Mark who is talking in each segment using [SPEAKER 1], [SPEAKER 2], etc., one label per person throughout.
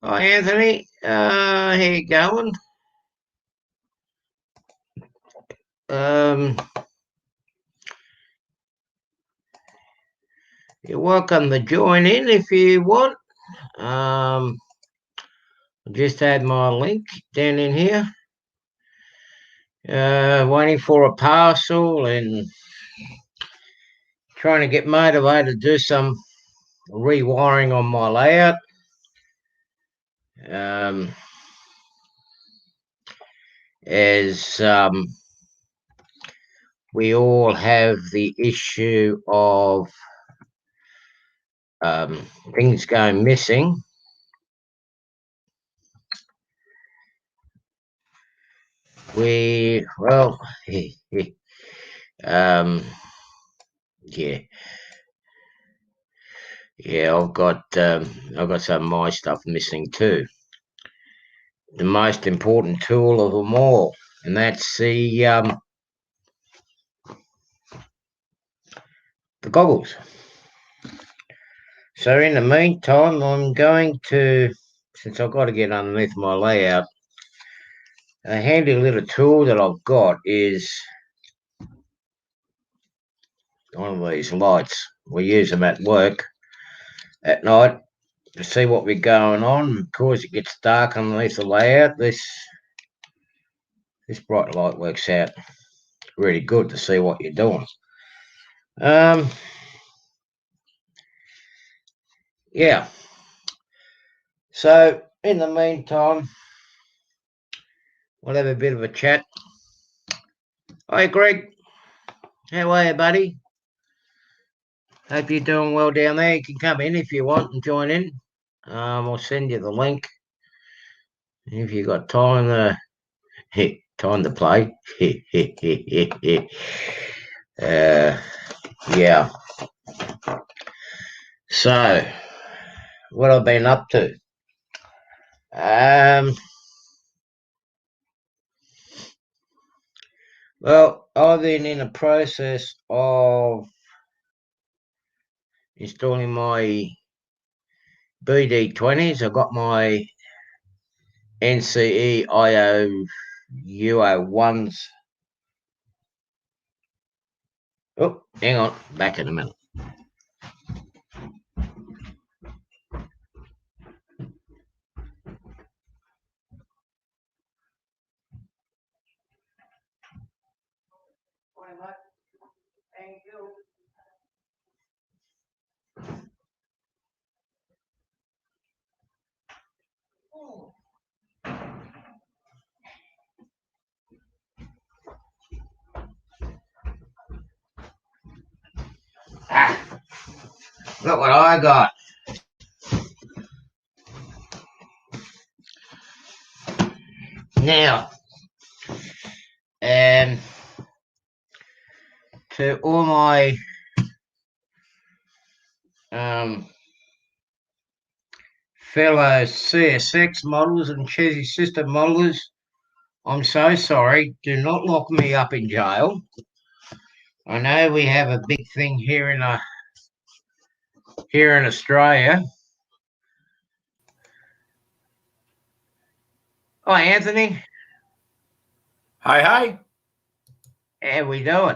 [SPEAKER 1] Hi, Anthony. How you going? Um, you're welcome to join in if you want. I just had my link down in here. Waiting for a parcel and trying to get motivated to do some rewiring on my layout. As we all have the issue of things going missing. Well, yeah, I've got some of my stuff missing too. The most important tool of them all, and that's the goggles. So in the meantime, I'm going to, since I've got to get underneath my layout, a handy little tool that I've got is one of these lights. We use them at work at night to see what we're going on. Of course, it gets dark underneath the layout. This bright light works out really good to see what you're doing. Yeah. So in the meantime, we'll have a bit of a chat. Hi, Greg. How are you, buddy? Hope you're doing well down there. You can come in if you want and join in. I'll send you the link if you got time to play. Yeah. So, what I've been up to. Well, I've been in the process of installing my BD20s. I've got my NCE IO UO1s. Oh, hang on, back in a minute. Thank you. Look what I got. Now, to all my fellow CSX modelers and Chessie system modelers, I'm so sorry. Do not lock me up in jail. I know we have a big thing here in Australia. Hi, Anthony.
[SPEAKER 2] Hi.
[SPEAKER 1] How we doing?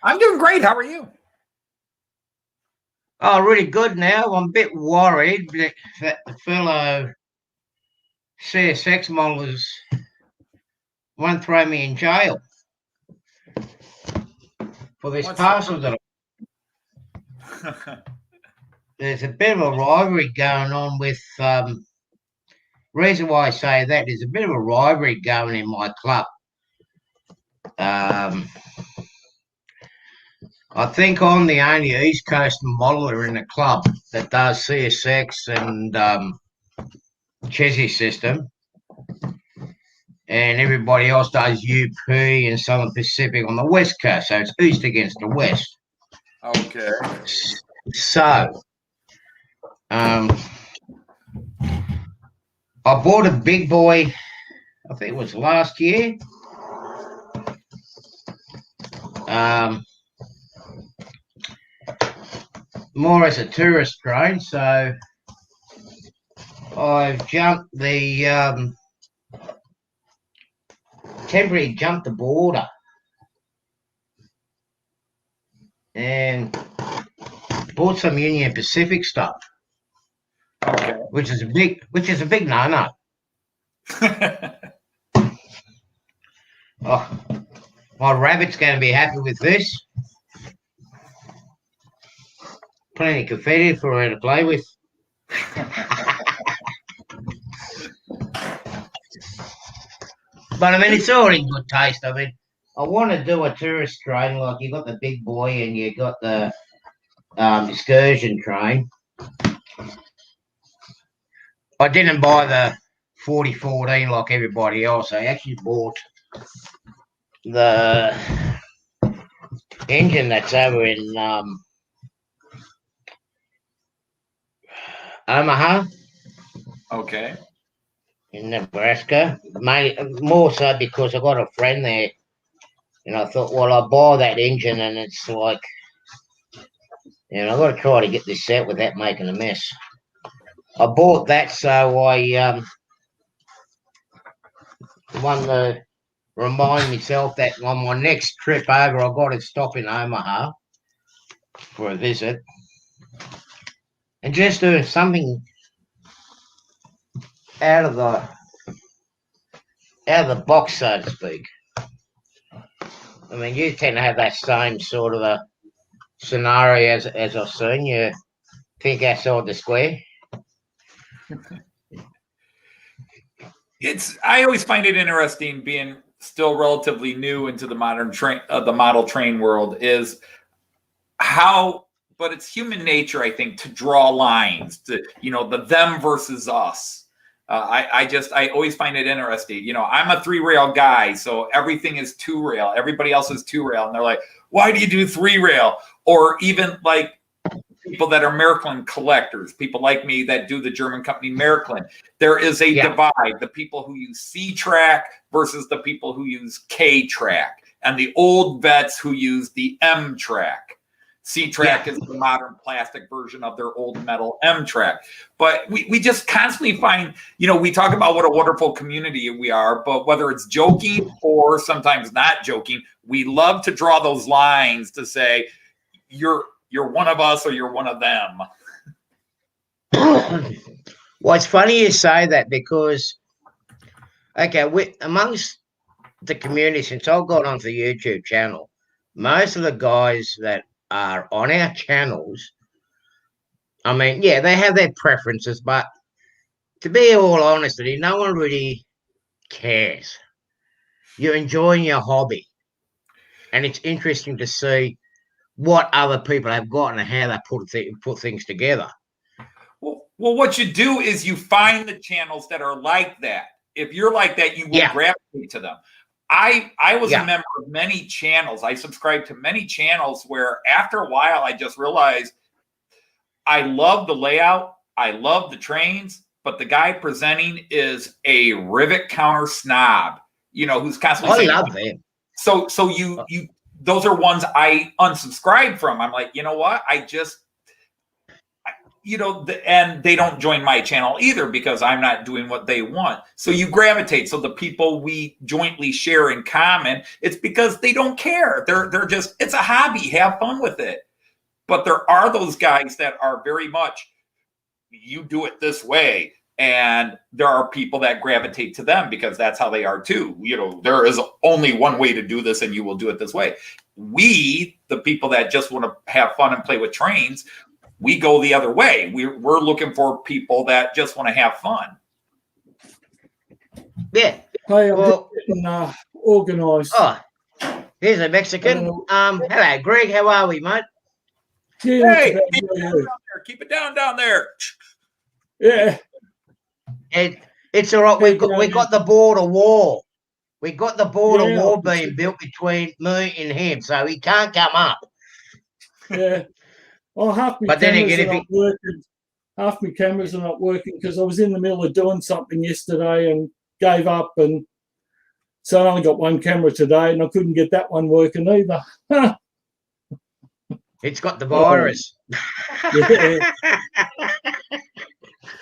[SPEAKER 2] I'm doing great. How are you?
[SPEAKER 1] Oh, really good now. I'm a bit worried that the fellow CSX modelers won't throw me in jail for this parcel that there's a bit of a rivalry going on with reason why I say that is a bit of a rivalry going in my club. I think I'm the only East Coast modeler in the club that does CSX and Chessie system, and everybody else does UP and Southern Pacific on the West Coast, so it's East against the West.
[SPEAKER 2] Okay.
[SPEAKER 1] So, I bought a big boy, I think it was last year. More as a tourist drone, so I I've jumped the temporary jumped the border and bought some Union Pacific stuff,
[SPEAKER 2] Okay.
[SPEAKER 1] which is a big no-no. Oh, my rabbit's going to be happy with this. Plenty of confetti for her to play with. But I mean, it's all in good taste. I mean, I want to do a tourist train, like you got the big boy and you got the excursion train. I didn't buy the 4014 like everybody else. I actually bought the engine that's over in Omaha.
[SPEAKER 2] Okay.
[SPEAKER 1] In Nebraska, more so because I got a friend there, and I thought, well, I'll buy that engine, and it's like, I've got to try to get this out without making a mess. I bought that so I want to remind myself that on my next trip over, I've got to stop in Omaha for a visit and just do something out of the box, so to speak. I mean, you tend to have that same sort of a scenario as I've seen. You think outside the square.
[SPEAKER 2] I always find it interesting, being still relatively new into the modern the model train world, is how, but it's human nature, I think, to draw lines to, the them versus us. I always find it interesting. I'm a 3-rail guy, so everything is 2-rail. Everybody else is 2-rail. And they're like, why do you do 3-rail? Or even like people that are Märklin collectors, people like me that do the German company Märklin. There is a divide, the people who use C-track versus the people who use K-track, and the old vets who use the M-track. C-track is the modern plastic version of their old metal M-track. But we just constantly find, we talk about what a wonderful community we are, but whether it's joking or sometimes not joking, we love to draw those lines to say, you're one of us or you're one of them.
[SPEAKER 1] Well, it's funny you say that because, amongst the community, since I've got onto the YouTube channel, most of the guys that are on our channels, I mean, they have their preferences, but to be all honest with you, no one really cares. You're enjoying your hobby, and it's interesting to see what other people have got and how they put things together.
[SPEAKER 2] Well, what you do is you find the channels that are like that. If you're like that, you will gravitate to them. I was a member of many channels. I subscribed to many channels where after a while I just realized I love the layout, I love the trains, but the guy presenting is a rivet counter snob, who's constantly saying,
[SPEAKER 1] I love them.
[SPEAKER 2] So you those are ones I unsubscribe from. I'm like, you know what? And they don't join my channel either because I'm not doing what they want. So you gravitate. So the people we jointly share in common, it's because they don't care. They're just, it's a hobby. Have fun with it. But there are those guys that are very much, you do it this way. And there are people that gravitate to them because that's how they are too. There is only one way to do this and you will do it this way. We, the people that just want to have fun and play with trains, we go the other way. We're looking for people that just want to have fun.
[SPEAKER 1] Yeah.
[SPEAKER 3] Hey, I'm just getting organised.
[SPEAKER 1] Oh, here's a Mexican. Hello, Greg. How are we, mate?
[SPEAKER 3] Yeah,
[SPEAKER 2] hey, keep it down there.
[SPEAKER 3] Yeah.
[SPEAKER 1] It's all right. We got the border wall. We got the border wall being built between me and him, so he can't come up.
[SPEAKER 3] Yeah. Well, half my cameras are not working because I was in the middle of doing something yesterday and gave up, and so I only got one camera today, and I couldn't get that one working either.
[SPEAKER 1] It's got the virus.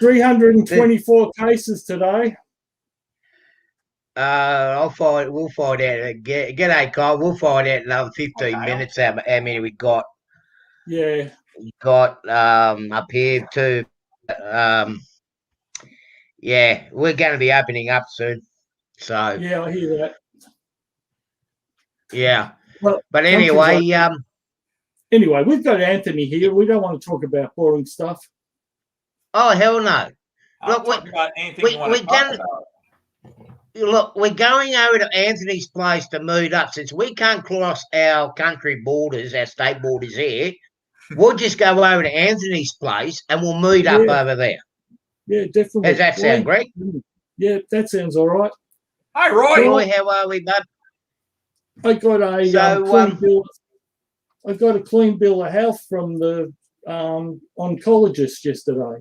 [SPEAKER 3] 324 cases today.
[SPEAKER 1] We'll find out. G'day, Kyle. We'll find out in another 15
[SPEAKER 2] Okay.
[SPEAKER 1] minutes how many we got.
[SPEAKER 3] Yeah.
[SPEAKER 1] We got up here too. Yeah, we're going to be opening up soon. So
[SPEAKER 3] Yeah, I hear that.
[SPEAKER 1] yeah.
[SPEAKER 3] Well,
[SPEAKER 1] But anyway,
[SPEAKER 3] anyway, we've got Anthony here. We don't want to talk about boring stuff.
[SPEAKER 1] oh hell no.
[SPEAKER 2] I'll
[SPEAKER 1] Look,
[SPEAKER 2] talk about anything
[SPEAKER 1] we-
[SPEAKER 2] you want to
[SPEAKER 1] we're
[SPEAKER 2] talk
[SPEAKER 1] gonna-
[SPEAKER 2] about.
[SPEAKER 1] Look, we're going over to Anthony's place to meet up. Since we can't cross our country borders, our state borders here, we'll just go over to Anthony's place and we'll meet up over there.
[SPEAKER 3] Yeah, definitely.
[SPEAKER 1] Does that sound great?
[SPEAKER 3] Yeah, that sounds all right.
[SPEAKER 2] Hi, Roy.
[SPEAKER 1] Roy, how are we, bud?
[SPEAKER 3] I got a
[SPEAKER 1] So,
[SPEAKER 3] clean bill. I got a clean bill of health from the oncologist yesterday.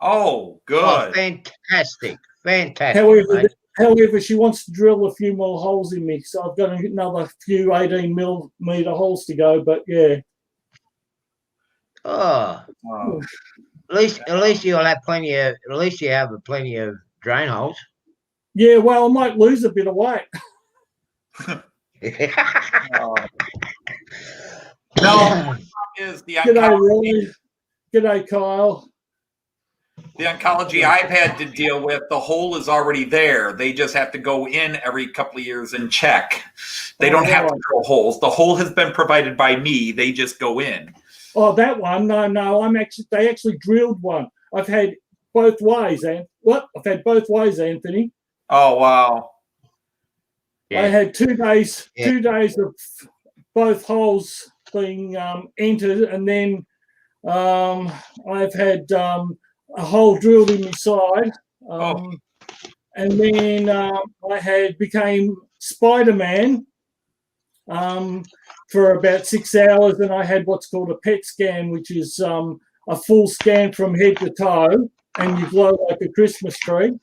[SPEAKER 2] Oh, good.
[SPEAKER 1] Oh, fantastic. Mate.
[SPEAKER 3] However, she wants to drill a few more holes in me, so I've got another few 18 millimeter holes to go. But yeah.
[SPEAKER 1] Oh,
[SPEAKER 2] Oh.
[SPEAKER 1] at least you'll have plenty of. At least you have plenty of drain holes.
[SPEAKER 3] Yeah, well, I might lose a bit of weight.
[SPEAKER 2] Oh. No, is the
[SPEAKER 3] G'day,
[SPEAKER 2] oncology,
[SPEAKER 3] Roy. G'day, Kyle.
[SPEAKER 2] the oncology I've had to deal with. The hole is already there. They just have to go in every couple of years and check. They don't have to drill holes. The hole has been provided by me. They just go in.
[SPEAKER 3] Oh, that one? No. They actually drilled one. I've had both ways, I've had both ways, Anthony.
[SPEAKER 2] Oh wow!
[SPEAKER 3] I had 2 days.
[SPEAKER 1] Yeah.
[SPEAKER 3] 2 days of both holes being entered, and then I've had a hole drilled in my side, and then I became Spider-Man for about 6 hours, and I had what's called a PET scan, which is a full scan from head to toe, and you glow like a Christmas tree.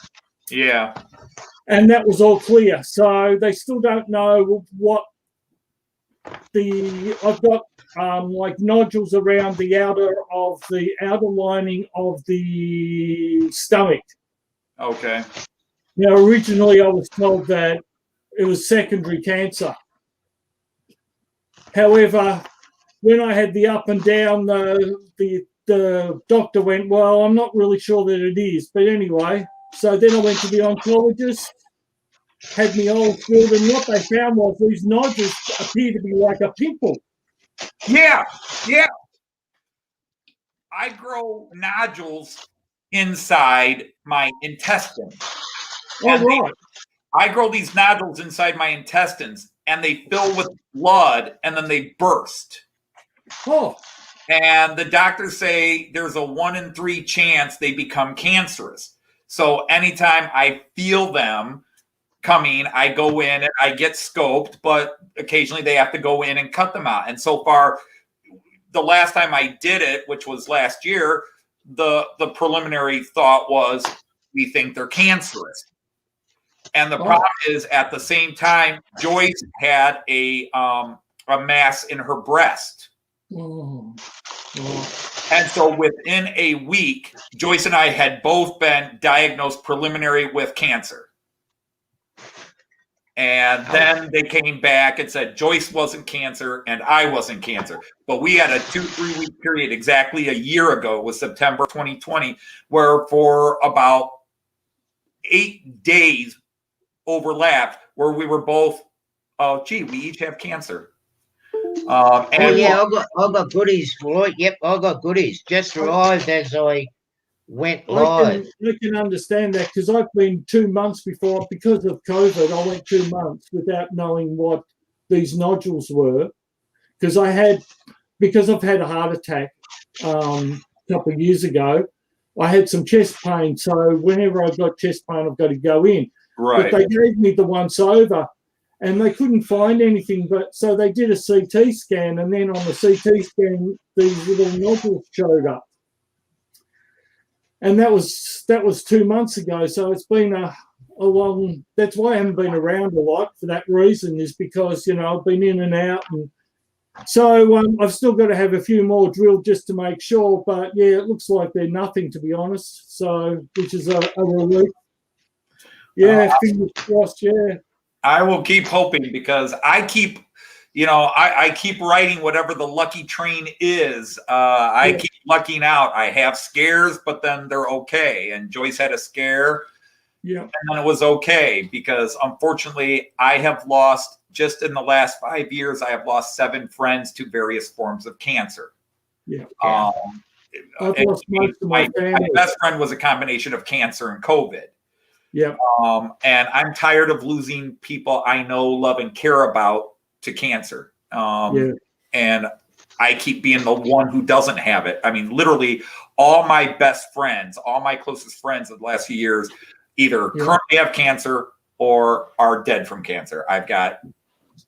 [SPEAKER 2] Yeah.
[SPEAKER 3] And that was all clear. So they still don't know what I've got like nodules around the outer lining of the stomach.
[SPEAKER 2] Okay.
[SPEAKER 3] Now, originally I was told that it was secondary cancer. However, when I had the up and down, the doctor went, well, I'm not really sure that it is. But anyway, so then I went to the oncologist, had me all filled, and what they found was these nodules appear to be like a pimple.
[SPEAKER 2] Yeah. I grow nodules inside my intestine.
[SPEAKER 3] Oh, right.
[SPEAKER 2] I grow these nodules inside my intestines, and they fill with blood, and then they burst.
[SPEAKER 3] Oh.
[SPEAKER 2] And the doctors say there's a 1 in 3 chance they become cancerous. So anytime I feel them coming, I go in and I get scoped, but occasionally they have to go in and cut them out. And so far, the last time I did it, which was last year, the preliminary thought was, we think they're cancerous. And the problem is, at the same time, Joyce had a mass in her breast.
[SPEAKER 3] Oh.
[SPEAKER 2] And so within a week, Joyce and I had both been diagnosed preliminary with cancer. And then they came back and said Joyce wasn't cancer and I wasn't cancer. But we had a 2-3 week period exactly a year ago. It was September 2020, where for about 8 days overlapped, where we were both, we each have cancer.
[SPEAKER 1] I got goodies, Roy. Yep, I got goodies. Just arrived as I went live.
[SPEAKER 3] I can understand that, because I've been 2 months before, because of COVID, I went 2 months without knowing what these nodules were, because I've had a heart attack a couple of years ago. I had some chest pain, so whenever I've got chest pain, I've got to go in.
[SPEAKER 2] Right.
[SPEAKER 3] But they gave me the once over, and they couldn't find anything. But so they did a CT scan, and then on the CT scan, these little nodules showed up. And that was 2 months ago. So it's been a long. That's why I haven't been around a lot, for that reason, is because I've been in and out, and So I've still got to have a few more drilled just to make sure, but yeah, it looks like they're nothing, to be honest. So, which is a relief. Yeah, fingers crossed. Yeah,
[SPEAKER 2] I will keep hoping because I keep, I keep writing whatever the lucky train is. I keep lucking out. I have scares, but then they're okay. And Joyce had a scare.
[SPEAKER 3] Yeah.
[SPEAKER 2] And then it was okay because unfortunately I have lost, just in the last 5 years, I have lost 7 friends to various forms of cancer.
[SPEAKER 3] Yeah.
[SPEAKER 2] I've
[SPEAKER 3] lost most of my family.
[SPEAKER 2] My best friend was a combination of cancer and COVID.
[SPEAKER 3] Yeah.
[SPEAKER 2] And I'm tired of losing people I know, love, and care about to cancer. And I keep being the one who doesn't have it. I mean, literally all my best friends, all my closest friends of the last few years, either currently have cancer or are dead from cancer. I've got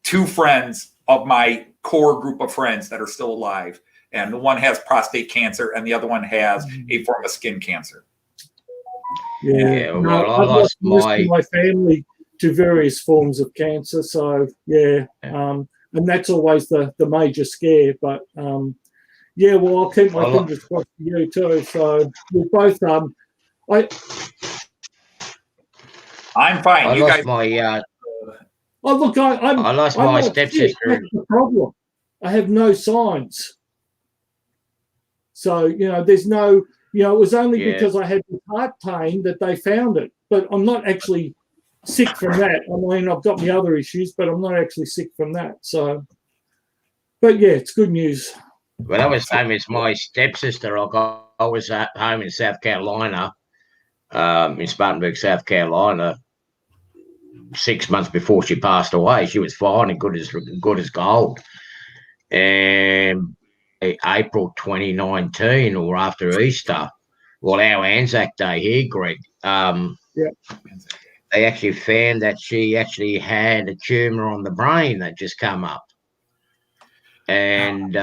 [SPEAKER 2] 2 friends of my core group of friends that are still alive. And the one has prostate cancer and the other one has a form of skin cancer.
[SPEAKER 3] Yeah, well, I lost my family to various forms of cancer. So and that's always the major scare. But well, I'll keep my fingers crossed for you too. So we both
[SPEAKER 2] I'm fine.
[SPEAKER 1] I lost my
[SPEAKER 3] I
[SPEAKER 1] lost my stepsister.
[SPEAKER 3] That's the problem. I have no signs. So there's no. It was only because I had heart pain that they found it. But I'm not actually sick from that. I mean, I've got my other issues, but I'm not actually sick from that. So, but yeah, it's good news.
[SPEAKER 1] Well, that was same as my stepsister. I was at home in South Carolina, in Spartanburg, South Carolina, 6 months before she passed away. She was fine and good as gold. And April 2019 or after Easter, well, our Anzac Day here, Greg, they actually found that she actually had a tumour on the brain that just come up. And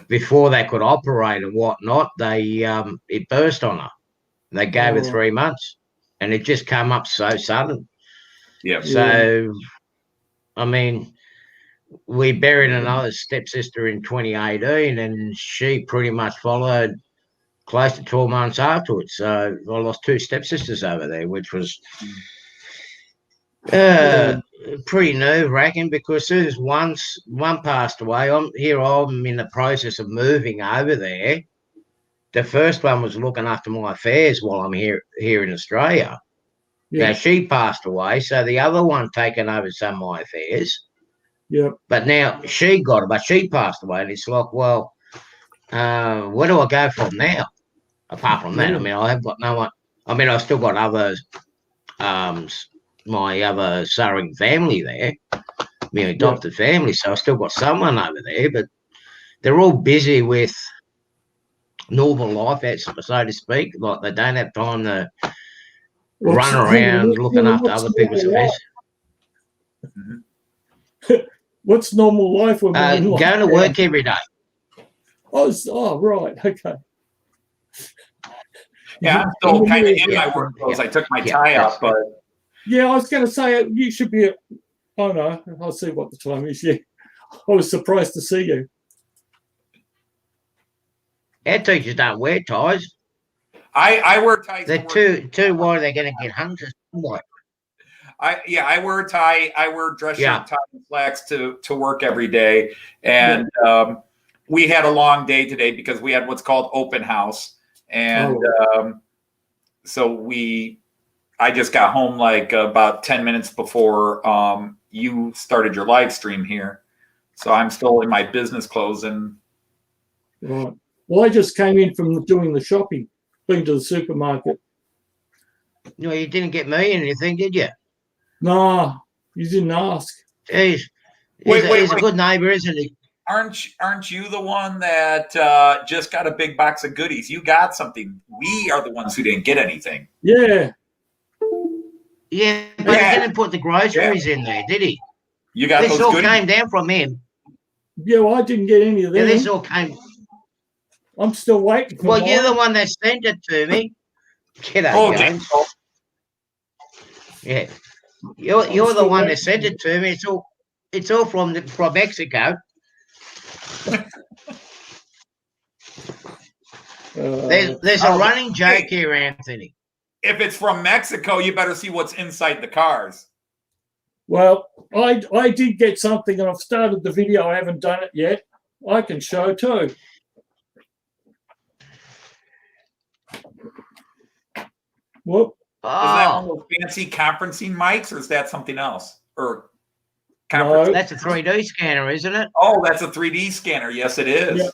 [SPEAKER 1] before they could operate and whatnot, it burst on her. They gave her 3 months and it just came up so sudden.
[SPEAKER 2] Yeah.
[SPEAKER 1] So, I mean, we buried another stepsister in 2018 and she pretty much followed close to 12 months afterwards. So I lost 2 stepsisters over there, which was pretty nerve-wracking because as soon as one passed away, I'm in the process of moving over there. The first one was looking after my affairs while I'm here in Australia. Now she passed away, so the other one taken over some of my affairs.
[SPEAKER 3] Yeah.
[SPEAKER 1] But now she got it, but she passed away, and it's like, well, where do I go from now? Apart from that, I mean, I have got no one. I mean, I've still got others, my other Surrey family there, my adopted family, so I've still got someone over there, but they're all busy with normal life, so to speak. Like they don't have time to run around looking after other people's affairs.
[SPEAKER 3] What's normal life when we're
[SPEAKER 1] going to work every day?
[SPEAKER 3] Oh, right, okay.
[SPEAKER 2] Yeah, I'm still kind of in my work clothes. I took my tie off, but
[SPEAKER 3] I was going to say you should be. Oh no, I'll see what the time is. Yeah, I was surprised to see you.
[SPEAKER 1] Our teachers don't wear ties.
[SPEAKER 2] I wear ties.
[SPEAKER 1] They're too wide. They're going to get hung to somewhere.
[SPEAKER 2] I wear a tie. I wear dress shirt, tie, and slacks to work every day. And we had a long day today because we had what's called open house. And so I just got home like about 10 minutes before you started your live stream here. So I'm still in my business clothes. And
[SPEAKER 3] right. Well, I just came in from doing the shopping, been to the supermarket.
[SPEAKER 1] No, you didn't get me anything, did you?
[SPEAKER 3] No, you didn't ask.
[SPEAKER 1] He's a good neighbour, isn't he?
[SPEAKER 2] Aren't you the one that just got a big box of goodies? You got something. We are the ones who didn't get anything.
[SPEAKER 3] Yeah.
[SPEAKER 1] Yeah, but he didn't put the groceries in there, did he?
[SPEAKER 2] You got
[SPEAKER 1] this
[SPEAKER 2] those
[SPEAKER 1] all
[SPEAKER 2] goodies?
[SPEAKER 1] Came down from him.
[SPEAKER 3] Yeah, well, I didn't get any of them.
[SPEAKER 1] Yeah, this all came.
[SPEAKER 3] I'm still waiting.
[SPEAKER 1] Well, you're the one that sent it to me. G'day, James. Yeah, you're the one that sent it to me. It's all from Mexico. There's a running joke here, Anthony.
[SPEAKER 2] If it's from Mexico, you better see what's inside the cars.
[SPEAKER 3] Well, I did get something, and I've started the video. I haven't done it yet. I can show too. Whoop.
[SPEAKER 2] Is that one of those fancy conferencing mics, or is that something else? Or
[SPEAKER 3] No.
[SPEAKER 1] That's a 3D scanner, isn't it?
[SPEAKER 2] Oh, that's a 3D scanner. Yes, it is.
[SPEAKER 3] Yeah.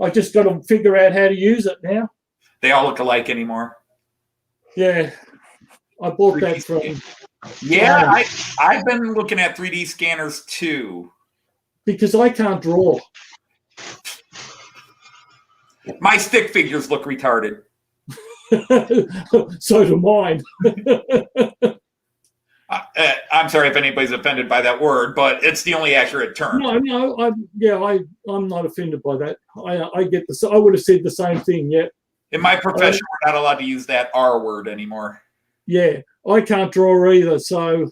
[SPEAKER 3] I just got to figure out how to use it now.
[SPEAKER 2] They all look alike anymore.
[SPEAKER 3] Yeah, I bought that from.
[SPEAKER 2] Yeah, I've been looking at 3D scanners too.
[SPEAKER 3] Because I can't draw.
[SPEAKER 2] My stick figures look retarded.
[SPEAKER 3] So do mine.
[SPEAKER 2] I'm sorry if anybody's offended by that word, but it's the only accurate term.
[SPEAKER 3] No, I'm not offended by that. I get the. I would have said the same thing. Yeah.
[SPEAKER 2] In my profession, we're not allowed to use that R word anymore.
[SPEAKER 3] Yeah, I can't draw either. So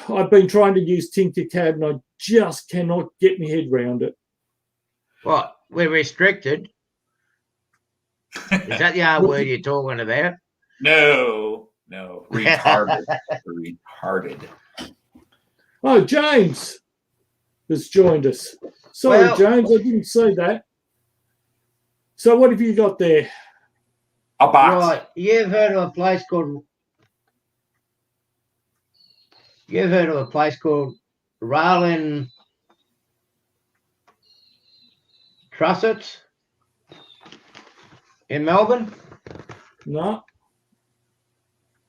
[SPEAKER 3] I've been trying to use Tinkercad, and I just cannot get my head around it.
[SPEAKER 1] What? We're restricted. Is that the R word you're talking about?
[SPEAKER 2] No. Retarded. Retarded.
[SPEAKER 3] Oh, James has joined us. Sorry,
[SPEAKER 1] Well,
[SPEAKER 3] James, I didn't see that. So what have you got there?
[SPEAKER 2] A box.
[SPEAKER 1] Right. You've heard of a place Rowland Trussets in Melbourne?
[SPEAKER 3] No.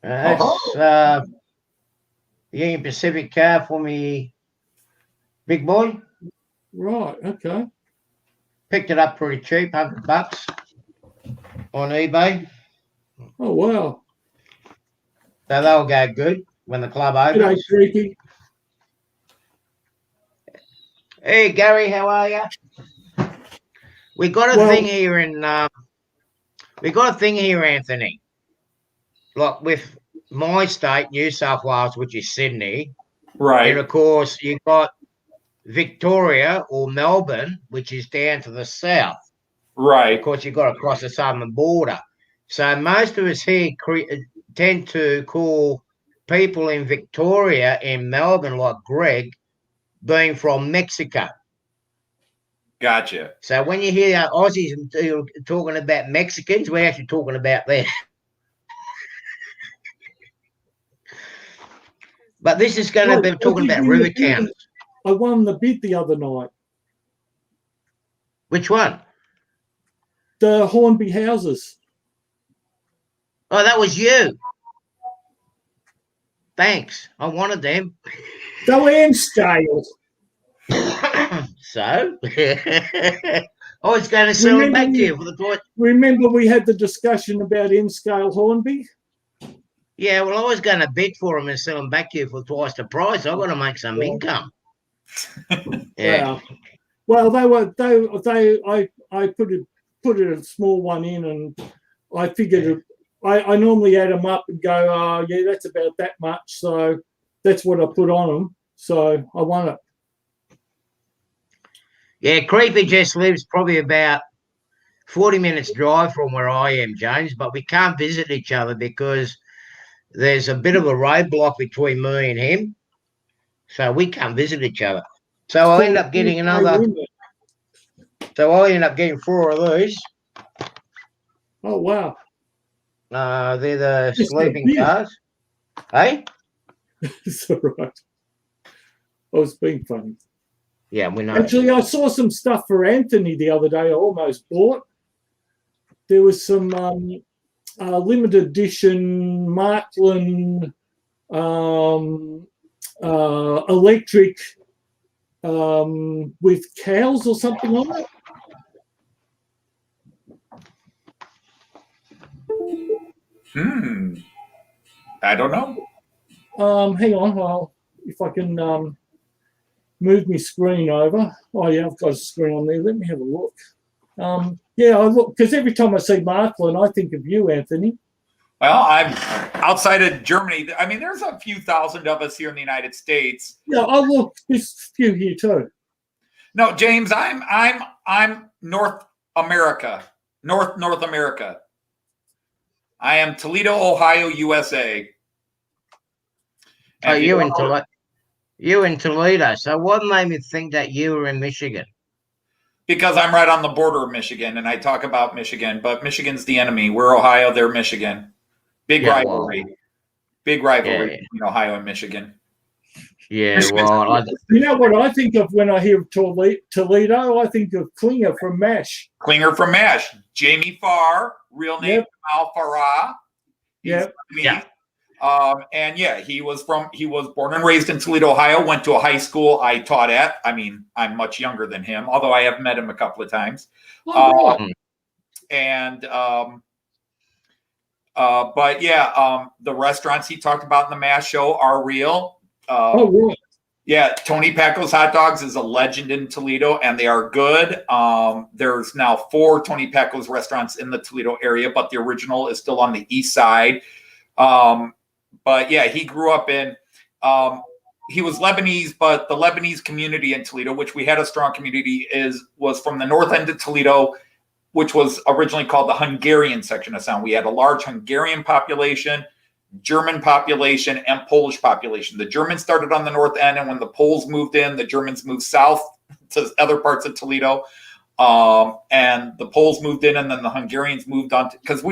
[SPEAKER 1] That's Union Pacific car for me, big boy.
[SPEAKER 3] Right, okay.
[SPEAKER 1] Picked it up pretty cheap, $100 on eBay.
[SPEAKER 3] Oh, wow.
[SPEAKER 1] So they'll go good when the club
[SPEAKER 3] G'day,
[SPEAKER 1] opens.
[SPEAKER 3] Freaky.
[SPEAKER 1] Hey, Gary, how are you? We got a thing here Anthony. Like with my state, New South Wales, which is Sydney.
[SPEAKER 2] Right.
[SPEAKER 1] And of course, you've got Victoria or Melbourne, which is down to the south.
[SPEAKER 2] Right.
[SPEAKER 1] Of course, you've got to cross the southern border. So most of us here tend to call people in Victoria and Melbourne, like Greg, being from Mexico.
[SPEAKER 2] Gotcha.
[SPEAKER 1] So when you hear Aussies talking about Mexicans, we're actually talking about them. But this is going to be talking about river towns.
[SPEAKER 3] I won the bid the other night.
[SPEAKER 1] Which one?
[SPEAKER 3] The Hornby houses.
[SPEAKER 1] Oh, that was you. Thanks. I wanted them.
[SPEAKER 3] They were in scale.
[SPEAKER 1] So? I was going to sell them back to you for the point.
[SPEAKER 3] Remember we had the discussion about in-scale Hornby?
[SPEAKER 1] Yeah, well, I was going to bid for them and sell them back to you for twice the price. I've got to make some income.
[SPEAKER 3] Yeah. Well, I put a small one in, and I figured I normally add them up and go, oh, yeah, that's about that much. So that's what I put on them. So I won it.
[SPEAKER 1] Yeah, Creepy just lives probably about 40 minutes drive from where I am, James, but we can't visit each other because there's a bit of a roadblock between me and him. So we can't visit each other. So I end up getting getting 4 of these.
[SPEAKER 3] Oh, wow.
[SPEAKER 1] They're the sleeping cars. Hey?
[SPEAKER 3] It's all right. I was being funny.
[SPEAKER 1] Yeah, we know.
[SPEAKER 3] Actually, I saw some stuff for Anthony the other day I almost bought. There was some limited edition Markland electric with cows or something on it.
[SPEAKER 2] I don't know.
[SPEAKER 3] Hang on, well, if I can move my screen over. Oh yeah, I've got a screen on there. Let me have a look. Yeah, I look because every time I see Markland, I think of you, Anthony.
[SPEAKER 2] Well, I'm outside of Germany. I mean, there's a few thousand of us here in the United States.
[SPEAKER 3] Yeah, I look. There's a few here too.
[SPEAKER 2] No, James, I'm North America. North America. I am Toledo, Ohio, USA.
[SPEAKER 1] Oh, you in Toledo? You in Toledo. So what made me think that you were in Michigan?
[SPEAKER 2] Because I'm right on the border of Michigan, and I talk about Michigan, but Michigan's the enemy. We're Ohio, they're Michigan. Big rivalry.
[SPEAKER 1] Well,
[SPEAKER 2] Big rivalry between Ohio and Michigan.
[SPEAKER 1] Yeah,
[SPEAKER 2] Michigan's
[SPEAKER 1] well,
[SPEAKER 3] you know what I think of when I hear Toledo? I think of Klinger from MASH.
[SPEAKER 2] Klinger from MASH. Jamie Farr, real name Al Farah.
[SPEAKER 3] Yeah.
[SPEAKER 2] And he was born and raised in Toledo, Ohio, went to a high school I taught at. I mean, I'm much younger than him, although I have met him a couple of times. But the restaurants he talked about in the MASH show are real. Yeah, Tony Packo's Hot Dogs is a legend in Toledo, and they are good. There's now 4 Tony Packo's restaurants in the Toledo area, but the original is still on the east side. But yeah, he grew up in, he was Lebanese, but the Lebanese community in Toledo, which we had a strong community, was from the north end of Toledo, which was originally called the Hungarian section of town. We had a large Hungarian population, German population, and Polish population. The Germans started on the north end, and when the Poles moved in, the Germans moved south to other parts of Toledo. And the Poles moved in, and then the Hungarians moved on because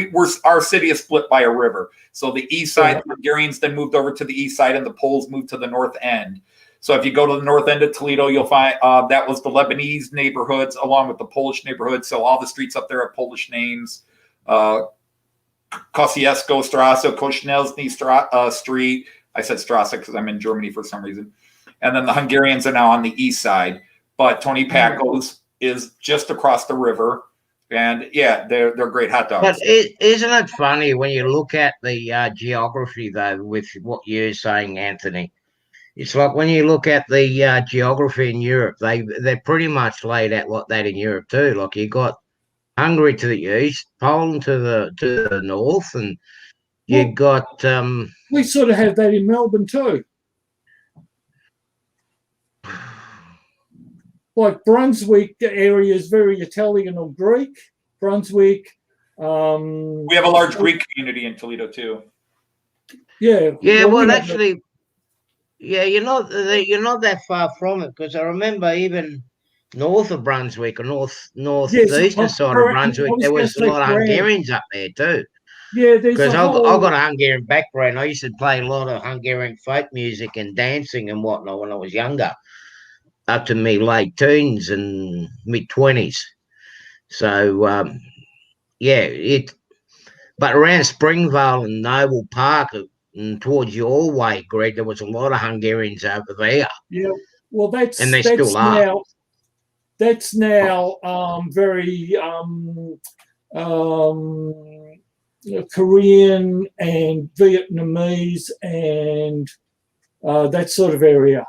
[SPEAKER 2] our city is split by a river. So the east side, the Hungarians then moved over to the east side, and the Poles moved to the north end. So if you go to the north end of Toledo, you'll find that was the Lebanese neighborhoods along with the Polish neighborhoods. So all the streets up there are Polish names. Kosciuszko Strasse, Kosznelny Street. I said Strasse because I'm in Germany for some reason. And then the Hungarians are now on the east side. But Tony Packo's is just across the river. And yeah, they're great hot dogs.
[SPEAKER 1] But isn't it funny when you look at the geography, though, with what you're saying, Anthony? It's like when you look at the geography in Europe, they're pretty much laid out like that in Europe too. Like you got Hungary to the east, Poland to the north, and you got.
[SPEAKER 3] We sort of have that in Melbourne too. Like Brunswick area is very Italian or Greek. Brunswick.
[SPEAKER 2] We have a large Greek community in Toledo too.
[SPEAKER 3] Yeah.
[SPEAKER 1] Yeah. Well, actually, yeah, you're not that far from it because I remember even north of Brunswick or northeastern side of Brunswick, there was a lot of Hungarians up there too.
[SPEAKER 3] Yeah,
[SPEAKER 1] because I've got a Hungarian background. I used to play a lot of Hungarian folk music and dancing and whatnot when I was younger, up to me late teens and mid-20s. So, but around Springvale and Noble Park and towards your way, Greg, there was a lot of Hungarians over there.
[SPEAKER 3] Yeah, well, that's
[SPEAKER 1] still are.
[SPEAKER 3] Now, that's now very Korean and Vietnamese and that sort of area.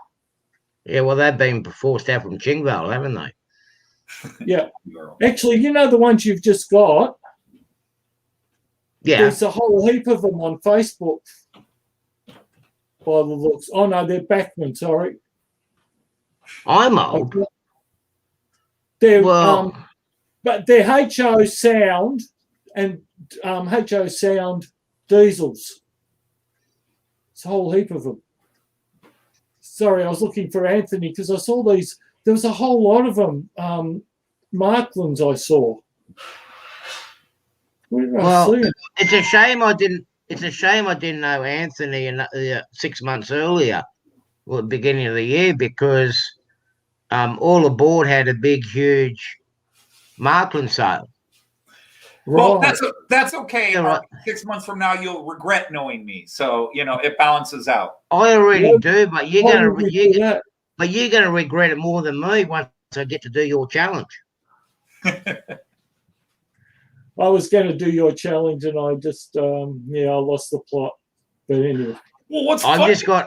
[SPEAKER 1] Yeah, well, they've been forced out from Chingvale, haven't they?
[SPEAKER 3] Yeah. Actually, you know the ones you've just got?
[SPEAKER 1] Yeah.
[SPEAKER 3] There's a whole heap of them on Facebook. By the looks. Oh, no, they're Backman, sorry.
[SPEAKER 1] I'm old.
[SPEAKER 3] They're, but they're HO Sound and HO Sound diesels. It's a whole heap of them. Sorry, I was looking for Anthony because I saw these. There was a whole lot of them. Marklands I saw. Where did I see them?
[SPEAKER 1] It's a shame I didn't. It's a shame I didn't know Anthony 6 months earlier, or the beginning of the year, because all aboard had a big, huge Markland sale.
[SPEAKER 2] Well, that's okay. Right. 6 months from now, you'll regret knowing me. So it balances out.
[SPEAKER 1] I already do, but you're gonna regret it more than me once I get to do your challenge.
[SPEAKER 3] I was going to do your challenge, and I just I lost the plot. But anyway,
[SPEAKER 2] well, what's funny? I was going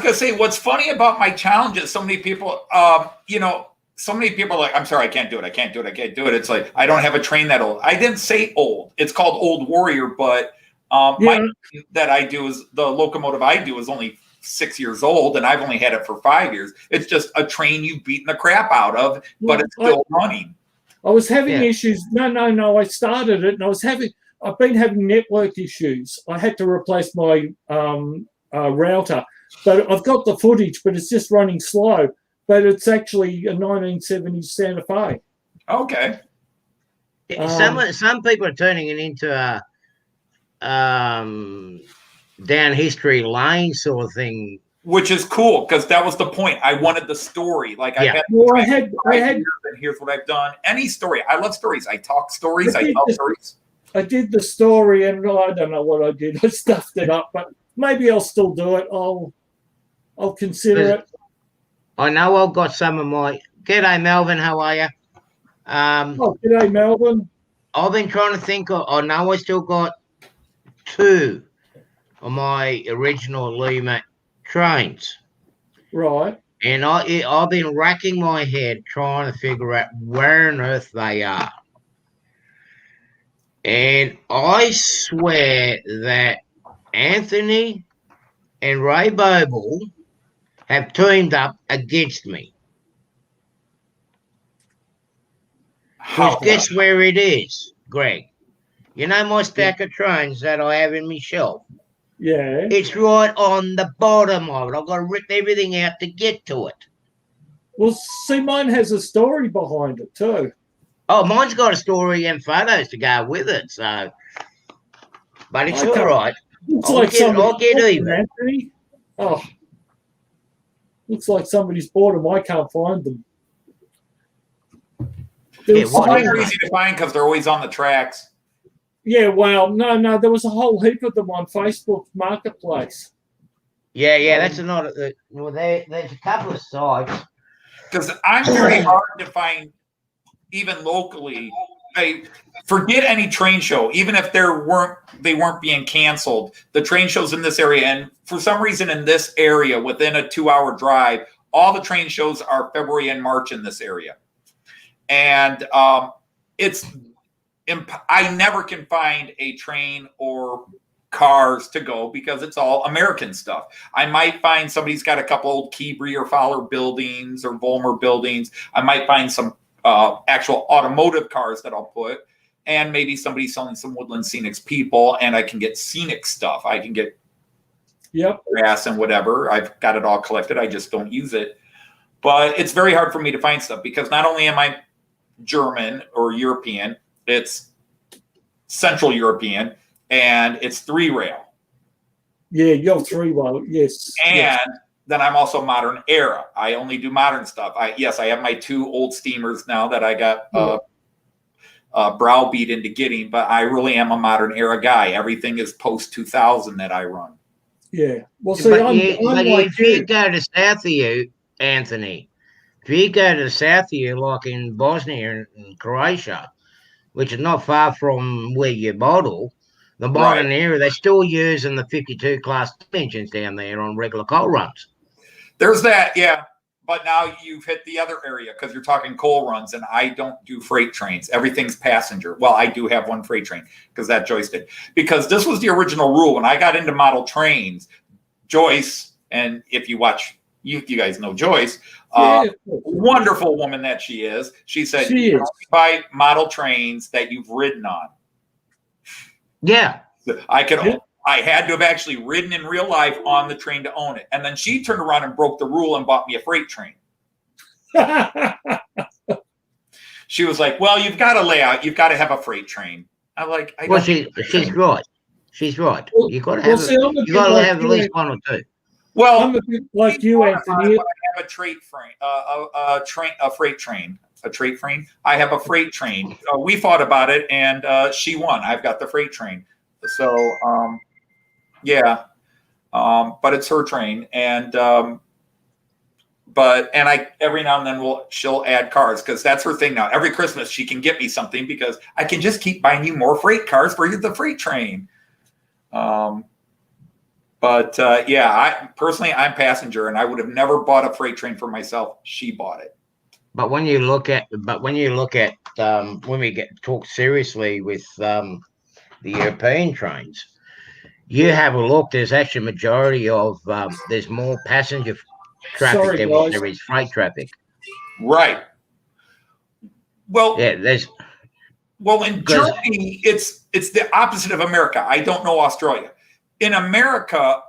[SPEAKER 2] to say what's funny about my challenge is so many people, so many people are like, I'm sorry, I can't do it. It's like, I don't have a train that old. I didn't say old. It's called Old Warrior, but my that I do is the locomotive I do is only 6 years old, and I've only had it for 5 years. It's just a train you've beaten the crap out of, but it's still running.
[SPEAKER 3] I was having issues. No. I started it, and I've been having network issues. I had to replace my router, but I've got the footage, but it's just running slow. But it's actually a 1970s Santa Fe.
[SPEAKER 2] Okay.
[SPEAKER 1] Some people are turning it into a down history lane sort of thing,
[SPEAKER 2] which is cool because that was the point. I wanted the story. Like I had, and here's what I've done. Any story. I love stories. I talk stories. I tell stories.
[SPEAKER 3] I did the story, and I don't know what I did. I stuffed it up, but maybe I'll still do it. I'll consider it.
[SPEAKER 1] I know I've got some of my. G'day, Melvin. How are you?
[SPEAKER 3] G'day, Melvin.
[SPEAKER 1] I've been trying to think. I know I still got 2 of my original Lima trains.
[SPEAKER 3] Right.
[SPEAKER 1] And I've been racking my head trying to figure out where on earth they are. And I swear that Anthony and Ray Boble have teamed up against me. Guess where it is, Greg? You know my stack of trains that I have in my shelf?
[SPEAKER 3] Yeah.
[SPEAKER 1] It's right on the bottom of it. I've got to rip everything out to get to it.
[SPEAKER 3] Well, see, mine has a story behind it too.
[SPEAKER 1] Oh, mine's got a story and photos to go with it, so. But it's all right. I'll get even.
[SPEAKER 3] Anthony. Oh, looks like somebody's bought them. I can't find them.
[SPEAKER 2] Mine are easy to find because they're always on the tracks.
[SPEAKER 3] Yeah, well, no. There was a whole heap of them on Facebook Marketplace.
[SPEAKER 1] Yeah, that's another. Well, there's a couple of sites.
[SPEAKER 2] Because I'm very hard to find, even locally. Forget any train show, even if they weren't being canceled. The train shows in this area, and for some reason in this area, within a 2-hour drive, all the train shows are February and March in this area. And I never can find a train or cars to go because it's all American stuff. I might find somebody's got a couple old Keebry or Fowler buildings or Volmer buildings. I might find some actual automotive cars that I'll put, and maybe somebody selling some Woodland Scenics people, and I can get scenic stuff. I can get grass and whatever. I've got it all collected. I just don't use it. But it's very hard for me to find stuff because not only am I German or European, it's Central European, and it's 3-rail.
[SPEAKER 3] Yeah, you're 3-rail, yes.
[SPEAKER 2] And then I'm also modern era. I only do modern stuff. I have my 2 old steamers now that I got browbeat into getting, but I really am a modern era guy. Everything is post 2000 that I run.
[SPEAKER 3] Yeah. Well, see,
[SPEAKER 1] if you go to south of you, Anthony, if you go to the south of you, like in Bosnia and Croatia, which is not far from where you model, the modern era, they're still using the 52 class engines down there on regular coal runs.
[SPEAKER 2] There's that, yeah. But now you've hit the other area because you're talking coal runs, and I don't do freight trains. Everything's passenger. Well, I do have one freight train because that Joyce did. Because this was the original rule. When I got into model trains, Joyce, and if you watch, you guys know Joyce, wonderful woman that she is. She said, you buy model trains that you've ridden on.
[SPEAKER 1] Yeah.
[SPEAKER 2] I had to have actually ridden in real life on the train to own it. And then she turned around and broke the rule and bought me a freight train. She was like, well, you've got to lay out. You've got to have a freight train. I'm like,
[SPEAKER 1] she's right. She's right. You've got to have, have at least 1 or 2.
[SPEAKER 2] Well,
[SPEAKER 3] I'm a bit like you, Anthony.
[SPEAKER 2] I have a freight train, a freight train. A freight train. I have a freight train. We fought about it, and she won. I've got the freight train. So, but it's her train, and I every now and then she'll add cars because that's her thing now. Every Christmas she can get me something because I can just keep buying you more freight cars for the freight train. I personally I'm passenger, and I would have never bought a freight train for myself. She bought it.
[SPEAKER 1] But when you look at when we talk seriously with the European trains, you have a look. There's actually a majority of there's more passenger traffic
[SPEAKER 3] Sorry,
[SPEAKER 1] than what
[SPEAKER 3] guys.
[SPEAKER 1] there is freight traffic.
[SPEAKER 2] Right. Well,
[SPEAKER 1] Yeah, there's
[SPEAKER 2] well, in
[SPEAKER 1] Because-
[SPEAKER 2] Germany, it's the opposite of America. I don't know Australia. In America,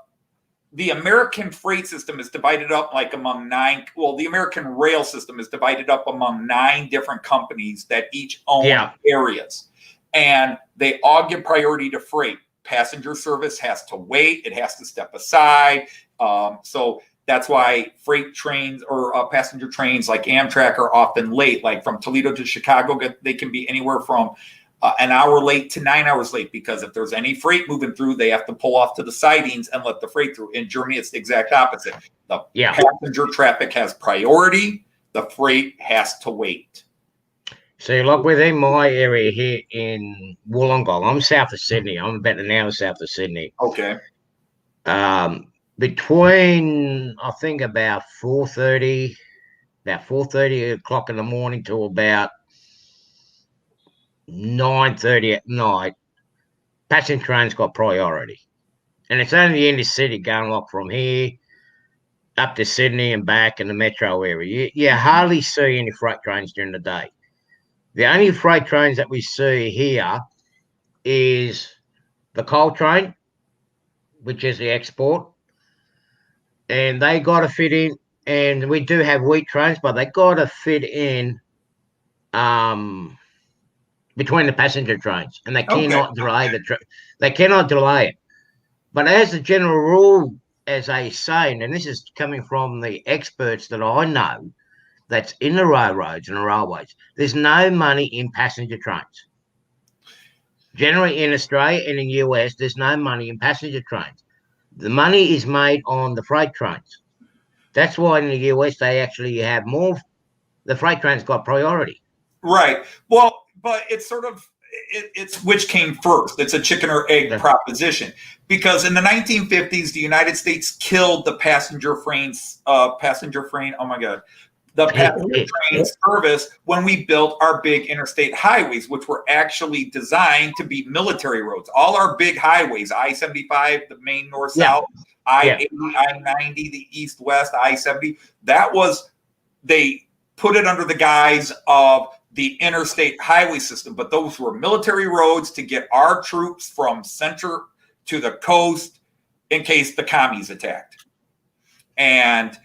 [SPEAKER 2] the American freight system is divided up like among nine. Well, the American rail system is divided up among 9 different companies that each own areas, and they all give priority to freight. Passenger service has to wait; it has to step aside. So that's why freight trains or passenger trains like Amtrak are often late. Like from Toledo to Chicago, they can be anywhere from an hour late to 9 hours late, because if there's any freight moving through, they have to pull off to the sidings and let the freight through. In Germany, it's the exact opposite. The passenger traffic has priority. The freight has to wait.
[SPEAKER 1] So, like within my area here in Wollongong, I'm south of Sydney. I'm about an hour south of Sydney.
[SPEAKER 2] Okay.
[SPEAKER 1] Between I think about 4:30 o'clock in the morning to about 9:30 at night, passenger trains got priority, and it's only the inner city going like from here up to Sydney and back in the metro area. You hardly see any freight trains during the day. The only freight trains that we see here is the coal train, which is the export, and they got to fit in. And we do have wheat trains, but they got to fit in between the passenger trains, and they cannot delay they cannot delay it. But as a general rule, as they say, and this is coming from the experts that I know, that's in the railroads and the railways, there's no money in passenger trains. Generally in Australia and in the US, there's no money in passenger trains. The money is made on the freight trains. That's why in the US they actually have more. The freight trains got priority.
[SPEAKER 2] Right. Well, but it's sort of it's which came first. It's a chicken or egg proposition, because in the 1950s, the United States killed the passenger train. Oh my God. The passenger train service when we built our big interstate highways, which were actually designed to be military roads. All our big highways, I-75, the main north-south, I-80, I-90, the east-west, I-70, they put it under the guise of the interstate highway system, but those were military roads to get our troops from center to the coast in case the commies attacked. And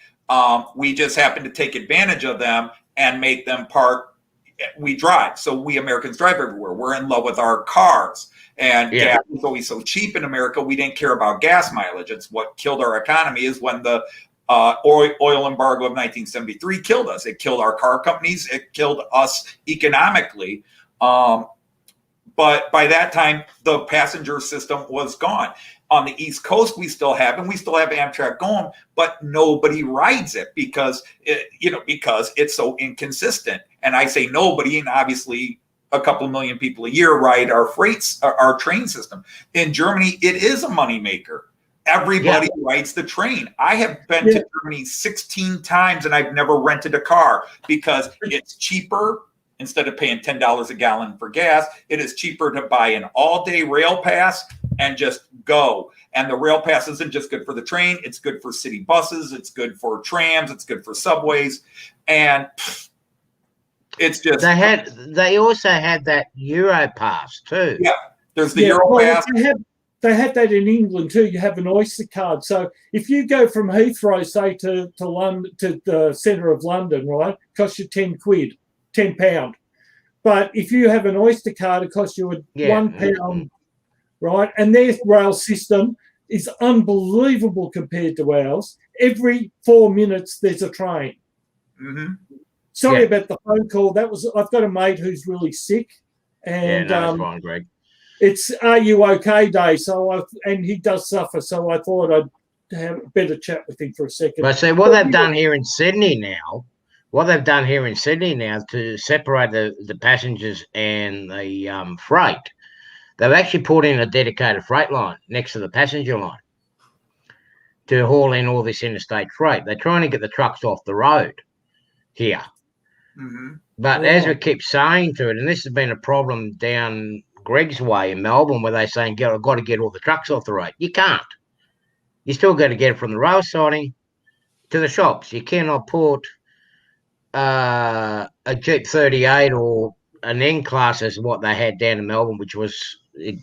[SPEAKER 2] we just happened to take advantage of them and make them we drive. So we Americans drive everywhere. We're in love with our cars. And gas was always so cheap in America, we didn't care about gas mileage. It's what killed our economy is when the oil embargo of 1973 killed us. It killed our car companies. It killed us economically. But by that time, the passenger system was gone. On the East Coast, we still have Amtrak going, but nobody rides it because it's so inconsistent. And I say nobody, and obviously a couple million people a year ride our train system. In Germany, it is a moneymaker. Everybody rides the train. I have been to Germany 16 times and I've never rented a car because it's cheaper. Instead of paying $10 a gallon for gas, it is cheaper to buy an all-day rail pass and just go. And the rail pass isn't just good for the train. It's good for city buses. It's good for trams. It's good for subways. And it's just...
[SPEAKER 1] They also had that Euro pass too.
[SPEAKER 2] Yeah, there's the Euro pass.
[SPEAKER 3] They had that in England too. You have an Oyster card. So if you go from Heathrow, say, to London, to the centre of London, right, it costs you £10. But if you have an Oyster card, it costs you £1, right? And their rail system is unbelievable compared to ours. Every 4 minutes, there's a train.
[SPEAKER 2] Mm-hmm.
[SPEAKER 3] Sorry about the phone call. I've got a mate who's really sick, and
[SPEAKER 1] that's fine, Greg.
[SPEAKER 3] It's Are You OK Day, and he does suffer. So I thought I'd have a better chat with him for a second.
[SPEAKER 1] But see, what they've done here in Sydney now to separate the passengers and the freight, they've actually put in a dedicated freight line next to the passenger line to haul in all this interstate freight. They're trying to get the trucks off the road here.
[SPEAKER 2] Mm-hmm.
[SPEAKER 1] But as we keep saying to it, and this has been a problem down Greg's Way in Melbourne, where they're saying, I've got to get all the trucks off the road. You can't. You still got to get it from the rail siding to the shops. You cannot put a Jeep 38 or an N-Class as what they had down in Melbourne, which was a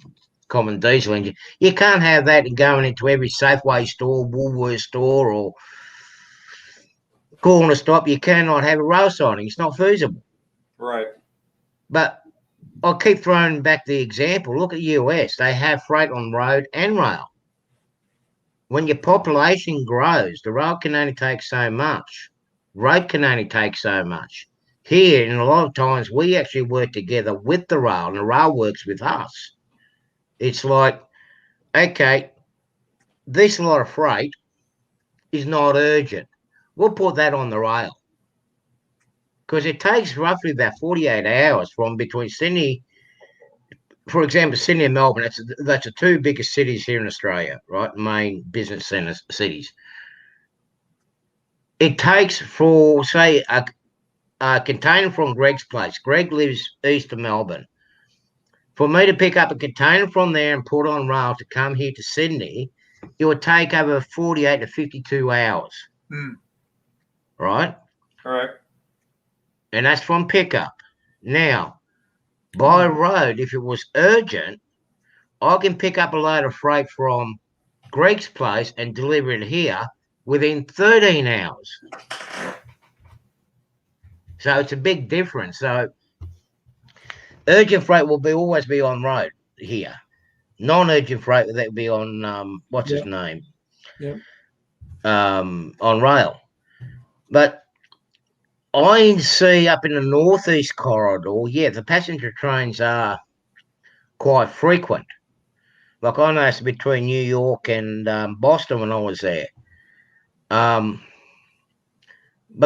[SPEAKER 1] common diesel engine. You can't have that going into every Safeway store, Woolworths store, or corner stop. You cannot have a rail siding. It's not feasible.
[SPEAKER 2] Right.
[SPEAKER 1] But I'll keep throwing back the example. Look at US. They have freight on road and rail. When your population grows, the rail can only take so much. Road can only take so much. Here, in a lot of times, we actually work together with the rail, and the rail works with us. It's like, okay, this lot of freight is not urgent. We'll put that on the rail. Because it takes roughly about 48 hours from between Sydney, for example, Sydney and Melbourne. That's the two biggest cities here in Australia, right? Main business centres, cities. It takes for, say, a container from Greg's place. Greg lives east of Melbourne. For me to pick up a container from there and put on rail to come here to Sydney, it would take over 48 to 52 hours. Right?
[SPEAKER 2] Correct.
[SPEAKER 1] And that's from pickup. Now, by road, if it was urgent, I can pick up a load of freight from Greg's place and deliver it here within 13 hours. So it's a big difference. So urgent freight will always be on road here. Non-urgent freight, that will be on, what's his name?
[SPEAKER 3] Yeah.
[SPEAKER 1] On rail. But I see up in the northeast corridor, the passenger trains are quite frequent. Like I noticed between New York and Boston when I was there. But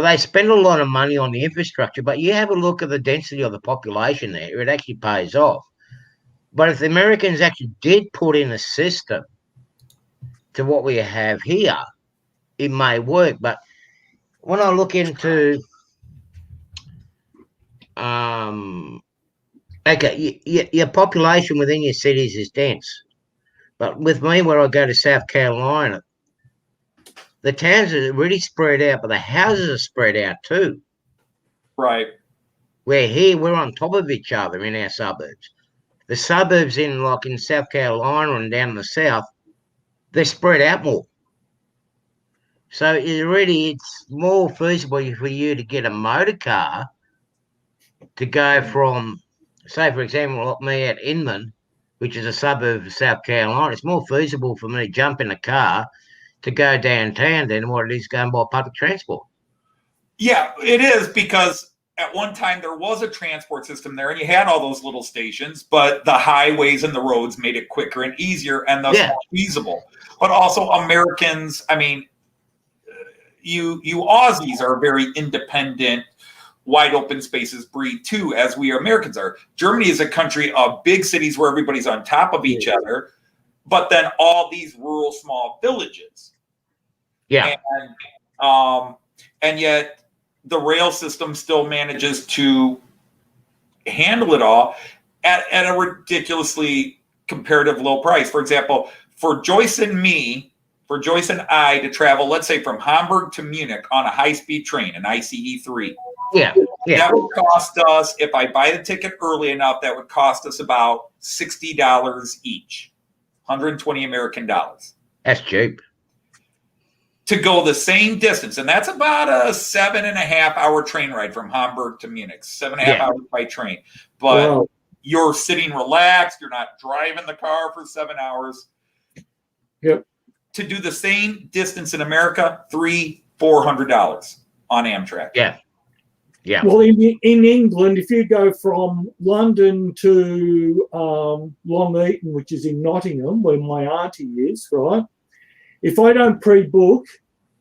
[SPEAKER 1] they spend a lot of money on the infrastructure. But you have a look at the density of the population there, it actually pays off. But if the Americans actually did put in a system to what we have here, it may work. But when I look into okay, your population within your cities is dense, but with me, where I go to South Carolina, the towns are really spread out, but the houses are spread out too.
[SPEAKER 2] Right.
[SPEAKER 1] Where here, we're on top of each other in our suburbs. The suburbs in South Carolina and down in the south, they're spread out more. So it's more feasible for you to get a motor car to go from, say, for example, like me at Inman, which is a suburb of South Carolina. It's more feasible for me to jump in a car to go downtown than what it is going by public transport.
[SPEAKER 2] Yeah, it is, because at one time there was a transport system there and you had all those little stations, but the highways and the roads made it quicker and easier and thus more feasible. But also Americans, I mean, you Aussies are very independent, wide open spaces breed too, as we Americans are. Germany is a country of big cities where everybody's on top of each other, but then all these rural small villages.
[SPEAKER 1] Yeah.
[SPEAKER 2] And yet the rail system still manages to handle it all at a ridiculously comparative low price. For example, for Joyce and I to travel, let's say from Hamburg to Munich on a high-speed train, an ICE 3.
[SPEAKER 1] Yeah.
[SPEAKER 2] That would cost us, if I buy the ticket early enough, that would cost us about $60 each, 120 American dollars.
[SPEAKER 1] That's cheap.
[SPEAKER 2] To go the same distance, and that's about a 7.5 hour train ride from Hamburg to Munich, 7.5 hours by train. But you're sitting relaxed, you're not driving the car for 7 hours.
[SPEAKER 3] Yep.
[SPEAKER 2] To do the same distance in America, $300-400 on Amtrak.
[SPEAKER 1] Yeah. Yeah.
[SPEAKER 3] Well, in England, if you go from London to Long Eaton, which is in Nottingham, where my auntie is, right? If I don't pre-book,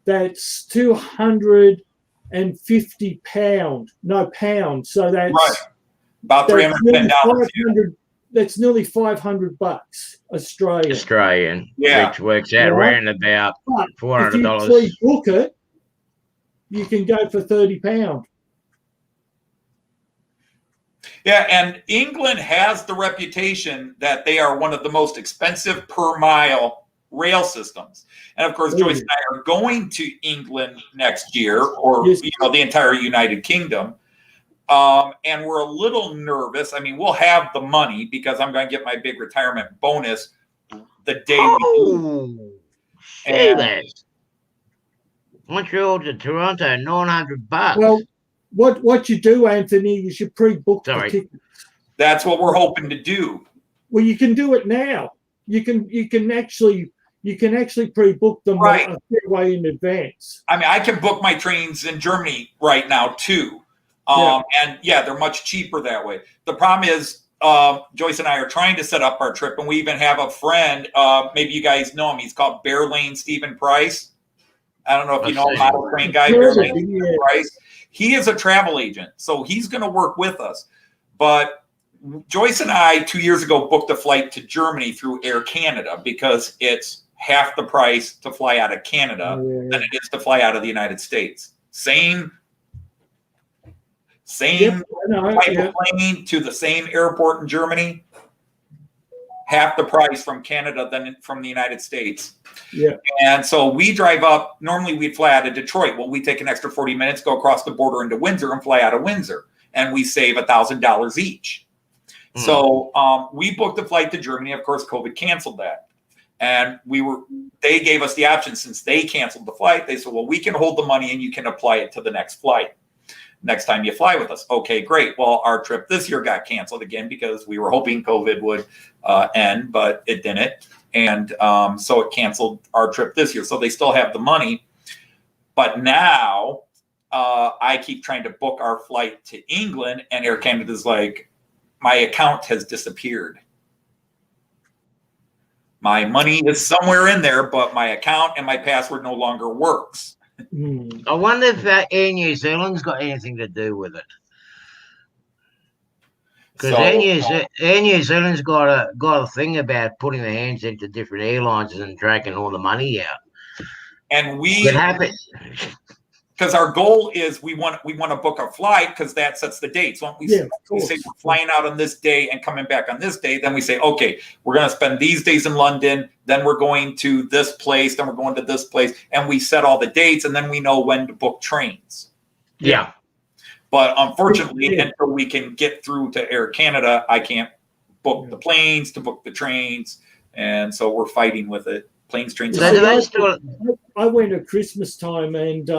[SPEAKER 3] that's £250. No, pounds. So that's
[SPEAKER 2] about $310.
[SPEAKER 3] That's nearly $500 Australian.
[SPEAKER 1] Which works out around about $400.
[SPEAKER 3] If you pre-book it, you can go for £30.
[SPEAKER 2] Yeah, and England has the reputation that they are one of the most expensive per mile rail systems. And of course, Joyce and I are going to England next year, or the entire United Kingdom. And we're a little nervous. I mean, we'll have the money because I'm going to get my big retirement bonus the day we leave.
[SPEAKER 1] Montreal to Toronto, $900.
[SPEAKER 3] Well, what you do, Anthony, is you pre-book the tickets.
[SPEAKER 2] That's what we're hoping to do.
[SPEAKER 3] Well, you can do it now. You can actually pre-book them a fair way in advance.
[SPEAKER 2] I mean, I can book my trains in Germany right now too. And they're much cheaper that way. The problem is, Joyce and I are trying to set up our trip, and we even have a friend. Maybe you guys know him. He's called Bear Lane Stephen Price. I don't know if you know model train guy, Bear Lane Stephen Price. He is a travel agent, so he's going to work with us. But Joyce and I 2 years ago booked a flight to Germany through Air Canada because it's half the price to fly out of Canada than it is to fly out of the United States. Same type of plane to the same airport in Germany, half the price from Canada than from the United States.
[SPEAKER 3] Yeah.
[SPEAKER 2] And so we drive up. Normally we'd fly out of Detroit. Well, we take an extra 40 minutes, go across the border into Windsor and fly out of Windsor. And we save $1,000 each. So we booked a flight to Germany. Of course, COVID canceled that. And they gave us the option, since they canceled the flight. They said, well, we can hold the money and you can apply it to the next flight next time you fly with us. Okay, great. Well, our trip this year got canceled again because we were hoping COVID would end, but it didn't. And so it canceled our trip this year. So they still have the money. But now I keep trying to book our flight to England, and Air Canada's like, my account has disappeared. My money is somewhere in there, but my account and my password no longer works.
[SPEAKER 1] I wonder if Air New Zealand's got anything to do with it. Because Air New Zealand's got a thing about putting their hands into different airlines and dragging all the money out.
[SPEAKER 2] And because our goal is we want to book a flight because that sets the date. So we say we're flying out on this day and coming back on this day. Then we say, okay, we're going to spend these days in London. Then we're going to this place. Then we're going to this place. And we set all the dates, and then we know when to book trains.
[SPEAKER 1] Yeah.
[SPEAKER 2] But unfortunately, until we can get through to Air Canada, I can't book the planes to book the trains. And so we're fighting with it. Planes, trains.
[SPEAKER 3] I went at Christmas time, and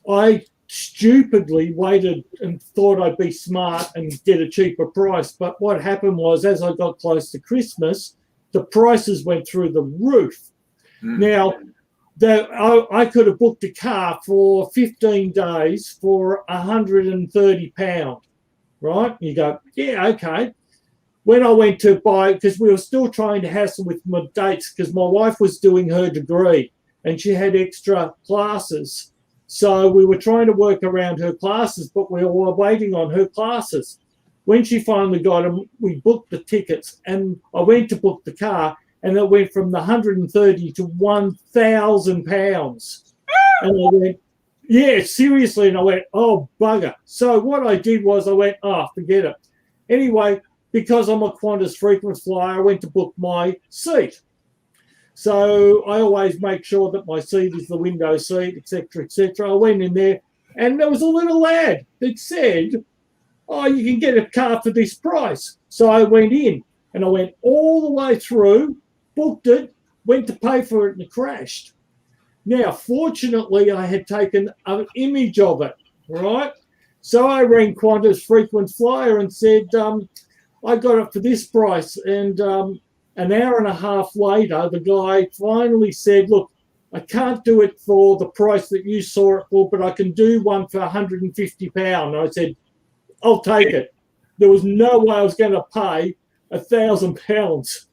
[SPEAKER 3] I stupidly waited and thought I'd be smart and get a cheaper price. But what happened was, as I got close to Christmas, the prices went through the roof. Now, I could have booked a car for 15 days for £130, right? You go, yeah, okay. When I went to buy, because we were still trying to hassle with my dates, because my wife was doing her degree and she had extra classes. So we were trying to work around her classes, but we were waiting on her classes. When she finally got them, we booked the tickets, and I went to book the car, and it went from the 130 to £1,000. And I went, yeah, seriously. And I went, oh, bugger. So what I did was I went, forget it. Anyway, because I'm a Qantas frequent flyer, I went to book my seat. So I always make sure that my seat is the window seat, etc., etc. I went in there, and there was a little lad that said, oh, you can get a car for this price. So I went in, and I went all the way through, booked it, went to pay for it, and it crashed. Now, fortunately, I had taken an image of it, right? So I rang Qantas frequent flyer and said, I got it for this price. And an hour and a half later, the guy finally said, look, I can't do it for the price that you saw it for, but I can do one for £150. And I said, I'll take it. There was no way I was going to pay £1,000.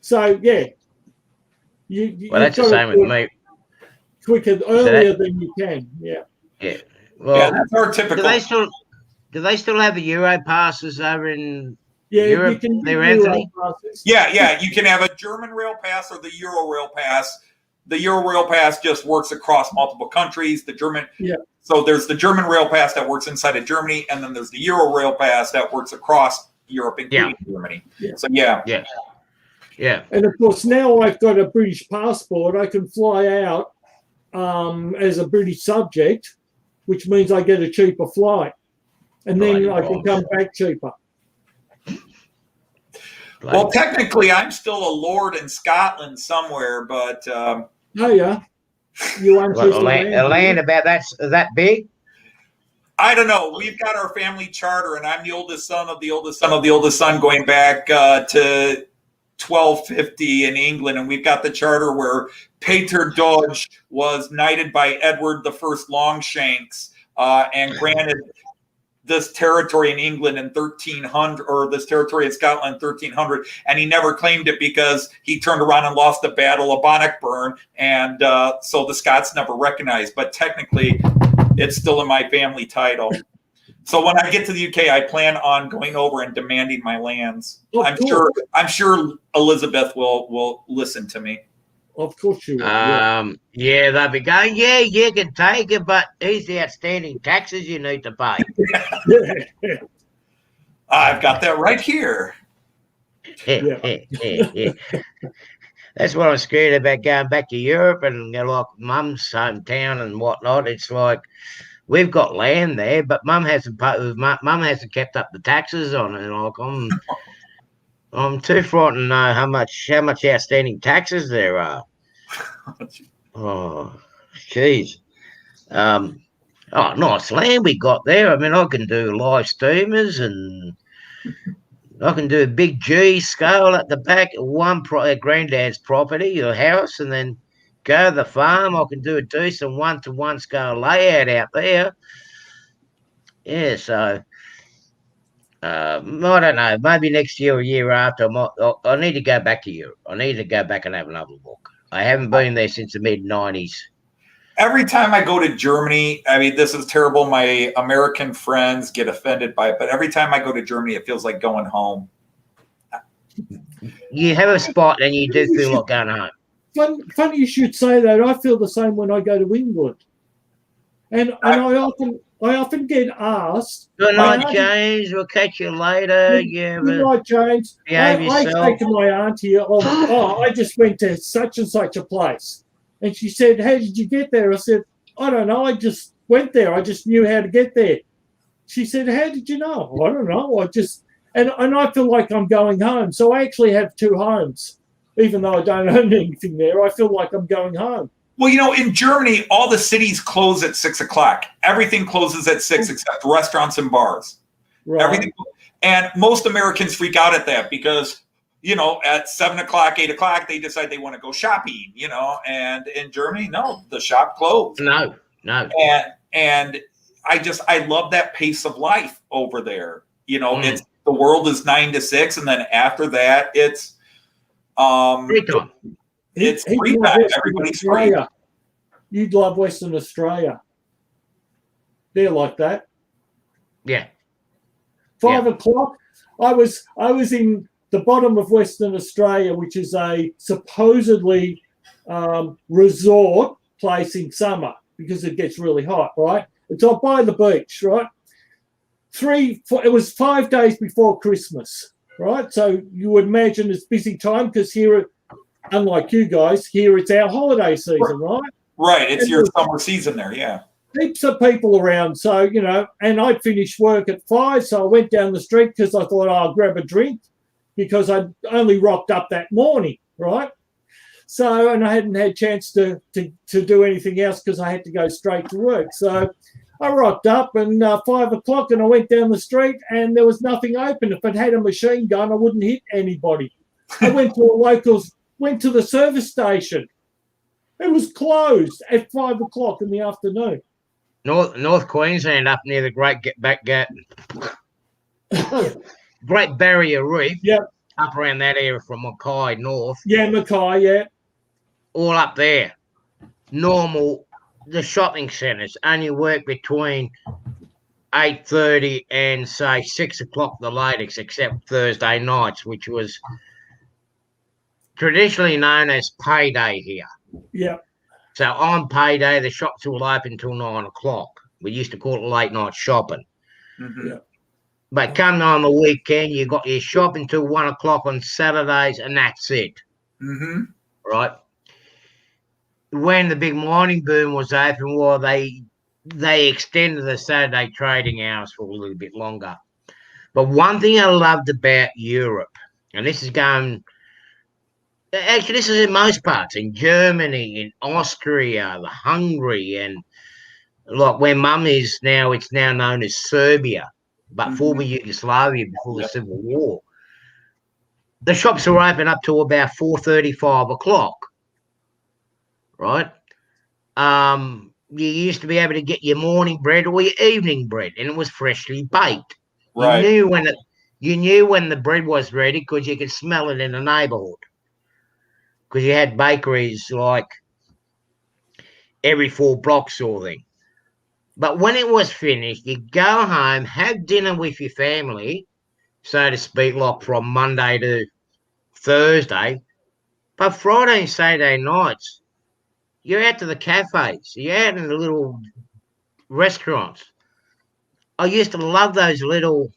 [SPEAKER 3] So, yeah.
[SPEAKER 1] Well, that's the same with me.
[SPEAKER 3] Quicker, earlier than you can, yeah.
[SPEAKER 1] Yeah. Well,
[SPEAKER 2] that's our typical.
[SPEAKER 1] Do they still have a Euro passes over in
[SPEAKER 3] Europe?
[SPEAKER 1] You can there, Anthony?
[SPEAKER 2] Yeah. You can have a German rail pass or the Euro rail pass. The Euro rail pass just works across multiple countries. The German, So there's the German rail pass that works inside of Germany, and then there's the Euro rail pass that works across Europe, including Germany.
[SPEAKER 3] Yeah.
[SPEAKER 2] So yeah.
[SPEAKER 3] And of course, now I've got a British passport. I can fly out as a British subject, which means I get a cheaper flight, and then I can come back cheaper.
[SPEAKER 2] Well, technically, I'm still a lord in Scotland somewhere, but
[SPEAKER 3] oh yeah, you
[SPEAKER 1] a land about that big?
[SPEAKER 2] I don't know. We've got our family charter, and I'm the oldest son of the oldest son of the oldest son, going back to 1250 in England, and we've got the charter where Peter Dodge was knighted by Edward I Longshanks and granted this territory in England in 1300, or this territory in Scotland in 1300, and he never claimed it because he turned around and lost the Battle of Bannockburn, and so the Scots never recognized. But technically, it's still in my family title. So when I get to the UK, I plan on going over and demanding my lands. I'm sure Elizabeth will listen to me.
[SPEAKER 3] Of course you will.
[SPEAKER 1] Yeah, they'll be going, yeah, you can take it, but here's the outstanding taxes you need to pay.
[SPEAKER 2] I've got that right here.
[SPEAKER 1] That's what I'm scared about going back to Europe and like Mum's hometown and whatnot. It's like we've got land there, but Mum hasn't kept up the taxes on it. Like I'm too frightened to know how much outstanding taxes there are. Oh, jeez. Nice land we got there. I mean, I can do live steamers and I can do a big G scale at the back of granddad's property or house, and then go to the farm. I can do a decent 1-to-1 scale layout out there. Yeah, so I don't know. Maybe next year or year after, I need to go back to Europe. I need to go back and have another look. I haven't been there since the mid-90s.
[SPEAKER 2] Every time I go to Germany, I mean, this is terrible. My American friends get offended by it, but every time I go to Germany, it feels like going home.
[SPEAKER 1] You have a spot and you do feel like going home.
[SPEAKER 3] Funny you should say that. I feel the same when I go to England. And I often get asked.
[SPEAKER 1] Good night, James. We'll catch you later.
[SPEAKER 3] Good night, James. I say to my auntie, I just went to such and such a place. And she said, how did you get there? I said, I don't know. I just went there. I just knew how to get there. She said, how did you know? I don't know. And I feel like I'm going home. So I actually have two homes. Even though I don't own anything there, I feel like I'm going home.
[SPEAKER 2] Well, you know, in Germany, all the cities close at 6 o'clock. Everything closes at 6 except restaurants and bars.
[SPEAKER 3] Right.
[SPEAKER 2] Everything. And most Americans freak out at that because, you know, at 7 o'clock, 8 o'clock, they decide they want to go shopping, you know, and in Germany, no, the shop closed.
[SPEAKER 1] No.
[SPEAKER 2] And I love that pace of life over there. You know, it's the world is 9 to 6. And then after that, it's free time. It's free time. Everybody's free.
[SPEAKER 3] You'd love Western Australia. They're like that.
[SPEAKER 1] Yeah.
[SPEAKER 3] 5 o'clock. I was in the bottom of Western Australia, which is a supposedly resort place in summer because it gets really hot, right? It's up by the beach, right? It was 5 days before Christmas, right? So you would imagine it's busy time because here, unlike you guys, here it's our holiday season, right?
[SPEAKER 2] Right, it's your summer season there, yeah.
[SPEAKER 3] Heaps of people around, so, you know, and I'd finished work at 5, so I went down the street because I thought I'll grab a drink because I'd only rocked up that morning, right? So, and I hadn't had a chance to do anything else because I had to go straight to work. So I rocked up and 5 o'clock and I went down the street and there was nothing open. If I'd had a machine gun, I wouldn't hit anybody. I went to the service station. It was closed at 5 o'clock in the afternoon.
[SPEAKER 1] North Queensland, up near the Great Barrier Reef.
[SPEAKER 3] Yeah.
[SPEAKER 1] Up around that area from Mackay north.
[SPEAKER 3] Yeah, Mackay, yeah.
[SPEAKER 1] All up there. Normal, the shopping centres only work between 8:30 and, say, 6 o'clock the latest, except Thursday nights, which was traditionally known as payday here.
[SPEAKER 3] Yeah.
[SPEAKER 1] So on payday, the shops will open till 9 o'clock. We used to call it late night shopping.
[SPEAKER 2] Mm-hmm.
[SPEAKER 3] Yeah.
[SPEAKER 1] But come on the weekend, you got your shopping till 1 o'clock on Saturdays, and that's it.
[SPEAKER 2] Mm-hmm.
[SPEAKER 1] Right? When the big mining boom was open, well, they extended the Saturday trading hours for a little bit longer. But one thing I loved about Europe, and this is going, actually, this is in most parts, in Germany, in Austria, Hungary, and like where Mum is now, it's now known as Serbia, but former Yugoslavia before the Civil War. The shops were open up to about 4:30, 5 o'clock, right? You used to be able to get your morning bread or your evening bread, and it was freshly baked.
[SPEAKER 2] Right.
[SPEAKER 1] You knew when the bread was ready because you could smell it in the neighbourhood. Because you had bakeries like every 4 blocks sort of thing. But when it was finished, you go home, have dinner with your family, so to speak, like from Monday to Thursday. But Friday and Saturday nights, you're out to the cafes, you're out in the little restaurants. I used to love those little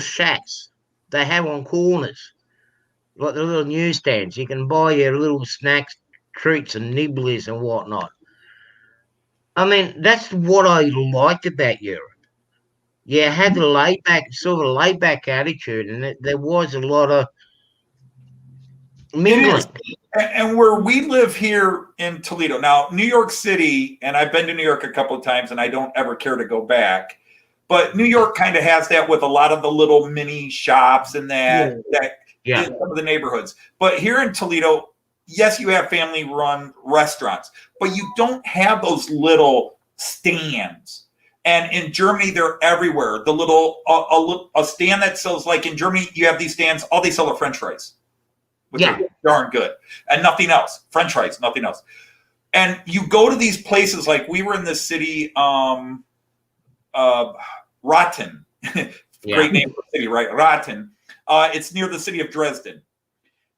[SPEAKER 1] shacks they have on corners, like the little newsstands. You can buy your little snacks, treats, and nibblies and whatnot. I mean, that's what I liked about Europe. You had the laid back attitude, and there was a lot of mingling.
[SPEAKER 2] And where we live here in Toledo now, New York City, and I've been to New York a couple of times, and I don't ever care to go back. But New York kind of has that with a lot of the little mini shops and in some of the neighborhoods. But here in Toledo, yes, you have family-run restaurants, but you don't have those little stands. And in Germany, they're everywhere. The little a stand that sells, like in Germany, you have these stands. All they sell are French fries, which are darn good, and nothing else. French fries, nothing else. And you go to these places, like we were in the city, Rotten, great name for a city, right? Rotten. It's near the city of Dresden.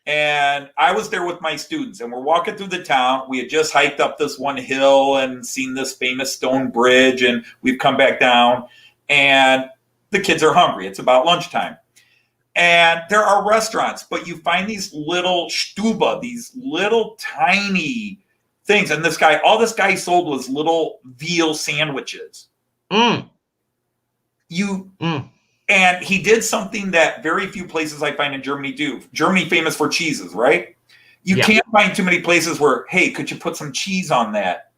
[SPEAKER 2] And I was there with my students, and we're walking through the town. We had just hiked up this one hill and seen this famous stone bridge, and we've come back down, and the kids are hungry. It's about lunchtime. And there are restaurants, but you find these little Stube, these little tiny things. And all this guy sold was little veal sandwiches. And he did something that very few places I find in Germany do. Germany famous for cheeses, right? You can't find too many places where, hey, could you put some cheese on that?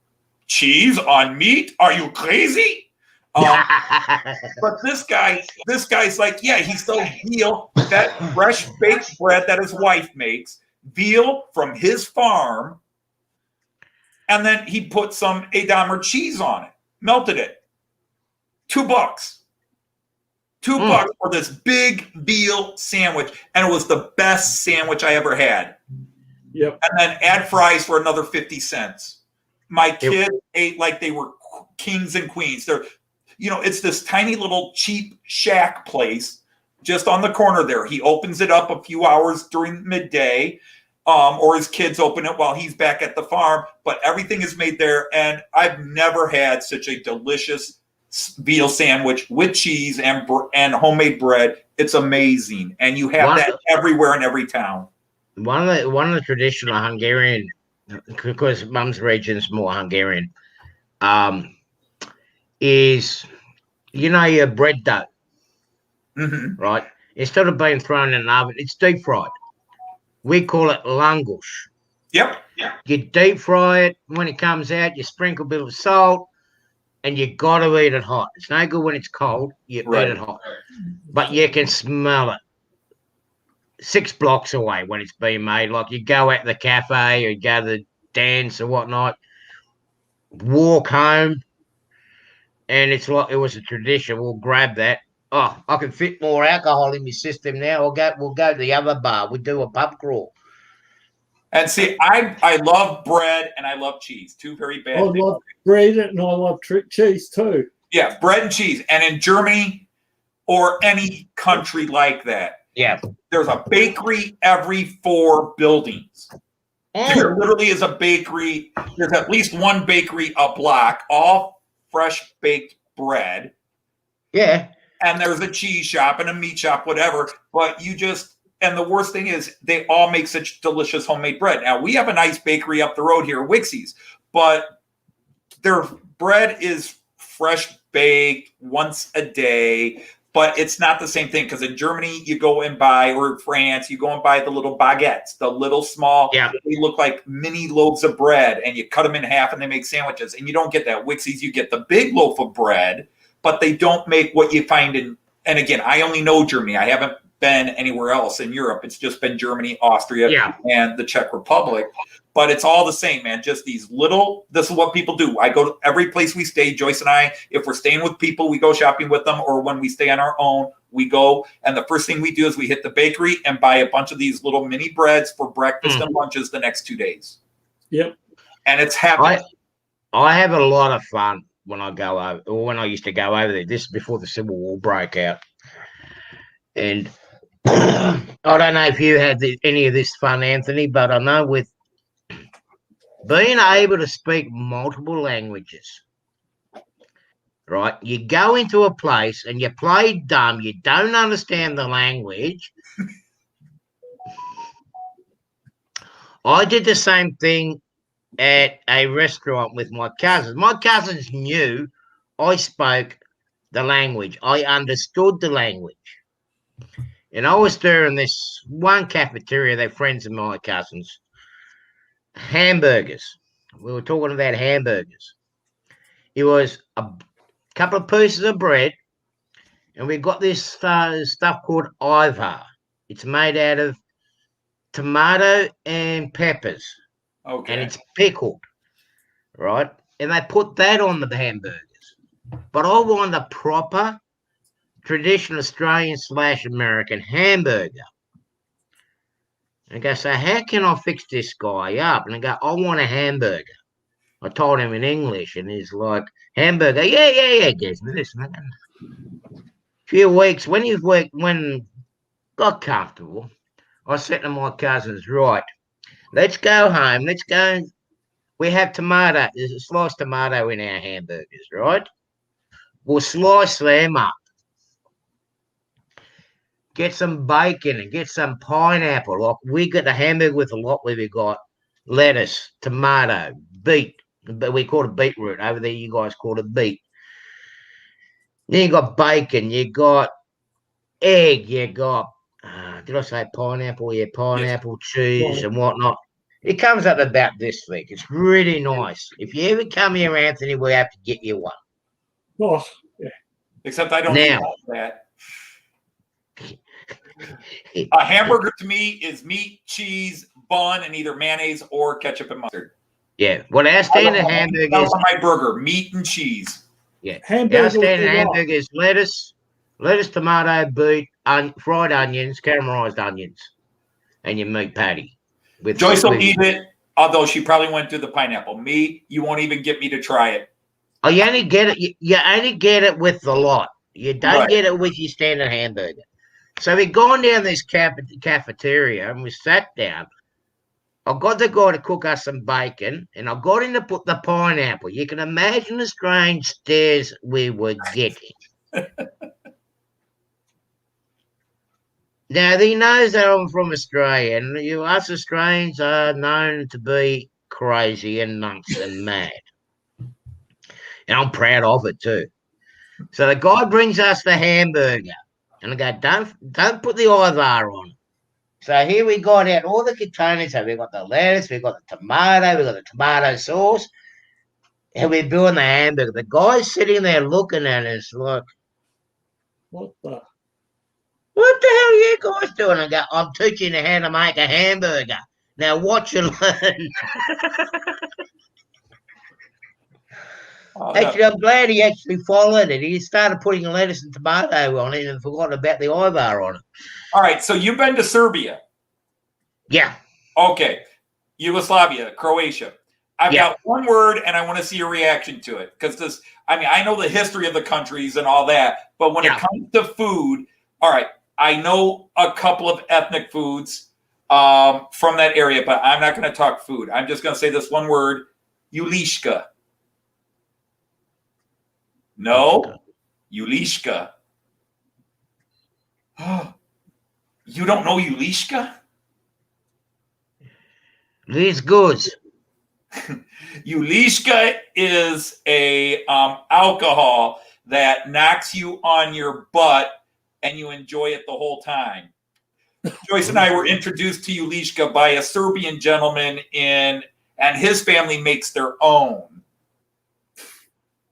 [SPEAKER 2] Cheese on meat? Are you crazy? But this guy's like, yeah, he sells veal, that fresh baked bread that his wife makes, veal from his farm, and then he put some Edamer cheese on it, melted it. $2. $2 for this big veal sandwich, and it was the best sandwich I ever had.
[SPEAKER 3] Yep.
[SPEAKER 2] And then add fries for another 50 cents. My kids ate like they were kings and queens. It's this tiny little cheap shack place just on the corner there. He opens it up a few hours during midday, or his kids open it while he's back at the farm. But everything is made there, and I've never had such a delicious veal sandwich with cheese and homemade bread. It's amazing, and you have that everywhere in every town.
[SPEAKER 1] One of the traditional Hungarian, because Mum's region is more Hungarian, is your bread dough, right? Instead of being thrown in an oven, it's deep fried. We call it langosh.
[SPEAKER 2] Yep.
[SPEAKER 1] You deep fry it. When it comes out, you sprinkle a bit of salt, and you got to eat it hot. It's no good when it's cold. You eat it hot. But you can smell it 6 blocks away when it's being made. Like you go at the cafe or you go to the dance or whatnot, walk home, and it's like it was a tradition. We'll grab that. Oh, I can fit more alcohol in my system now. We'll go to the other bar. We do a pub crawl.
[SPEAKER 2] And see, I love bread and I love cheese. Two very bad things.
[SPEAKER 3] I love bread and I love cheese too.
[SPEAKER 2] Yeah, bread and cheese. And in Germany or any country like that,
[SPEAKER 1] there's
[SPEAKER 2] a bakery every 4 buildings. There literally is a bakery. There's at least one bakery a block, all fresh baked bread.
[SPEAKER 1] Yeah.
[SPEAKER 2] And there's a cheese shop and a meat shop, whatever. But and the worst thing is they all make such delicious homemade bread. Now, we have a nice bakery up the road here, Wixie's, but their bread is fresh baked once a day. But it's not the same thing, because in Germany, you go and buy, or France, you go and buy the little baguettes, the little small, they look like mini loaves of bread, and you cut them in half and they make sandwiches. And you don't get that. Wixie's, you get the big loaf of bread, but they don't make what you find in, and again, I only know Germany. I haven't been anywhere else in Europe. It's just been Germany, Austria, and the Czech Republic. But it's all the same, man. Just these little, this is what people do. I go to every place we stay, Joyce and I, if we're staying with people, we go shopping with them, or when we stay on our own, we go. And the first thing we do is we hit the bakery and buy a bunch of these little mini breads for breakfast and lunches the next 2 days.
[SPEAKER 3] Yep.
[SPEAKER 2] And it's happening.
[SPEAKER 1] I have a lot of fun when I go over, or when I used to go over there. This is before the Civil War broke out. And I don't know if you had any of this fun, Anthony, but I know with being able to speak multiple languages, right? You go into a place and you play dumb, you don't understand the language. I did the same thing at a restaurant with my cousins. My cousins knew I spoke the language. I understood the language. And I was there in this one cafeteria, they're friends of my cousins. Hamburgers. We were talking about hamburgers. It was a couple of pieces of bread, and we got this stuff called Ivar. It's made out of tomato and peppers.
[SPEAKER 2] Okay.
[SPEAKER 1] And it's pickled, right? And they put that on the hamburgers. But I want a proper traditional Australian / American hamburger. And I go, so how can I fix this guy up? And I go, I want a hamburger. I told him in English, and he's like, hamburger, yeah, gives me this, man. A few weeks, when got comfortable, I said to my cousins, right, let's go home, let's go. We have tomato, there's a sliced tomato in our hamburgers, right? We'll slice them up. Get some bacon and get some pineapple. Like we got the hamburger with a lot where we got lettuce, tomato, beet. But we call it beetroot. Over there, you guys call it beet. Then you got bacon. You got egg. You got, did I say pineapple? Yeah, pineapple, cheese, and whatnot. It comes up about this week. It's really nice. If you ever come here, Anthony, we have to get you one.
[SPEAKER 3] Oh, yeah.
[SPEAKER 2] Except I don't eat that. A hamburger to me is meat, cheese, bun, and either mayonnaise or ketchup and mustard.
[SPEAKER 1] Yeah. Well, our standard hamburger is
[SPEAKER 2] my burger, meat and cheese.
[SPEAKER 1] Yeah. Our standard hamburger is lettuce, tomato, beet, fried onions, caramelized onions, and your meat patty.
[SPEAKER 2] Joyce will eat it, although she probably went through the pineapple. Me, you won't even get me to try it.
[SPEAKER 1] Oh, you only get it. You only get it with the lot. You don't get it with your standard hamburger. So we gone down this cafeteria and we sat down. I got the guy to cook us some bacon, and I got him to put the pineapple. You can imagine the strange stares we were getting. Now, he knows that I'm from Australia, and us Australians are known to be crazy and nuts and mad. And I'm proud of it too. So the guy brings us the hamburger, and I go, don't put the Ivar on it. So here we got out all the containers. So we got the lettuce, we got the tomato, we got the tomato sauce, and we're doing the hamburger. The guy's sitting there looking at us like, what the hell are you guys doing? I go, I'm teaching you how to make a hamburger. Now watch and learn. Actually, I'm glad he actually followed it. He started putting lettuce and tomato on it and forgot about the Ivar on it.
[SPEAKER 2] All right, so you've been to Serbia.
[SPEAKER 1] Yeah.
[SPEAKER 2] Okay. Yugoslavia, Croatia. I've got one word, and I want to see your reaction to it. Because I know the history of the countries and all that, but when it comes to food, all right, I know a couple of ethnic foods. from that area, but I'm not going to talk food. I'm just going to say this one word, Ulishka. No, Ulishka. You don't know Ulishka?
[SPEAKER 1] These goods.
[SPEAKER 2] Ulishka is a alcohol that knocks you on your butt and you enjoy it the whole time. Joyce and I were introduced to Ulishka by a Serbian gentleman and his family makes their own.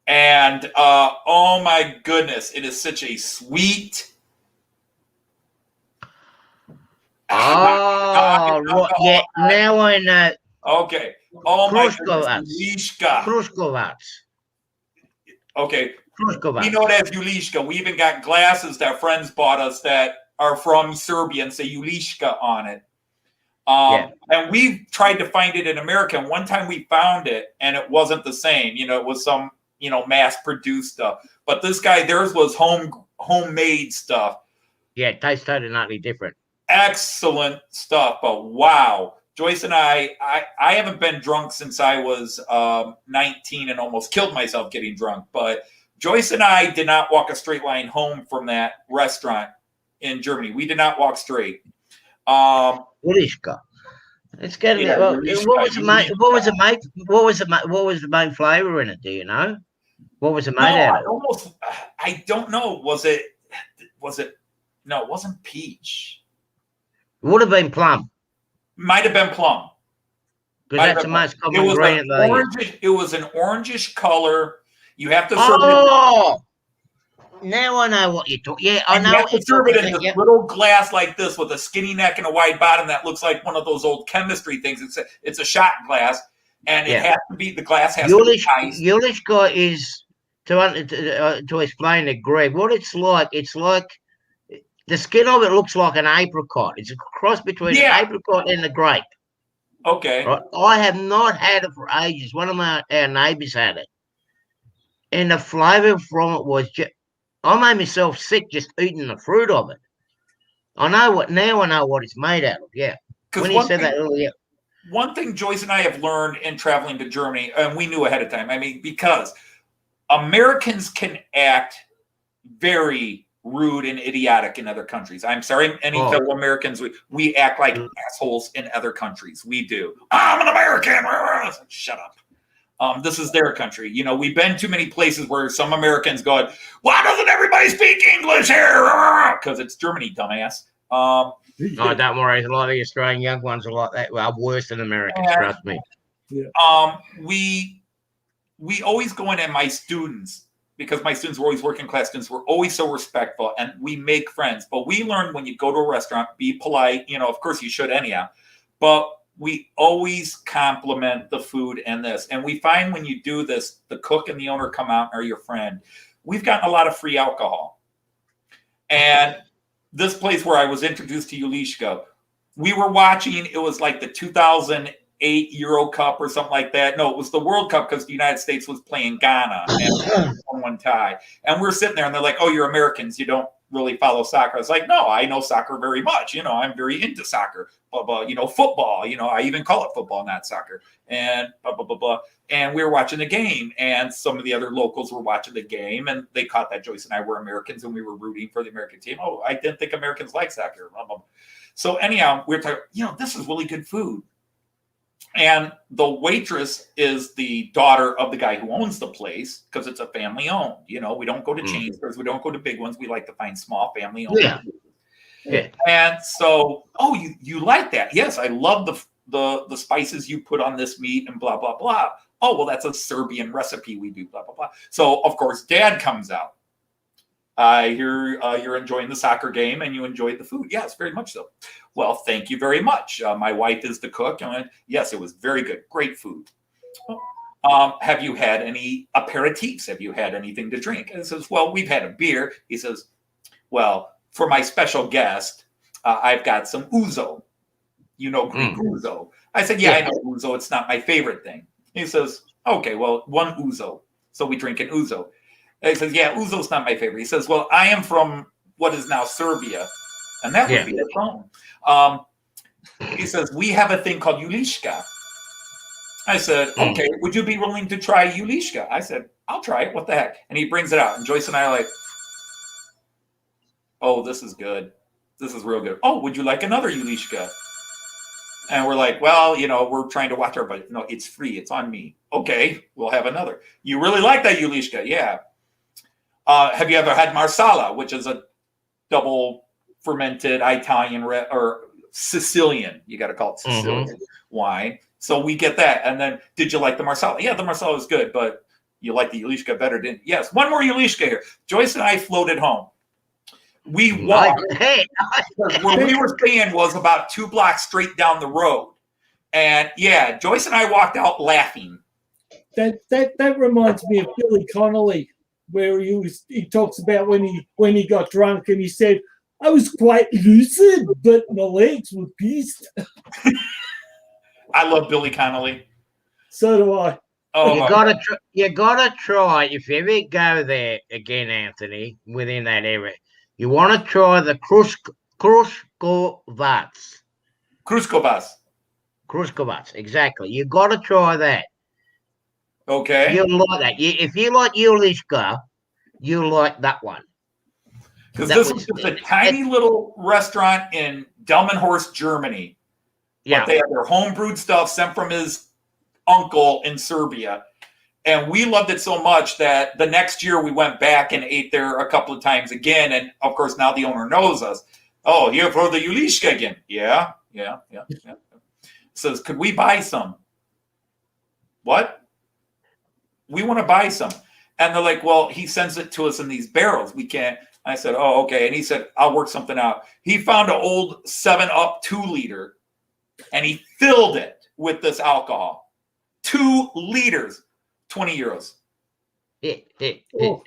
[SPEAKER 2] And oh my goodness, it is such a sweet.
[SPEAKER 1] Oh, yeah. Now I know.
[SPEAKER 2] Okay. Oh my goodness, Ulishka.
[SPEAKER 1] Kruškovac.
[SPEAKER 2] Okay.
[SPEAKER 1] Kruškovac.
[SPEAKER 2] We know it as Ulishka. We even got glasses that friends bought us that are from Serbia and say Ulishka on it. And we tried to find it in America. And one time we found it and it wasn't the same. You know, it was some, mass-produced stuff. But this guy, theirs was homemade stuff.
[SPEAKER 1] Yeah, it tastes totally different.
[SPEAKER 2] Excellent stuff. But wow. Joyce and I haven't been drunk since I was 19 and almost killed myself getting drunk. But Joyce and I did not walk a straight line home from that restaurant in Germany. We did not walk straight.
[SPEAKER 1] Ulishka. Let's get it. Well, what was the main flavor in it? Do you know? What was it made out of?
[SPEAKER 2] I don't know. Was it? No, it wasn't peach.
[SPEAKER 1] It would have been plum.
[SPEAKER 2] Might have been plum.
[SPEAKER 1] Because that's the most common ingredient.
[SPEAKER 2] It was an orangish color. You have to serve
[SPEAKER 1] it. Now I know what you're talking. Yeah, I know.
[SPEAKER 2] You have to serve it in this little glass like this with a skinny neck and a wide bottom that looks like one of those old chemistry things. It's a shot glass, and it has to be, the glass has to be ice.
[SPEAKER 1] Ulishka is, to explain to Greg, what it's like the skin of it looks like an apricot. It's a cross between an apricot and a grape.
[SPEAKER 2] Okay.
[SPEAKER 1] Right? I have not had it for ages. One of our neighbors had it. And the flavor from it was just, I made myself sick just eating the fruit of it. I know what it's made out of. Yeah. When you said that earlier.
[SPEAKER 2] One thing Joyce and I have learned in traveling to Germany, and we knew ahead of time, because Americans can act very rude and idiotic in other countries. I'm sorry, any fellow Americans, we act like assholes in other countries. We do. I'm an American. Shut up. This is their country. We've been to many places where some Americans go, why doesn't everybody speak English here? Because it's Germany, dumbass.
[SPEAKER 1] No, don't worry. A lot of the Australian young ones are like that. Well, worse than Americans, trust me.
[SPEAKER 3] Yeah.
[SPEAKER 2] We always go in, and my students, because my students were always working class students, were always so respectful, and we make friends. But we learn when you go to a restaurant, be polite. Of course you should anyhow. But we always compliment the food and this. And we find when you do this, the cook and the owner come out and are your friend. We've gotten a lot of free alcohol. And this place where I was introduced to Ulishka, we were watching, it was like the 2008 Euro Cup or something like that. No, it was the World Cup because the United States was playing Ghana and one tie. And we're sitting there and they're like, oh, you're Americans. You don't really follow soccer. I was like, no, I know soccer very much. I'm very into soccer. Blah, blah, football. I even call it football, not soccer. And blah, blah, blah, blah. And we were watching the game, and some of the other locals were watching the game, and they caught that Joyce and I were Americans, and we were rooting for the American team. Oh, I didn't think Americans like soccer. Blah, blah, blah. So anyhow, we were talking, this is really good food. And the waitress is the daughter of the guy who owns the place because it's a family owned. We don't go to chain stores. We don't go to big ones. We like to find small family owned.
[SPEAKER 1] Yeah.
[SPEAKER 2] And so, you like that? Yes, I love the spices you put on this meat and blah, blah, blah. Oh, well, that's a Serbian recipe we do, blah, blah, blah. So, of course, Dad comes out. I hear you're enjoying the soccer game and you enjoyed the food. Yes, very much so. Well, thank you very much. My wife is the cook. And I went, yes, it was very good. Great food. Have you had any aperitifs? Have you had anything to drink? And he says, well, we've had a beer. He says, well, for my special guest, I've got some ouzo. Greek ouzo. I said, yeah, I know ouzo. It's not my favorite thing. He says, okay, well, one ouzo. So we drink an ouzo. And he says, yeah, ouzo's not my favorite. He says, well, I am from what is now Serbia. And that would be the phone. He says, we have a thing called Yulishka. I said, okay, would you be willing to try Yulishka? I said, I'll try it. What the heck? And he brings it out. And Joyce and I are like, oh, this is good. This is real good. Oh, would you like another Yulishka? And we're like, well, we're trying to watch our budget. No, it's free. It's on me. Okay, we'll have another. You really like that Yulishka? Yeah. Have you ever had Marsala, which is a double fermented Italian or Sicilian? You got to call it Sicilian wine. So we get that. And then, did you like the Marsala? Yeah, the Marsala was good, but you like the Yulishka better, didn't you? Yes. One more Yulishka here. Joyce and I floated home. We walked. Where we were staying was about 2 blocks straight down the road. And yeah, Joyce and I walked out laughing.
[SPEAKER 3] That reminds me of Billy Connolly, where he talks about when he got drunk and he said, I was quite lucid, but my legs were pissed.
[SPEAKER 2] I love Billy Connolly.
[SPEAKER 3] So do I.
[SPEAKER 2] Oh,
[SPEAKER 1] you gotta try, if you ever go there again, Anthony, within that area, you want to try the Kruskovats, exactly. You got to try that.
[SPEAKER 2] Okay.
[SPEAKER 1] You'll like that. If you like Yulishka, you'll like that one.
[SPEAKER 2] Because this was just a tiny little restaurant in Delmenhorst, Germany.
[SPEAKER 1] Yeah.
[SPEAKER 2] But they had their home-brewed stuff sent from his uncle in Serbia. And we loved it so much that the next year we went back and ate there a couple of times again. And, of course, now the owner knows us. Oh, here for the Yulishka again. Yeah. Says, could we buy some? What? We want to buy some. And they're like, well, he sends it to us in these barrels. We can't. I said, oh, okay. And he said, I'll work something out. He found an old 7-Up 2-liter, and he filled it with this alcohol. 2 liters, 20 euros.
[SPEAKER 1] It
[SPEAKER 2] was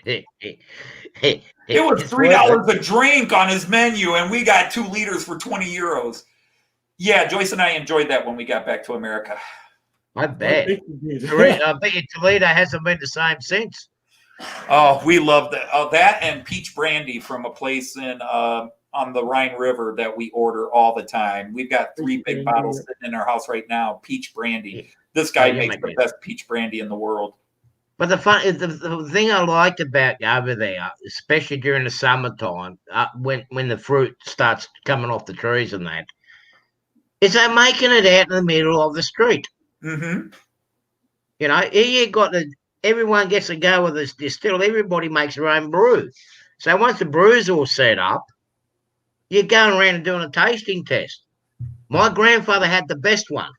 [SPEAKER 2] $3 a drink on his menu, and we got 2 liters for 20 euros. Yeah, Joyce and I enjoyed that when we got back to America.
[SPEAKER 1] I bet. I bet you Toledo hasn't been the same since.
[SPEAKER 2] Oh, we love that. That and peach brandy from a place in on the Rhine River that we order all the time. We've got 3 big bottles sitting in our house right now. Peach brandy. This guy makes the best peach brandy in the world.
[SPEAKER 1] But the thing I liked about over there, especially during the summertime, when the fruit starts coming off the trees and that, is they're making it out in the middle of the street.
[SPEAKER 2] Mm-hmm.
[SPEAKER 1] Here you got everyone gets to go with this distill. Everybody makes their own brew. So once the brew's all set up, you're going around and doing a tasting test. My grandfather had the best one.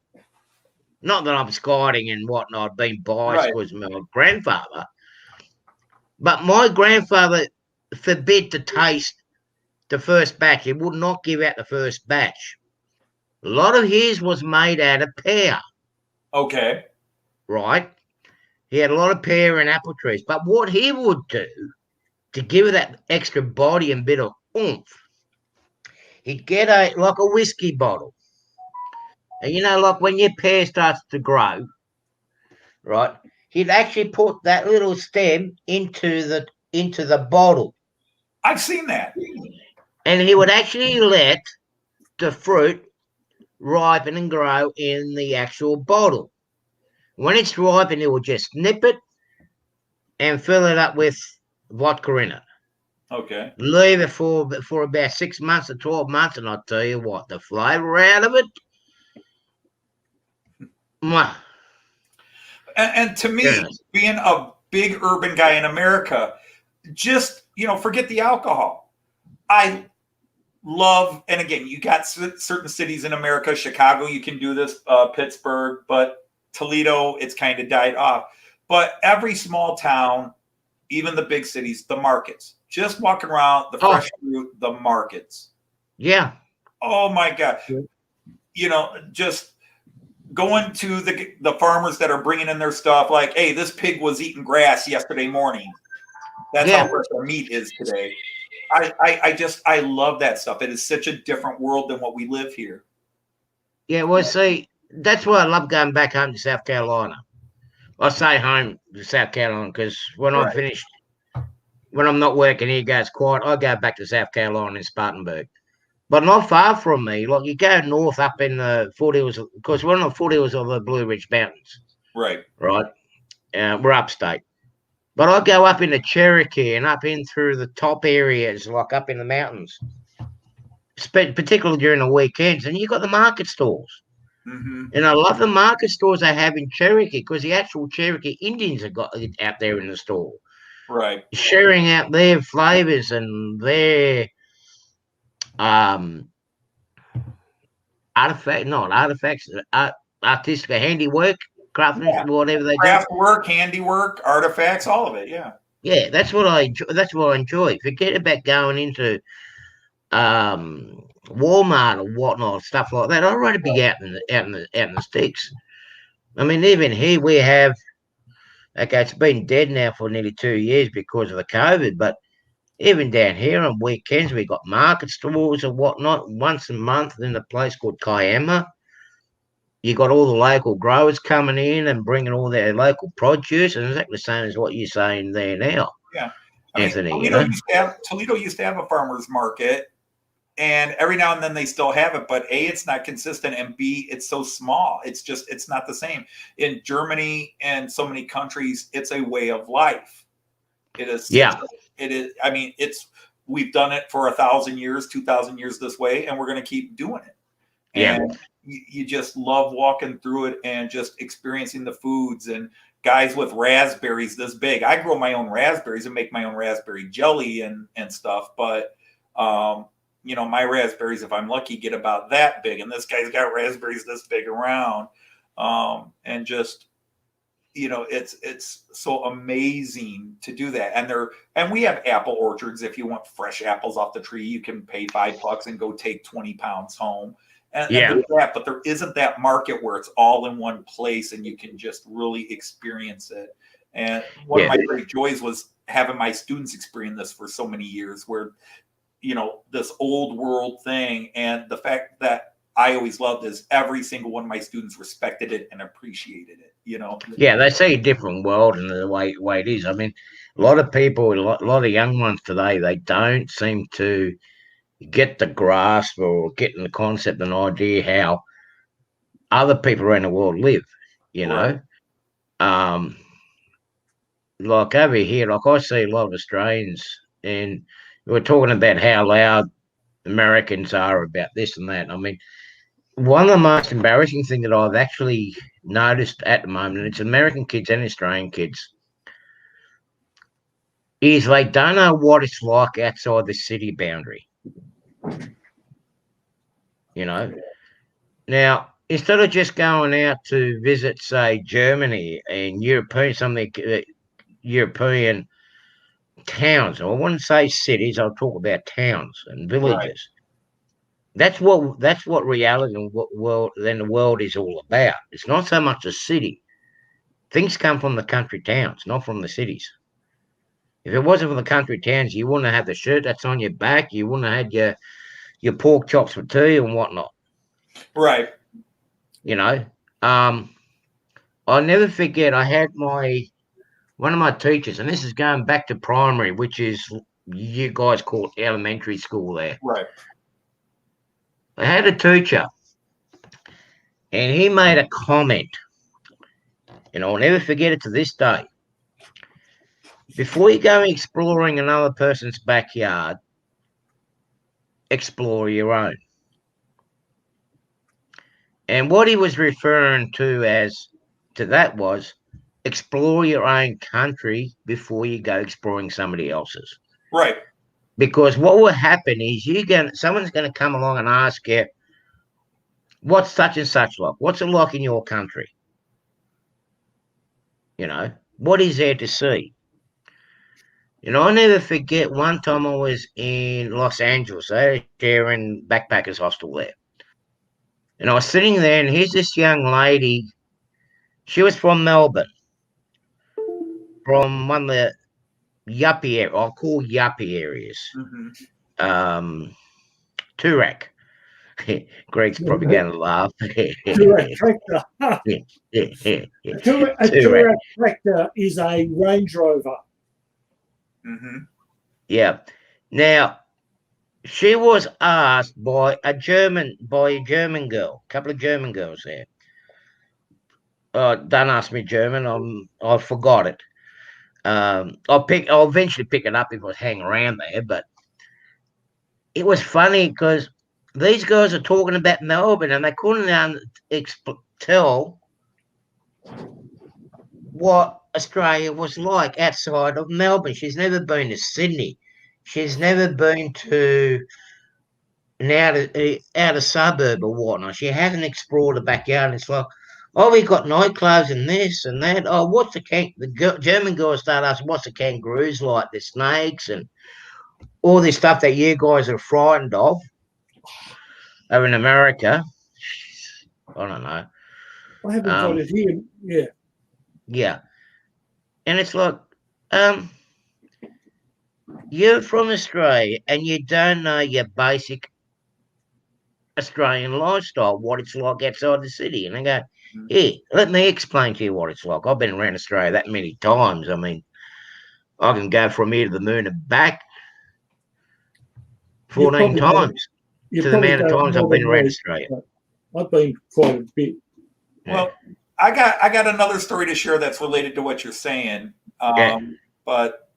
[SPEAKER 1] Not that I'm skiding and whatnot, being biased because my grandfather. But my grandfather forbid to taste the first batch. He would not give out the first batch. A lot of his was made out of pear.
[SPEAKER 2] Okay.
[SPEAKER 1] Right? He had a lot of pear and apple trees. But what he would do to give it that extra body and bit of oomph, he'd get a whiskey bottle. And like when your pear starts to grow, right, he'd actually put that little stem into the bottle.
[SPEAKER 2] I've seen that.
[SPEAKER 1] And he would actually let the fruit ripen and grow in the actual bottle. When it's ripened, he will just snip it and fill it up with vodka in it.
[SPEAKER 2] Okay.
[SPEAKER 1] Leave it for about 6 months to 12 months, and I'll tell you what, the flavor out of it. Mwah.
[SPEAKER 2] And to me, being a big urban guy in America, just, forget the alcohol. I love, and again, you got certain cities in America, Chicago, you can do this, Pittsburgh, but Toledo, it's kind of died off. But every small town, even the big cities, the markets, just walking around, the fresh fruit, the markets.
[SPEAKER 1] Yeah.
[SPEAKER 2] Oh my God. Just going to the farmers that are bringing in their stuff like, hey, this pig was eating grass yesterday morning. That's how fresh our meat is today. I love that stuff. It is such a different world than what we live here. Yeah,
[SPEAKER 1] well, see, that's why I love going back home to South Carolina. I say home to South Carolina because when I'm finished, when I'm not working here, goes quiet, I go back to South Carolina in Spartanburg. but not far from me. Like you go north up in the foothills, because we're on the foothills of the Blue Ridge Mountains,
[SPEAKER 2] Right.
[SPEAKER 1] right? We're upstate. But I go up into Cherokee and up in through the top areas, like up in the mountains, particularly during the weekends, and you got the market stores.
[SPEAKER 2] Mm-hmm.
[SPEAKER 1] And I love the market stores they have in Cherokee because the actual Cherokee Indians have got it out there in the store,
[SPEAKER 2] Right.
[SPEAKER 1] sharing out their flavors and their um artifacts, artistic handiwork, craftsmanship,
[SPEAKER 2] Yeah.
[SPEAKER 1] whatever they do.
[SPEAKER 2] Craft work, handiwork, artifacts, all of it. Yeah.
[SPEAKER 1] Yeah, that's what I enjoy. That's what I enjoy. Forget about going into Walmart or whatnot, stuff like that. I'd rather be out in the sticks. I mean, even here we have. Okay, it's been dead now for nearly 2 years because of the COVID, but even down here on weekends, we got market stores and whatnot. Once a month in a place called Kiama, you got all the local growers coming in and bringing all their local produce, and exactly the same as what you're saying there now,
[SPEAKER 2] Yeah. I mean,
[SPEAKER 1] Anthony.
[SPEAKER 2] Toledo used to have a farmer's market, and every now and then they still have it, but A, it's not consistent, and B, it's so small. It's not the same. In Germany and so many countries, it's a way of life. It is.
[SPEAKER 1] Yeah.
[SPEAKER 2] It is. I mean, we've done it for 1,000 years, 2,000 years this way, and we're going to keep doing it.
[SPEAKER 1] Yeah.
[SPEAKER 2] And you just love walking through it and just experiencing the foods and guys with raspberries this big. I grow my own raspberries and make my own raspberry jelly and stuff, but my raspberries, if I'm lucky, get about that big, and this guy's got raspberries this big around, and just it's so amazing to do that. And we have apple orchards. If you want fresh apples off the tree, you can pay $5 and go take 20 pounds home. And there's that, but there isn't that market where it's all in one place and you can just really experience it. And one of my great joys was having my students experience this for so many years, where this old world thing, and the fact that I always loved is every single one of my students respected it and appreciated it.
[SPEAKER 1] Yeah, they see a different world and the way it is. I mean, a lot of people, a lot of young ones today, they don't seem to get the grasp or getting the concept and idea how other people around the world live.
[SPEAKER 2] Right.
[SPEAKER 1] Like over here, like I see a lot of Australians, and we're talking about how loud Americans are about this and that. I mean, one of the most embarrassing things that I've actually noticed at the moment, and it's American kids and Australian kids, is they don't know what it's like outside the city boundary. Now, instead of just going out to visit, say, Germany and European towns, I wouldn't say cities, I'll talk about towns and villages. Right. That's what reality and what the world is all about. It's not so much a city. Things come from the country towns, not from the cities. If it wasn't for the country towns, you wouldn't have the shirt that's on your back. You wouldn't have had your pork chops for tea and whatnot.
[SPEAKER 2] Right.
[SPEAKER 1] I'll never forget, I had one of my teachers, and this is going back to primary, which is you guys call elementary school there.
[SPEAKER 2] Right.
[SPEAKER 1] I had a teacher, and he made a comment, and I'll never forget it to this day. Before you go exploring another person's backyard, explore your own. And what he was referring to that was explore your own country before you go exploring somebody else's.
[SPEAKER 2] Right.
[SPEAKER 1] Because what will happen is someone's going to come along and ask you, what's such and such like? What's it like in your country? What is there to see? I'll never forget one time I was in Los Angeles. They had a sharing backpackers hostel there. And I was sitting there, and here's this young lady. She was from Melbourne, from one of the yuppie areas. I'll call yuppie areas.
[SPEAKER 2] Mm-hmm.
[SPEAKER 1] Toorak. Greg's probably going to laugh.
[SPEAKER 3] Toorak tractor. A Toorak tractor is a Range Rover.
[SPEAKER 2] Mm-hmm.
[SPEAKER 1] Yeah. Now, She was asked by a German girl, a couple of German girls there. Don't ask me German. I forgot it. I'll eventually pick it up if I hang around there. But it was funny because these girls are talking about Melbourne and they couldn't tell what Australia was like outside of Melbourne. She's never been to Sydney. She's never been to an outer suburb or whatnot. She hasn't explored the backyard. And it's like, oh, we got nightclubs and this and that. Oh, what's the German guys start asking, what's the kangaroos like? The snakes and all this stuff that you guys are frightened of over in America. I don't know.
[SPEAKER 3] I haven't got it here. Yeah.
[SPEAKER 1] Yeah. And it's like, you're from Australia and you don't know your basic Australian lifestyle, what it's like outside the city. And I go, here, let me explain to you what it's like. I've been around Australia that many times. I mean, I can go from here to the moon and back 14 times to the amount of times I've been around Australia.
[SPEAKER 3] I've been quite a bit.
[SPEAKER 2] Well, I got another story to share that's related to what you're saying. But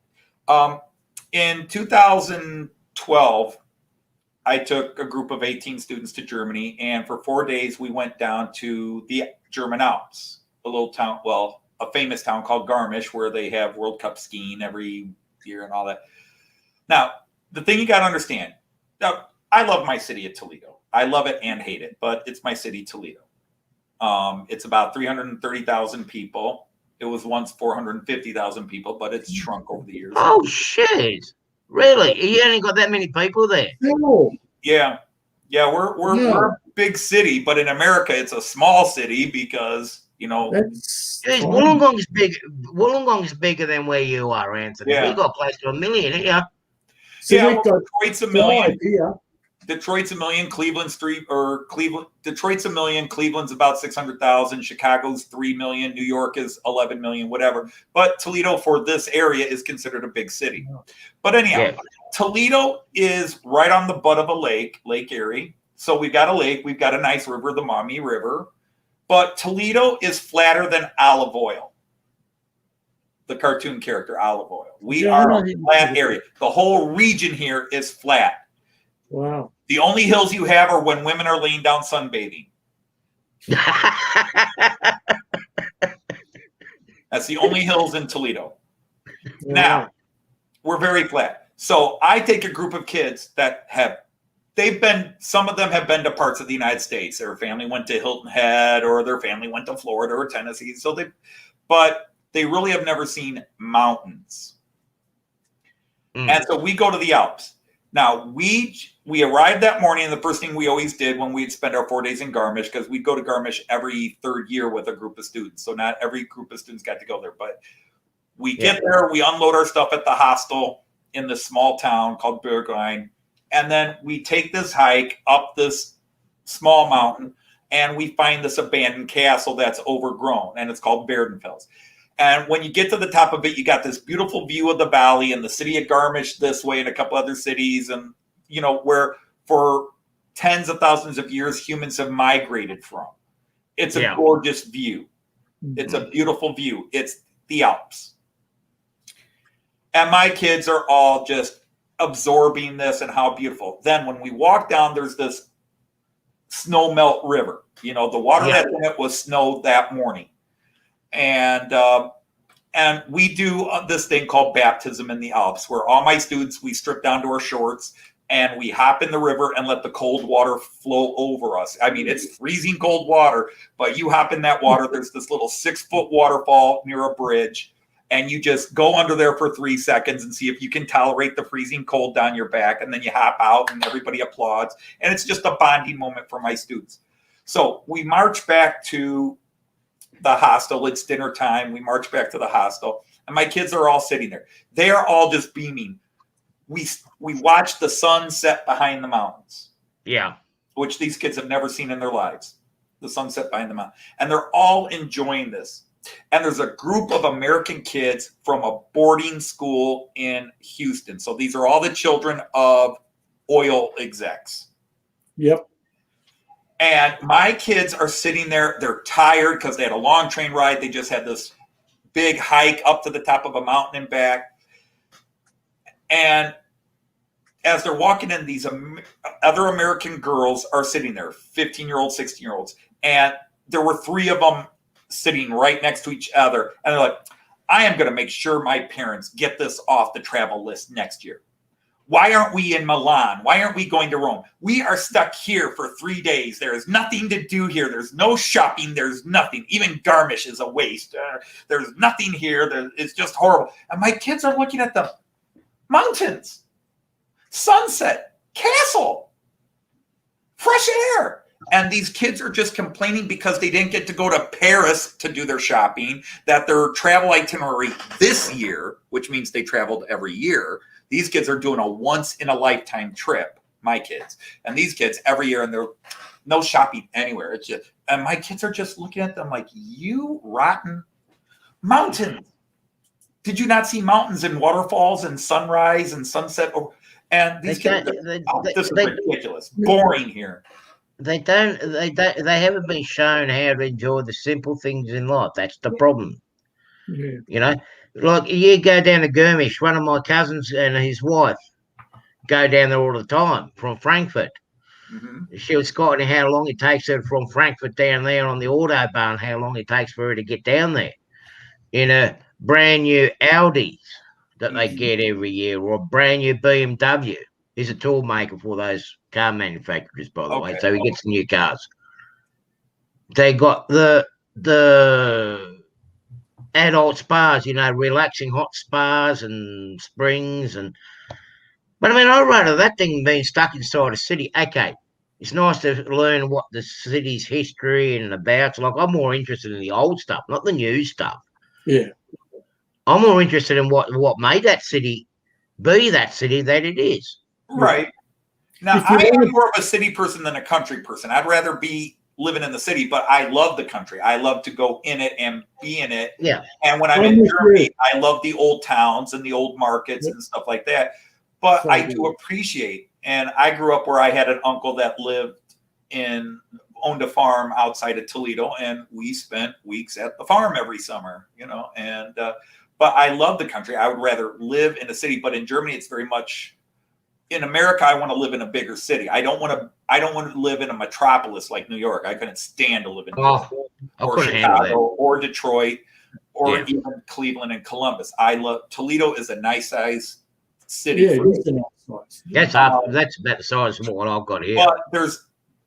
[SPEAKER 2] in 2012, I took a group of 18 students to Germany, and for 4 days we went down to the German Alps, a little town, well, a famous town called Garmisch, where they have World Cup skiing every year and all that. Now, the thing you got to understand, now, I love my city of Toledo. I love it and hate it, but it's my city, Toledo. It's about 330,000 people. It was once 450,000 people, but it's shrunk over the years.
[SPEAKER 1] Oh, shit. Really? You only got that many people there?
[SPEAKER 3] No.
[SPEAKER 2] Yeah. We're a big city, but in America, it's a small city because,
[SPEAKER 1] Wollongong is big. Wollongong is bigger than where you are, Anthony.
[SPEAKER 2] Yeah.
[SPEAKER 1] We got close to 1 million here.
[SPEAKER 3] So
[SPEAKER 2] Detroit's a million. Detroit's a million. Detroit's a million. Cleveland's about 600,000. Chicago's 3 million. New York is 11 million. Whatever. But Toledo, for this area, is considered a big city. But anyhow, Toledo is right on the butt of a lake, Lake Erie. So we've got a lake. We've got a nice river, the Maumee River. But Toledo is flatter than olive oil. The cartoon character, olive oil. We are a flat area. The whole region here is flat.
[SPEAKER 3] Wow.
[SPEAKER 2] The only hills you have are when women are laying down sunbathing. That's the only hills in Toledo.
[SPEAKER 3] Wow.
[SPEAKER 2] Now, we're very flat. So I take a group of kids that some of them have been to parts of the United States. Their family went to Hilton Head, or their family went to Florida or Tennessee. But they really have never seen mountains. And so we go to the Alps. Now, we arrived that morning, and the first thing we always did when we'd spend our 4 days in Garmisch, because we'd go to Garmisch every third year with a group of students. So not every group of students got to go there. But we get there, we unload our stuff at the hostel in this small town called Bergheim, and then we take this hike up this small mountain, and we find this abandoned castle that's overgrown, and it's called Badenfels. And when you get to the top of it, you got this beautiful view of the valley and the city of Garmisch this way and a couple other cities, and where for tens of thousands of years humans have migrated from. It's a gorgeous view. It's a beautiful view. It's the Alps. And my kids are all just absorbing this and how beautiful. Then when we walk down, there's this snow melt river. The water that's in it was snow that morning. And we do this thing called baptism in the Alps, where all my students, we strip down to our shorts and we hop in the river and let the cold water flow over us. I mean, it's freezing cold water, but you hop in that water. There's this little 6-foot waterfall near a bridge, and you just go under there for 3 seconds and see if you can tolerate the freezing cold down your back. And then you hop out and everybody applauds. And it's just a bonding moment for my students. So we march back to the hostel. It's dinner time. We march back to the hostel, and my kids are all sitting there. They are all just beaming. We watch the sun set behind the mountains. Yeah. Which these kids have never seen in their lives. The sunset behind the mountain. And they're all enjoying this. And there's a group of American kids from a boarding school in Houston. So these are all the children of oil execs.
[SPEAKER 3] Yep.
[SPEAKER 2] And my kids are sitting there. They're tired because they had a long train ride. They just had this big hike up to the top of a mountain and back. And as they're walking in, these other American girls are sitting there, 15-year-olds, 16-year-olds. And there were 3 of them sitting right next to each other. And they're like, I am going to make sure my parents get this off the travel list next year. Why aren't we in Milan? Why aren't we going to Rome? We are stuck here for 3 days. There is nothing to do here. There's no shopping. There's nothing. Even Garmisch is a waste. There's nothing here. It's just horrible. And my kids are looking at the mountains, sunset, castle, fresh air. And these kids are just complaining because they didn't get to go to Paris to do their shopping, that their travel itinerary this year, which means they traveled every year, these kids are doing a once-in-a-lifetime trip, my kids. And these kids every year, and they're no shopping anywhere. It's just, and my kids are just looking at them like, you rotten mountains. Did you not see mountains and waterfalls and sunrise and sunset? And these kids, this is ridiculous. Boring here.
[SPEAKER 1] They haven't been shown how to enjoy the simple things in life. That's the problem.
[SPEAKER 3] Yeah.
[SPEAKER 1] You know, like you go down to Garmisch, one of my cousins and his wife go down there all the time from Frankfurt.
[SPEAKER 2] Mm-hmm.
[SPEAKER 1] She was quoting how long it takes her from Frankfurt down there on the autobahn, how long it takes for her to get down there in a brand new Audi that they get every year, or a brand new BMW. He's a tool maker for those car manufacturers, by the way, so he gets new cars. They got the adult spas, you know, relaxing hot spas and springs. But I mean, I'd rather that thing being stuck inside a city. Okay, it's nice to learn what the city's history and about. Like, I'm more interested in the old stuff, not the new stuff.
[SPEAKER 3] Yeah.
[SPEAKER 1] I'm more interested in what made that city be that city that it is.
[SPEAKER 2] Right. Now, I am more of a city person than a country person. I'd rather be living in the city, but I love the country. I love to go in it and be in it.
[SPEAKER 1] Yeah.
[SPEAKER 2] And when I'm in Germany, I love the old towns and the old markets and stuff like that. But I do appreciate, and I grew up where I had an uncle that owned a farm outside of Toledo, and we spent weeks at the farm every summer, you know, and but I love the country. I would rather live in a city, but in Germany, it's very much. In America, I want to live in a bigger city. I don't want to live in a metropolis like New York. I couldn't stand to live in New York, or Chicago, or Detroit, or even Cleveland and Columbus. I love Toledo is a nice size city.
[SPEAKER 3] Yeah, it's a nice size.
[SPEAKER 1] That's about the size of what I've got here.
[SPEAKER 2] But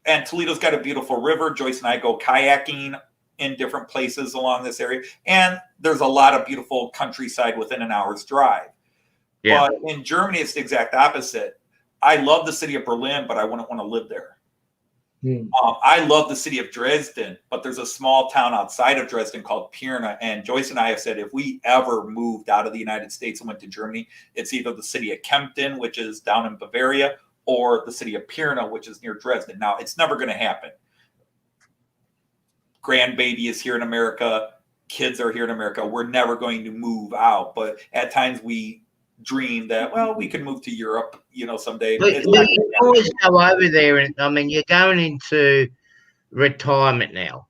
[SPEAKER 2] and Toledo's got a beautiful river. Joyce and I go kayaking in different places along this area, and there's a lot of beautiful countryside within an hour's drive. Yeah. But in Germany, it's the exact opposite. I love the city of Berlin, but I wouldn't want to live there. I love the city of Dresden, but there's a small town outside of Dresden called Pirna. And Joyce and I have said if we ever moved out of the United States and went to Germany, it's either the city of Kempten, which is down in Bavaria, or the city of Pirna, which is near Dresden. Now, it's never going to happen. Grandbaby is here in America. Kids are here in America. We're never going to move out. But at times we dream that, well, we could move to Europe, you know, someday.
[SPEAKER 1] But you always go over there, and I mean, you're going into retirement now.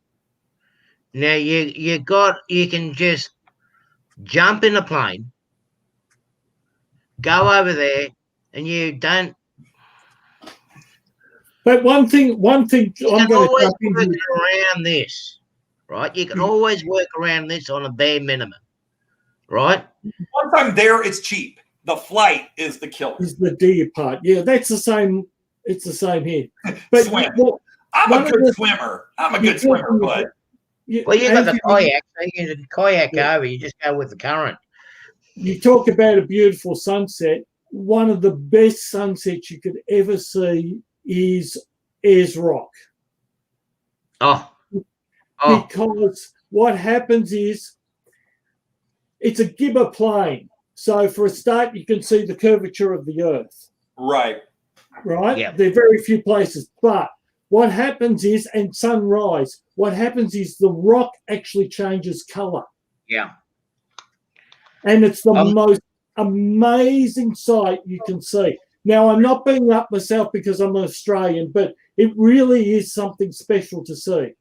[SPEAKER 1] Now you can just jump in a plane, go over there, and you don't.
[SPEAKER 3] But one thing, I'm going to
[SPEAKER 1] always work around this, right? You can always work around this on a bare minimum, right?
[SPEAKER 2] Once I'm there, it's cheap. The flight is the killer.
[SPEAKER 3] Is the D part. Yeah, that's the same. It's the same here. But
[SPEAKER 2] swim. I'm a good swimmer. I'm a good swimmer, but
[SPEAKER 1] you got the kayak. So you can kayak over. You just go with the current.
[SPEAKER 3] You talk about a beautiful sunset. One of the best sunsets you could ever see is Ayers Rock. Because what happens is it's a gibber plane. So for a start, you can see the curvature of the Earth.
[SPEAKER 2] Right.
[SPEAKER 1] Yeah.
[SPEAKER 3] There are very few places. But what happens is, and sunrise, what happens is the rock actually changes color.
[SPEAKER 1] Yeah.
[SPEAKER 3] And it's the most amazing sight you can see. Now, I'm not being up myself because I'm an Australian, but it really is something special to see.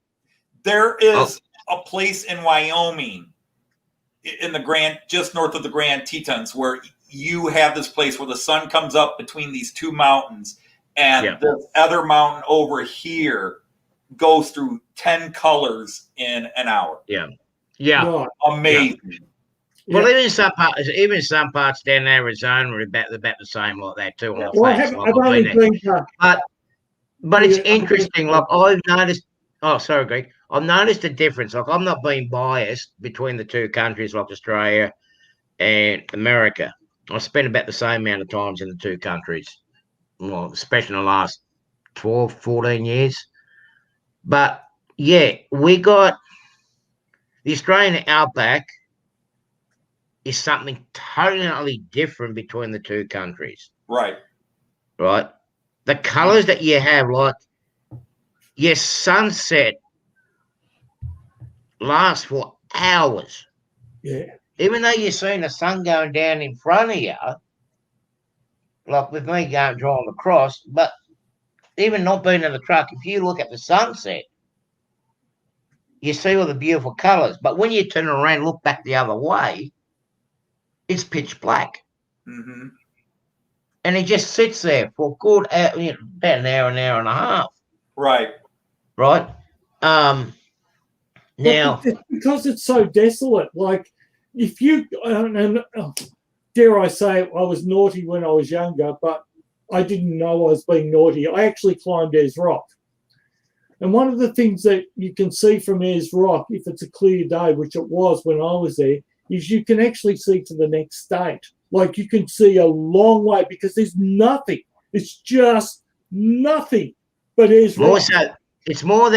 [SPEAKER 2] There is a place in Wyoming, in the just north of the Grand Tetons, where you have this place where the sun comes up between these two mountains, and the other mountain over here goes through 10 colors in an hour.
[SPEAKER 1] Yeah.
[SPEAKER 3] Right.
[SPEAKER 2] Amazing.
[SPEAKER 1] Yeah. Well, even some parts down in Arizona are about the same like that too. On the face.
[SPEAKER 3] I've only been
[SPEAKER 1] but it's interesting. Like I've noticed. Oh, sorry, Greg. I've noticed a difference. Like I'm not being biased between the two countries, like Australia and America. I spent about the same amount of times in the two countries, well, especially in the last 12, 14 years. But yeah, we got the Australian outback is something totally different between the two countries.
[SPEAKER 2] Right.
[SPEAKER 1] The colors that you have, like your sunset lasts for hours.
[SPEAKER 3] Yeah.
[SPEAKER 1] Even though you're seeing the sun going down in front of you, like with me driving across, but even not being in the truck, if you look at the sunset, you see all the beautiful colors. But when you turn around and look back the other way, it's pitch black.
[SPEAKER 2] Mm-hmm.
[SPEAKER 1] And it just sits there for good, about an hour and a half.
[SPEAKER 2] Right.
[SPEAKER 1] Now,
[SPEAKER 3] because it's so desolate, like if you dare I say I was naughty when I was younger, but I didn't know I was being naughty. I actually climbed Ayers Rock. And one of the things that you can see from Ayers Rock, if it's a clear day, which it was when I was there, is you can actually see to the next state. Like you can see a long way because there's nothing. It's just nothing but Ayers Rock.
[SPEAKER 1] It's more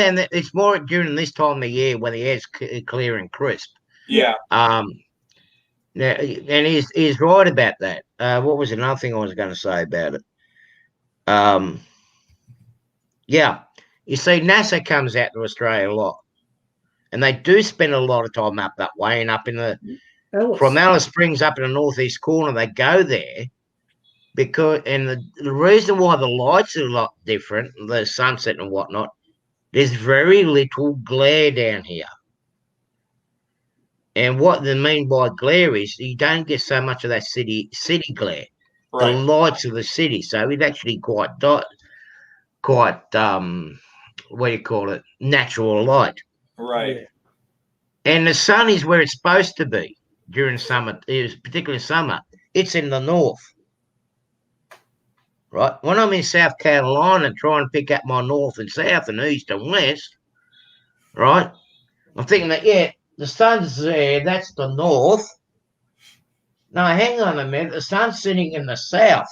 [SPEAKER 1] during this time of the year when the air's clear and crisp.
[SPEAKER 2] Yeah.
[SPEAKER 1] Now, and he's right about that. What was another thing I was going to say about it? You see, NASA comes out to Australia a lot, and they do spend a lot of time up that way and up in from Alice Springs up in the northeast corner. They go there because, and the reason why the lights are a lot different, the sunset and whatnot, there's very little glare down here. And what they mean by glare is you don't get so much of that city glare, the lights of the city. So it's actually quite what do you call it, natural light.
[SPEAKER 2] Right.
[SPEAKER 3] Yeah.
[SPEAKER 1] And the sun is where it's supposed to be during summer, particularly summer. It's in the north. Right. When I'm in South Carolina trying to pick up my north and south and east and west, right, I'm thinking that, the sun's there, that's the north. No, hang on a minute. The sun's sitting in the south.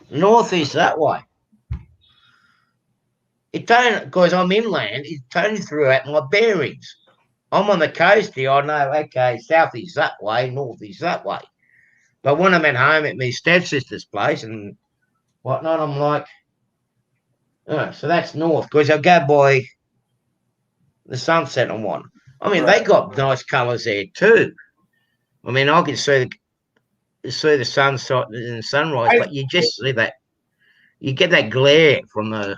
[SPEAKER 1] North is that way. It don't, because I'm inland, it totally threw out my bearings. I'm on the coast here, I know, okay, south is that way, north is that way. But when I'm at home at my stepsister's place and whatnot, I'm like, oh, so that's north, because I'll go by the sunset on one. I mean, they got nice colours there too. I mean, I can see the sunset and sunrise, but you just see that. You get that glare from the.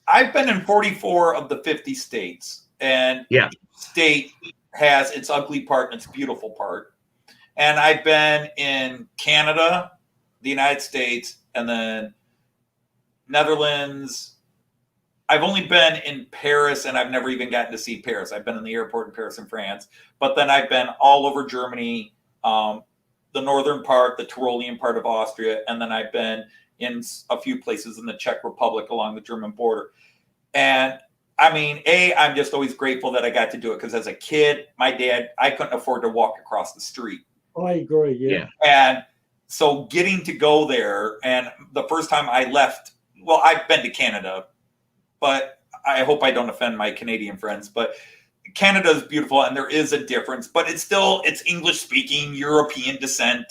[SPEAKER 2] I've been in 44 of the 50 states, and each state has its ugly part and its beautiful part. And I've been in Canada, the United States, and then Netherlands. I've only been in Paris, and I've never even gotten to see Paris. I've been in the airport in Paris in France, but then I've been all over Germany, the northern part, the Tyrolean part of Austria, and then I've been in a few places in the Czech Republic along the German border. And I mean, I'm just always grateful that I got to do it, because as a kid, my dad, I couldn't afford to walk across the street.
[SPEAKER 3] I agree, yeah.
[SPEAKER 2] And so getting to go there, and the first time I left, well, I've been to Canada, but I hope I don't offend my Canadian friends, but Canada is beautiful and there is a difference, but it's English speaking, European descent,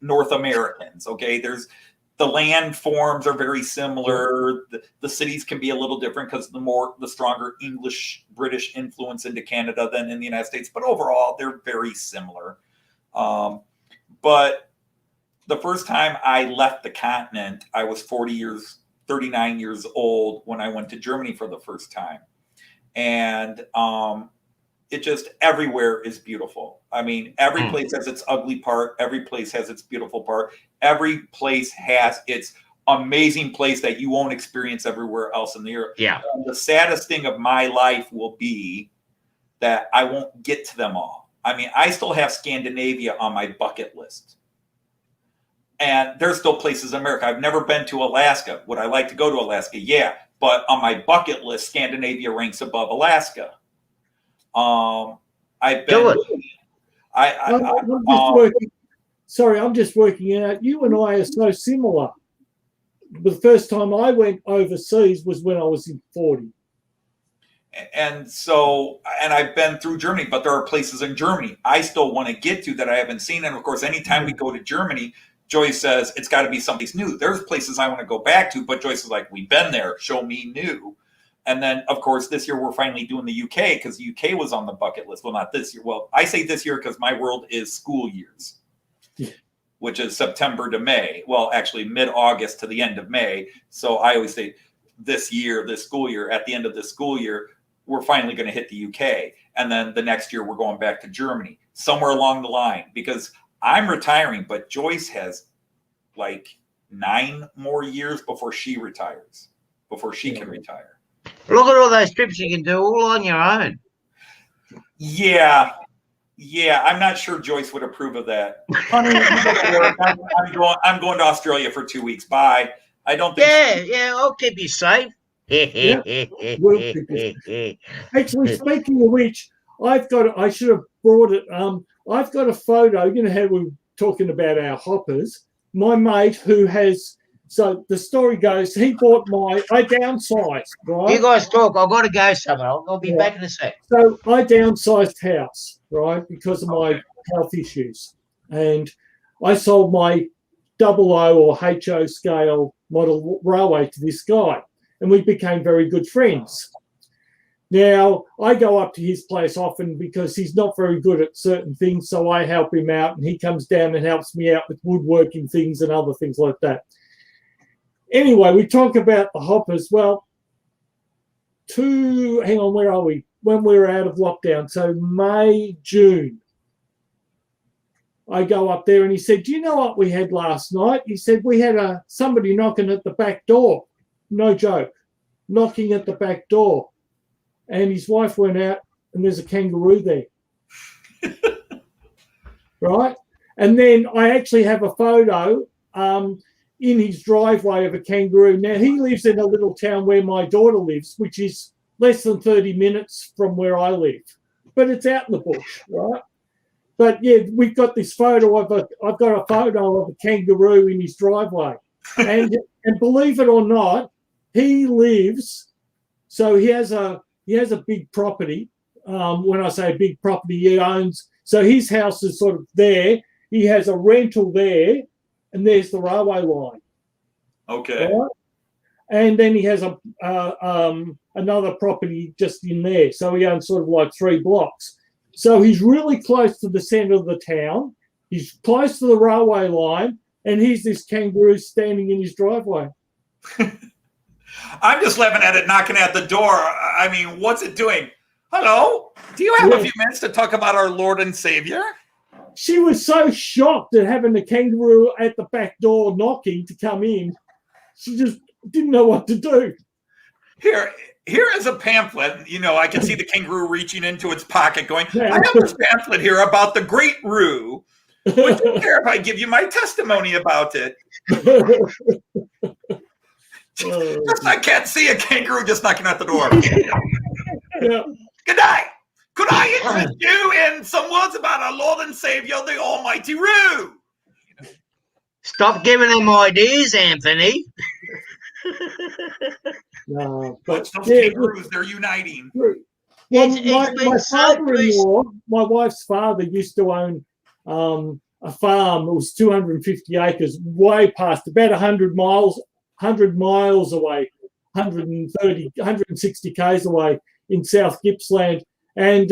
[SPEAKER 2] North Americans. Okay. The land forms are very similar. The cities can be a little different because the stronger English British influence into Canada than in the United States, but overall they're very similar. But the first time I left the continent, I was 39 years old when I went to Germany for the first time. And it just, everywhere is beautiful. I mean, every place has its ugly part. Every place has its beautiful part. Every place has its amazing place that you won't experience everywhere else in the earth.
[SPEAKER 1] Yeah.
[SPEAKER 2] The saddest thing of my life will be that I won't get to them all. I mean, I still have Scandinavia on my bucket list. And there's still places in America. I've never been to Alaska. Would I like to go to Alaska? Yeah. But on my bucket list, Scandinavia ranks above Alaska. I've been.
[SPEAKER 3] I'm just working out. You and I are so similar. The first time I went overseas was when I was in 40.
[SPEAKER 2] And so, and I've been through Germany, but there are places in Germany I still want to get to that I haven't seen. And of course, anytime we go to Germany, Joyce says, it's got to be someplace new. There's places I want to go back to, but Joyce is like, we've been there, show me new. And then, of course, this year we're finally doing the UK because the UK was on the bucket list. Well, not this year. Well, I say this year because my world is school years, which is September to May. Well, actually mid-August to the end of May. So I always say this year, this school year, at the end of this school year, we're finally going to hit the UK. And then the next year we're going back to Germany, somewhere along the line, because I'm retiring, but Joyce has like 9 more years before she retires, before she can retire.
[SPEAKER 1] Look at all those trips you can do all on your own.
[SPEAKER 2] Yeah, I'm not sure Joyce would approve of that. Honey, I'm going to Australia for 2 weeks. Bye. I don't think.
[SPEAKER 1] Yeah, I'll keep you safe.
[SPEAKER 3] We'll keep you. Actually, speaking of which, I should have brought it. I've got a photo. You know how we were talking about our hoppers. My mate who has. So the story goes, he bought I downsized, right?
[SPEAKER 1] You guys talk. I've got to go somewhere. I'll be back in a sec.
[SPEAKER 3] So I downsized house, right, because of my health issues. And I sold my 00 or HO scale model railway to this guy. And we became very good friends. Now, I go up to his place often because he's not very good at certain things. So I help him out and he comes down and helps me out with woodworking things and other things like that. Anyway, we talk about the hoppers. Well, where are we? When we were out of lockdown, so May, June, I go up there and he said, do you know what we had last night? He said, we had somebody knocking at the back door. No joke, knocking at the back door. And his wife went out and there's a kangaroo there. Right? And then I actually have a photo in his driveway of a kangaroo. Now, he lives in a little town where my daughter lives, which is less than 30 minutes from where I live. But it's out in the bush, right? But, yeah, we've got this photo I've got a photo of a kangaroo in his driveway. And believe it or not, he lives, so he has a big property. When I say big property, he owns, so his house is sort of there. He has a rental there. And there's the railway line.
[SPEAKER 2] Okay.
[SPEAKER 3] Right? And then he has another property just in there. So he owns sort of like 3 blocks. So he's really close to the centre of the town. He's close to the railway line. And here's this kangaroo standing in his driveway.
[SPEAKER 2] I'm just laughing at it knocking at the door. I mean, what's it doing? Hello? Do you have a few minutes to talk about our Lord and Savior?
[SPEAKER 3] She was so shocked at having the kangaroo at the back door knocking to come in. She just didn't know what to do.
[SPEAKER 2] Here is a pamphlet. You know, I can see the kangaroo reaching into its pocket going, I have this pamphlet here about the Great Roo. Would you care if I give you my testimony about it? I can't see a kangaroo just knocking at the door.
[SPEAKER 3] Yeah.
[SPEAKER 2] Good night. Could I interest you in some words about our Lord and Savior, the Almighty Roo?
[SPEAKER 1] Stop giving them ideas, Anthony.
[SPEAKER 3] No,
[SPEAKER 2] but those kangaroos, they're uniting.
[SPEAKER 3] Well, my father-in-law, my wife's father, used to own a farm. It was 250 acres, way past, about 100 miles away, 160 k's away in South Gippsland. And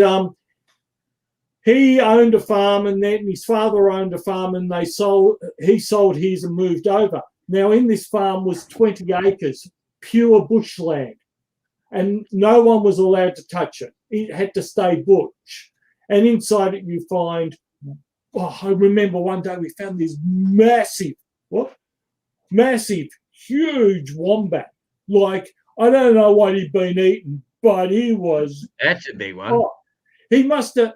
[SPEAKER 3] he owned a farm, and then his father owned a farm, and he sold his and moved over. Now, in this farm was 20 acres, pure bushland, and no one was allowed to touch it. It had to stay bush. And inside it, you find, I remember one day we found this massive, huge wombat. Like, I don't know what he'd been eating, but he was.
[SPEAKER 1] That's a big one.
[SPEAKER 3] Oh, he must have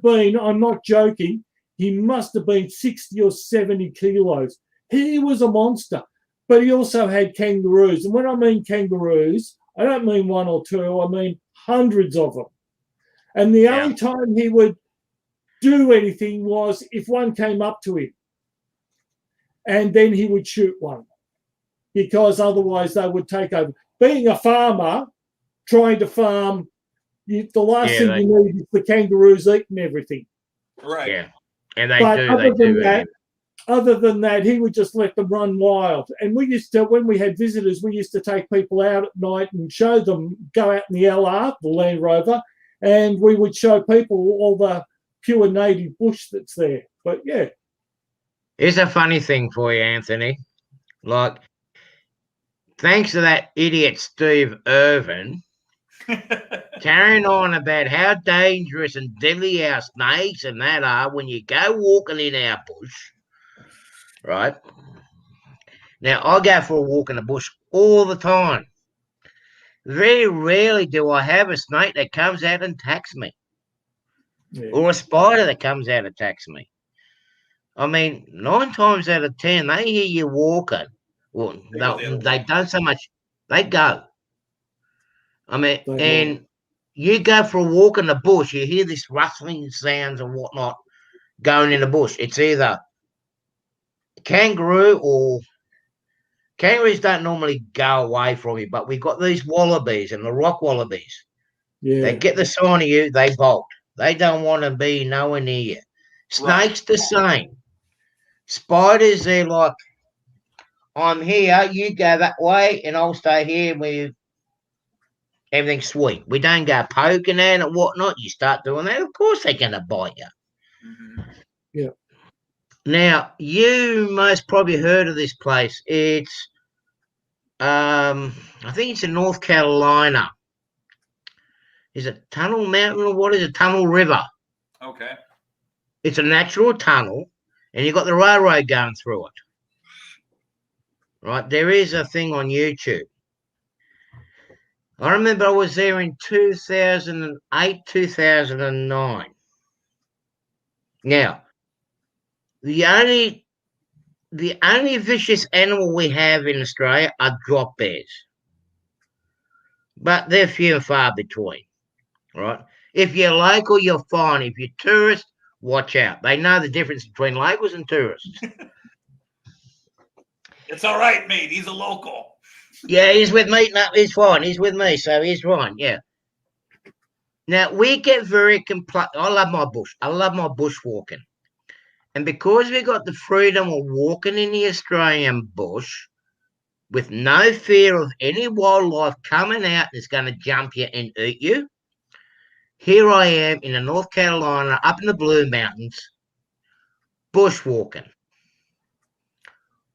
[SPEAKER 3] been, I'm not joking, he must have been 60 or 70 kilos. He was a monster, but he also had kangaroos. And when I mean kangaroos, I don't mean one or two, I mean hundreds of them. And the only time he would do anything was if one came up to him. And then he would shoot one, because otherwise they would take over. Being a farmer, trying to farm, the last thing you need is the kangaroos eating everything.
[SPEAKER 2] Right.
[SPEAKER 1] Yeah. And they do.
[SPEAKER 3] Other than that, he would just let them run wild. And we used to, when we had visitors, we used to take people out at night and show them, go out in the LR, the Land Rover, and we would show people all the pure native bush that's there. But yeah.
[SPEAKER 1] Here's a funny thing for you, Anthony. Like, thanks to that idiot Steve Irvin, carrying on about how dangerous and deadly our snakes and that are when you go walking in our bush, right? Now, I go for a walk in the bush all the time. Very rarely do I have a snake that comes out and attacks me, or a spider that comes out and attacks me. I mean, 9 times out of 10, they hear you walking. Well, they don't so much. They go. I mean, and you go for a walk in the bush, you hear this rustling sounds and whatnot going in the bush. It's either kangaroo or kangaroos don't normally go away from you, but we've got these wallabies and the rock wallabies. Yeah. They get the sign of you, they bolt. They don't want to be nowhere near you. Snakes the same. Spiders, they're like, I'm here, you go that way, and I'll stay here where everything's sweet. We don't go poking at and whatnot. You start doing that, of course they're going to bite you.
[SPEAKER 3] Mm-hmm. Yeah.
[SPEAKER 1] Now, you most probably heard of this place. It's, I think it's in North Carolina. Is it Tunnel Mountain or what is it? Tunnel River.
[SPEAKER 2] Okay.
[SPEAKER 1] It's a natural tunnel, and you've got the railroad going through it. Right? There is a thing on YouTube. I remember I was there in 2008, 2009. Now, the only vicious animal we have in Australia are drop bears. But they're few and far between, right? If you're local, you're fine. If you're tourist, watch out. They know the difference between locals and tourists.
[SPEAKER 2] It's all right, mate. He's a local.
[SPEAKER 1] Yeah, he's with me. No, he's fine. He's with me, so he's fine. Yeah. Now, we get very I love my bush. I love my bushwalking. And because we got the freedom of walking in the Australian bush with no fear of any wildlife coming out that's going to jump you and eat you, here I am in the North Carolina, up in the Blue Mountains, bushwalking.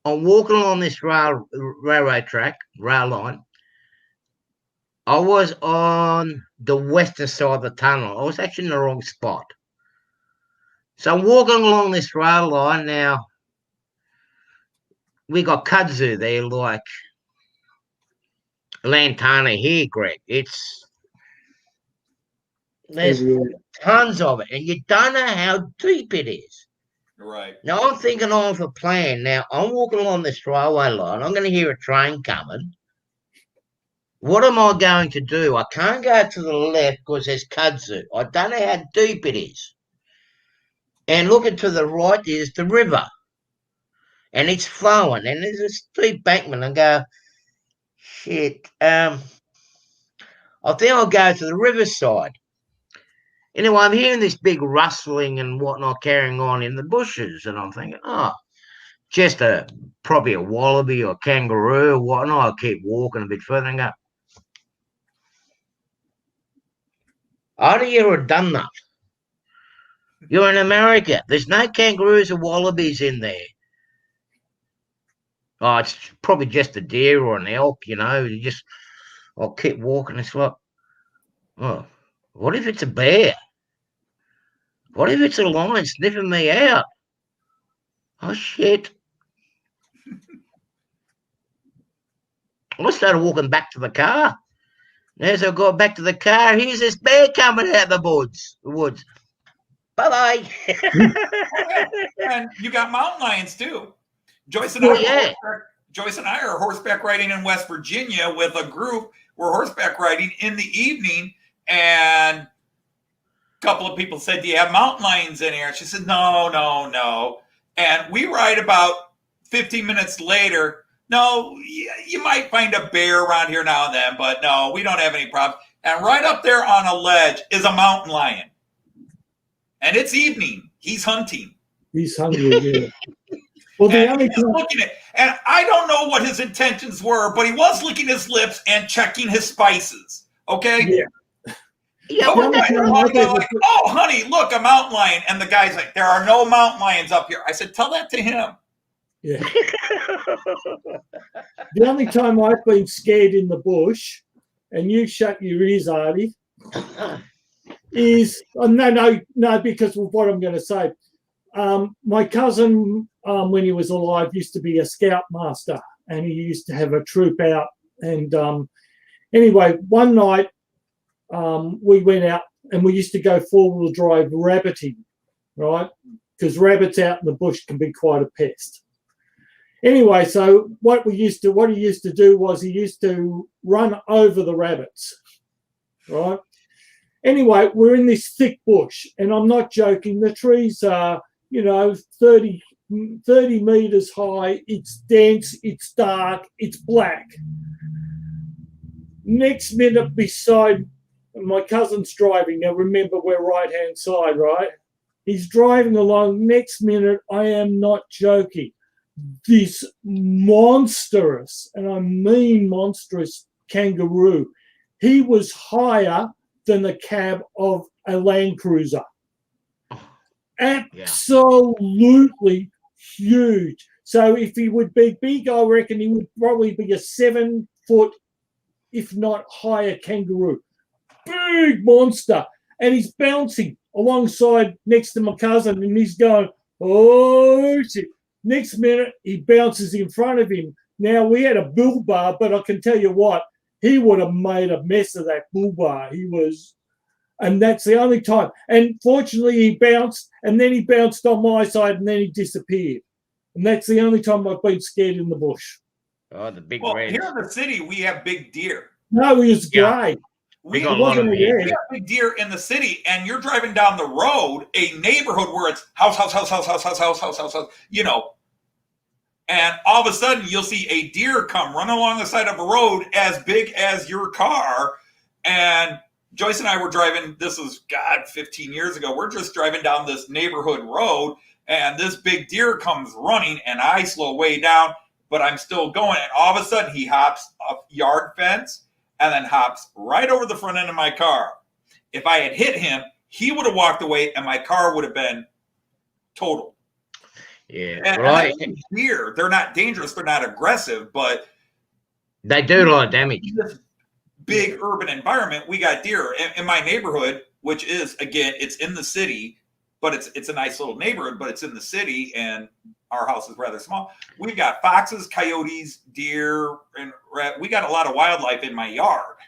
[SPEAKER 1] I'm walking along this railroad track, rail line. I was on the western side of the tunnel. I was actually in the wrong spot. So I'm walking along this rail line now. We got kudzu there, like lantana here, Greg. There's tons of it, and you don't know how deep it is.
[SPEAKER 2] Right.
[SPEAKER 1] Now I'm thinking of a plan. Now I'm walking along this railway line. I'm going to hear a train coming. What am I going to do? I can't go to the left because there's kudzu. I don't know how deep it is. And looking to the right is the river. And it's flowing. And there's a steep bankment. I go, shit. I think I'll go to the riverside. Anyway, I'm hearing this big rustling and whatnot carrying on in the bushes. And I'm thinking, just probably a wallaby or kangaroo or whatnot. I'll keep walking a bit further and go, have you ever done that? You're in America. There's no kangaroos or wallabies in there. Oh, it's probably just a deer or an elk, I'll keep walking. It's like, oh, what if it's a bear? What if it's a lion sniffing me out? Oh, shit. I started walking back to the car. As I got back to the car, here's this bear coming out of the woods. Bye-bye.
[SPEAKER 2] And you got mountain lions too. Joyce and I are horseback riding in West Virginia with a group. We're horseback riding in the evening, and a couple of people said, "Do you have mountain lions in here?" She said, No. And we ride about 15 minutes later. No, you might find a bear around here now and then, but no, we don't have any problems. And right up there on a ledge is a mountain lion. And it's evening. He's hunting.
[SPEAKER 3] He's hungry, yeah. Well,
[SPEAKER 2] looking at, and I don't know what his intentions were, but he was licking his lips and checking his spices. Okay?
[SPEAKER 1] Yeah.
[SPEAKER 2] Oh, honey, look, a mountain lion. And the guy's like, there are no mountain lions up here. I said, tell that to him.
[SPEAKER 3] Yeah. The only time I've been scared in the bush, and you shut your ears, Artie, is no, because of what I'm going to say. My cousin, when he was alive, used to be a scoutmaster, and he used to have a troop out. And anyway, one night we went out, and we used to go four-wheel drive rabbiting, right? Because rabbits out in the bush can be quite a pest. Anyway, so what he used to do was he used to run over the rabbits, right? Anyway, we're in this thick bush, and I'm not joking. The trees are, 30 meters high. It's dense, it's dark, it's black. Next minute, beside my cousin's driving. Now, remember, we're right-hand side, right? He's driving along. Next minute, I am not joking. This monstrous, and I mean monstrous, kangaroo. He was higher than the cab of a Land Cruiser. Absolutely huge. So if he would be big, I reckon he would probably be a 7 foot, if not higher, kangaroo. Big monster. And he's bouncing alongside next to my cousin, and he's going, oh, shit. Next minute, he bounces in front of him. Now, we had a bull bar, but I can tell you what, he would have made a mess of that bull bar. And that's the only time. And fortunately, he bounced, and then he bounced on my side, and then he disappeared. And that's the only time I've been scared in the bush.
[SPEAKER 1] Oh, the big
[SPEAKER 2] reds. Here in the city, we have big deer.
[SPEAKER 3] No, he was great.
[SPEAKER 2] We have big deer in the city, and you're driving down the road, a neighborhood where it's house, and all of a sudden you'll see a deer come run along the side of a road as big as your car. And Joyce and I were driving, this was, 15 years ago. We're just driving down this neighborhood road, and this big deer comes running, and I slow way down, but I'm still going. And all of a sudden he hops a yard fence and then hops right over the front end of my car. If I had hit him, he would have walked away, and my car would have been totaled.
[SPEAKER 1] Yeah,
[SPEAKER 2] and
[SPEAKER 1] right.
[SPEAKER 2] Deer, they're not dangerous, they're not aggressive, but
[SPEAKER 1] they do a lot of damage.
[SPEAKER 2] In this big urban environment, we got deer in my neighborhood, which is, again, it's in the city, but it's a nice little neighborhood, but it's in the city, and our house is rather small. We've got foxes, coyotes, deer, and we got a lot of wildlife in my yard,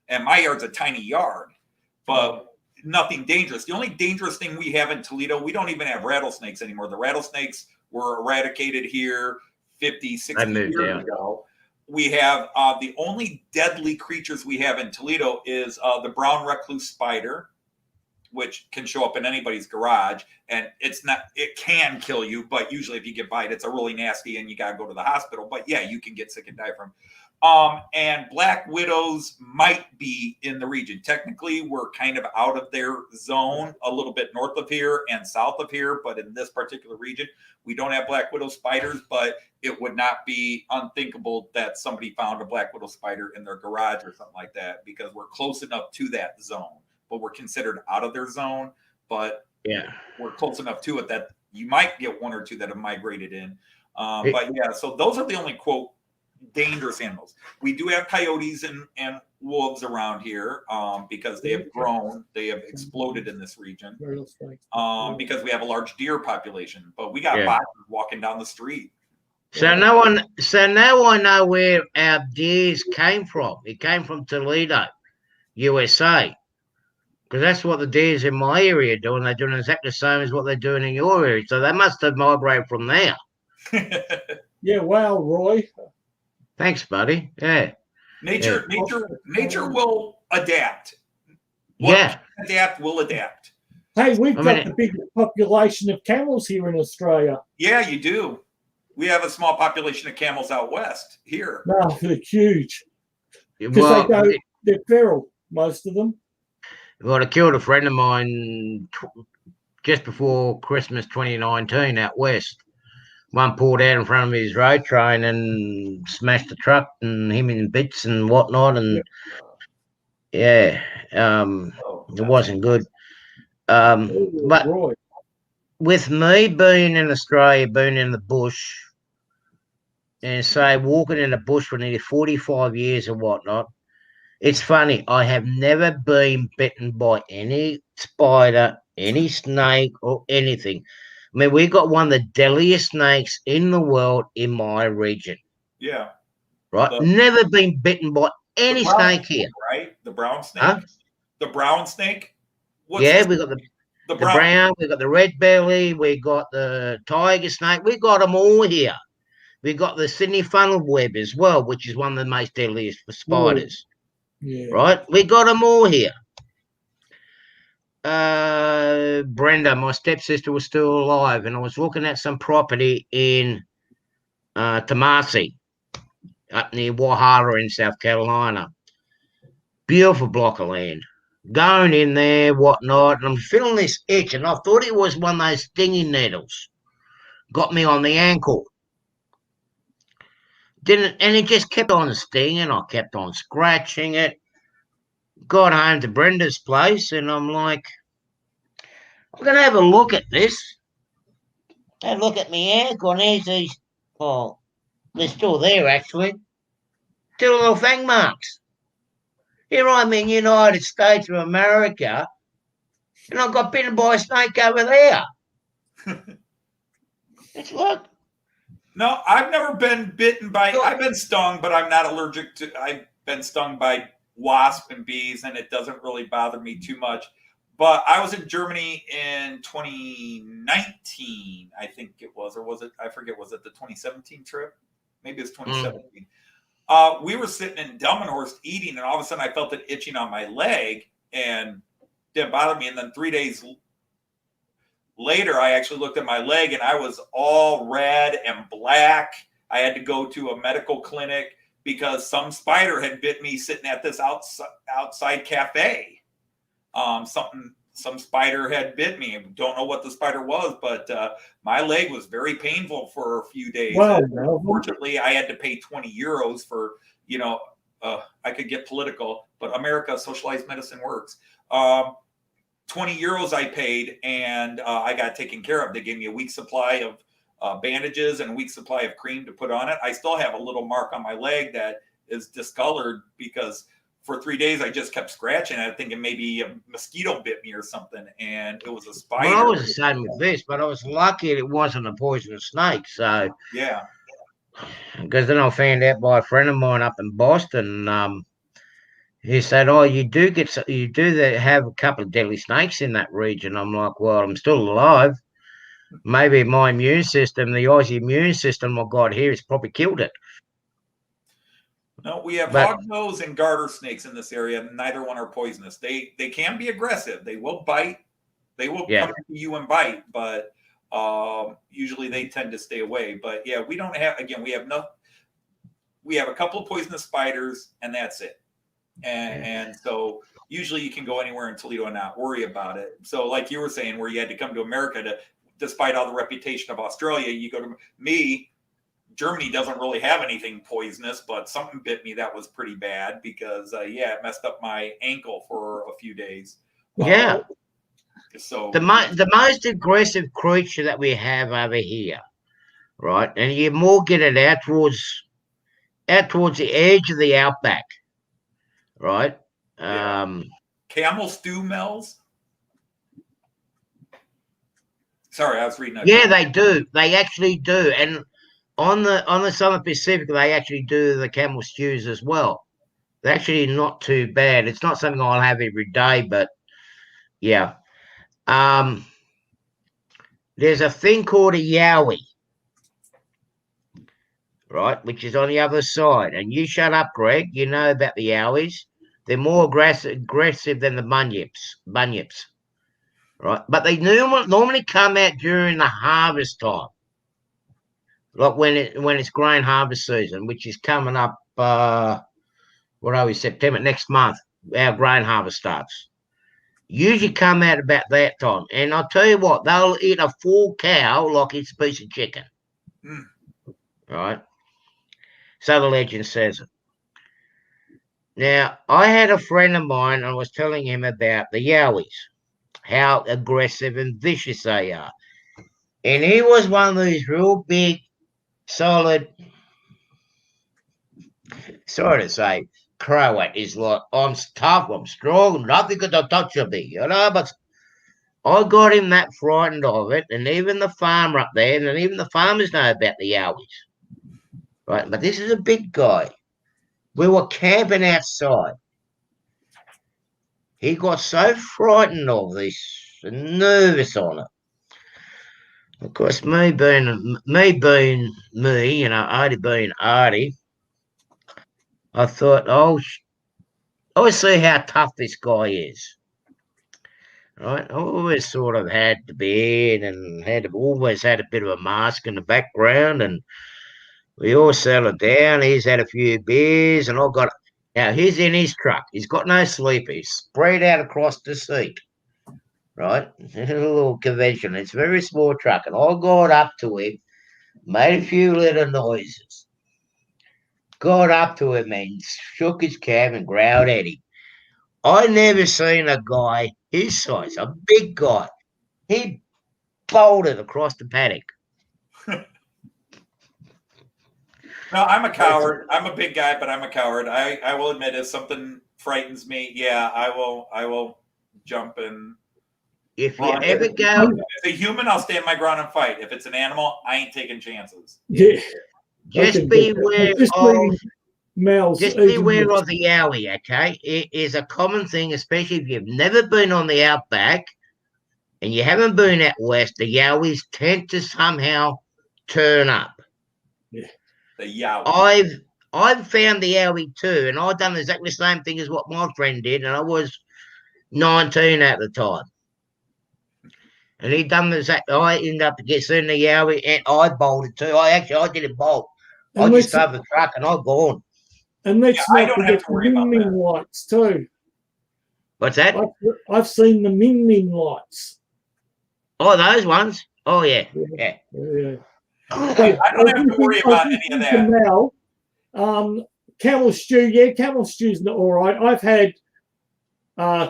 [SPEAKER 2] and my yard's a tiny yard, but nothing dangerous. The only dangerous thing we have in Toledo, we don't even have rattlesnakes anymore. The rattlesnakes were eradicated here 50, 60 years ago. We have the only deadly creatures we have in Toledo is the brown recluse spider, which can show up in anybody's garage, and it can kill you, but usually if you get bite, it's a really nasty and you got to go to the hospital. But yeah, you can get sick and die from. And black widows might be in the region. Technically, we're kind of out of their zone, a little bit north of here and south of here, but in this particular region, we don't have black widow spiders, but it would not be unthinkable that somebody found a black widow spider in their garage or something like that, because we're close enough to that zone, but we're considered out of their zone. But we're close enough to it that you might get one or two that have migrated in. But yeah, so those are the only quote dangerous animals. We do have coyotes and wolves around here because they have grown, they have exploded in this region because we have a large deer population. But we got boxers walking down the street.
[SPEAKER 1] So now I know where our deers came from. It came from Toledo, USA. Because that's what the deers in my area are doing. They're doing exactly the same as what they're doing in your area. So they must have migrated from there.
[SPEAKER 3] Yeah, wow, Roy.
[SPEAKER 1] Thanks, buddy. Yeah.
[SPEAKER 2] Nature will adapt. Will adapt.
[SPEAKER 3] Hey, we've got the biggest population of camels here in Australia.
[SPEAKER 2] Yeah, you do. We have a small population of camels out west here.
[SPEAKER 3] No, they're huge. Because they're feral, most of them.
[SPEAKER 1] Well, I killed a friend of mine just before Christmas 2019 out west. One pulled out in front of his road train and smashed the truck and him in bits and whatnot. And it wasn't good. But with me being in Australia, being in the bush, and say walking in the bush for nearly 45 years and whatnot, it's funny. I have never been bitten by any spider, any snake, or anything. I mean, we got one of the deadliest snakes in the world in my region.
[SPEAKER 2] Yeah.
[SPEAKER 1] Right? Never been bitten by any snake here.
[SPEAKER 2] Right? The brown snake?
[SPEAKER 1] Huh?
[SPEAKER 2] The brown snake?
[SPEAKER 1] We got the brown, we got the red belly, we got the tiger snake. We got them all here. We got the Sydney funnel web as well, which is one of the most deadliest for spiders.
[SPEAKER 3] Yeah.
[SPEAKER 1] Right? We got them all here. Brenda, my stepsister, was still alive, and I was looking at some property in Tomasi, up near Walhalla in South Carolina. Beautiful block of land. Going in there, whatnot, and I'm feeling this itch, and I thought it was one of those stinging needles. Got me on the ankle. And it just kept on stinging. I kept on scratching it. Got home to Brenda's place, and I'm like, I'm going to have a look at this. Have a look at my ankle, and there's these, they're still there, actually. Two little fang marks. Here I'm in United States of America, and I got bitten by a snake over there. It's like,
[SPEAKER 2] no, I've never been bitten by. I've been stung, but I'm not allergic to. I've been stung by wasps and bees, and it doesn't really bother me too much. But I was in Germany in 2019, I think it was, or was it? I forget. Was it the 2017 trip? Maybe it's 2017. We were sitting in Delmenhorst eating, and all of a sudden I felt it itching on my leg, and didn't bother me. And then 3 days later, I actually looked at my leg, and I was all red and black. I had to go to a medical clinic because some spider had bit me sitting at this outside cafe. Some spider had bit me. I don't know what the spider was, but my leg was very painful for a few days.
[SPEAKER 3] Wow.
[SPEAKER 2] Unfortunately, I had to pay 20 euros for, I could get political, but America, socialized medicine works. 20 euros I paid, and I got taken care of. They gave me a week's supply of bandages and a week's supply of cream to put on it. I still have a little mark on my leg that is discolored because for 3 days I just kept scratching it, thinking maybe a mosquito bit me or something, and it was a spider.
[SPEAKER 1] Well, I was the same with this, but I was lucky it wasn't a poisonous snake. So
[SPEAKER 2] yeah,
[SPEAKER 1] because then I found out by a friend of mine up in Boston. He said, "Oh, you do have a couple of deadly snakes in that region." I'm like, "Well, I'm still alive. Maybe my immune system, the Aussie immune system I got here, has probably killed it."
[SPEAKER 2] No, we have hognose and garter snakes in this area. Neither one are poisonous. They can be aggressive. They will bite. They will come to you and bite, but usually they tend to stay away. But yeah, we don't have. Again, we have a couple of poisonous spiders, and that's it. And so usually you can go anywhere in Toledo and not worry about it. So like you were saying, where you had to come to America to, despite all the reputation of Australia, you go to me. Germany doesn't really have anything poisonous, but something bit me that was pretty bad because, it messed up my ankle for a few days.
[SPEAKER 1] Yeah.
[SPEAKER 2] So
[SPEAKER 1] the most aggressive creature that we have over here, right? And you more get it out towards the edge of the outback, right?
[SPEAKER 2] Yeah. Camel stew mells. Sorry, I was reading.
[SPEAKER 1] Yeah, they do. They actually do. And on the Southern Pacific, they actually do the camel stews as well. They're actually not too bad. It's not something I'll have every day, but yeah. There's a thing called a yowie, right, which is on the other side. And you shut up, Greg. You know about the yowies. They're more aggressive than the bunyips, right? But they normally come out during the harvest time, like when it's grain harvest season, which is coming up. What are we? September next month. Our grain harvest starts. Usually come out about that time, and I'll tell you what, they'll eat a full cow like it's a piece of chicken. Right? So the legend says it. Now, I had a friend of mine, and I was telling him about the yowies, how aggressive and vicious they are. And he was one of these real big, solid, sorry to say, Croat is like, I'm tough, I'm strong, nothing can touch me, you know, but I got him that frightened of it, and even the farmer up there, and even the farmers know about the yowies. Right, but this is a big guy. We were camping outside. He got so frightened of this and nervous on it. Of course, me being me, you know, Artie being Artie, I thought, I'll see how tough this guy is. Right, I always sort of had the beard and always had a bit of a mask in the background, and we all settled down. He's had a few beers, and now he's in his truck. He's got no sleeper. He's spread out across the seat. Right, it's a little convention. It's a very small truck, and I got up to him, made a few little noises, got up to him and shook his cab and growled at him. I never seen a guy his size, a big guy. He bolted across the paddock.
[SPEAKER 2] No, I'm a coward. I'm a big guy, but I'm a coward. I will admit, if something frightens me, yeah, I will jump and.
[SPEAKER 1] If you ever go,
[SPEAKER 2] if it's a human, I'll stand my ground and fight. If it's an animal, I ain't taking chances.
[SPEAKER 3] Yeah.
[SPEAKER 1] Just beware of the yowie, okay? It is a common thing, especially if you've never been on the outback and you haven't been out west. The yowies tend to somehow turn up.
[SPEAKER 3] Yeah.
[SPEAKER 2] The yowie.
[SPEAKER 1] I've found the yowie too, and I've done exactly the same thing as what my friend did, and I was 19 at the time. And he done the exact. I ended up getting the yowie, and I bolted too. I didn't bolt. I just drove the truck, and I gone.
[SPEAKER 3] And let's not forget the Min lights too.
[SPEAKER 1] What's that?
[SPEAKER 3] I've seen the Min lights.
[SPEAKER 1] Oh, those ones. Oh yeah.
[SPEAKER 2] I don't have to worry about any of that.
[SPEAKER 3] Now, camel stew. Yeah, camel stew's not all right. I've had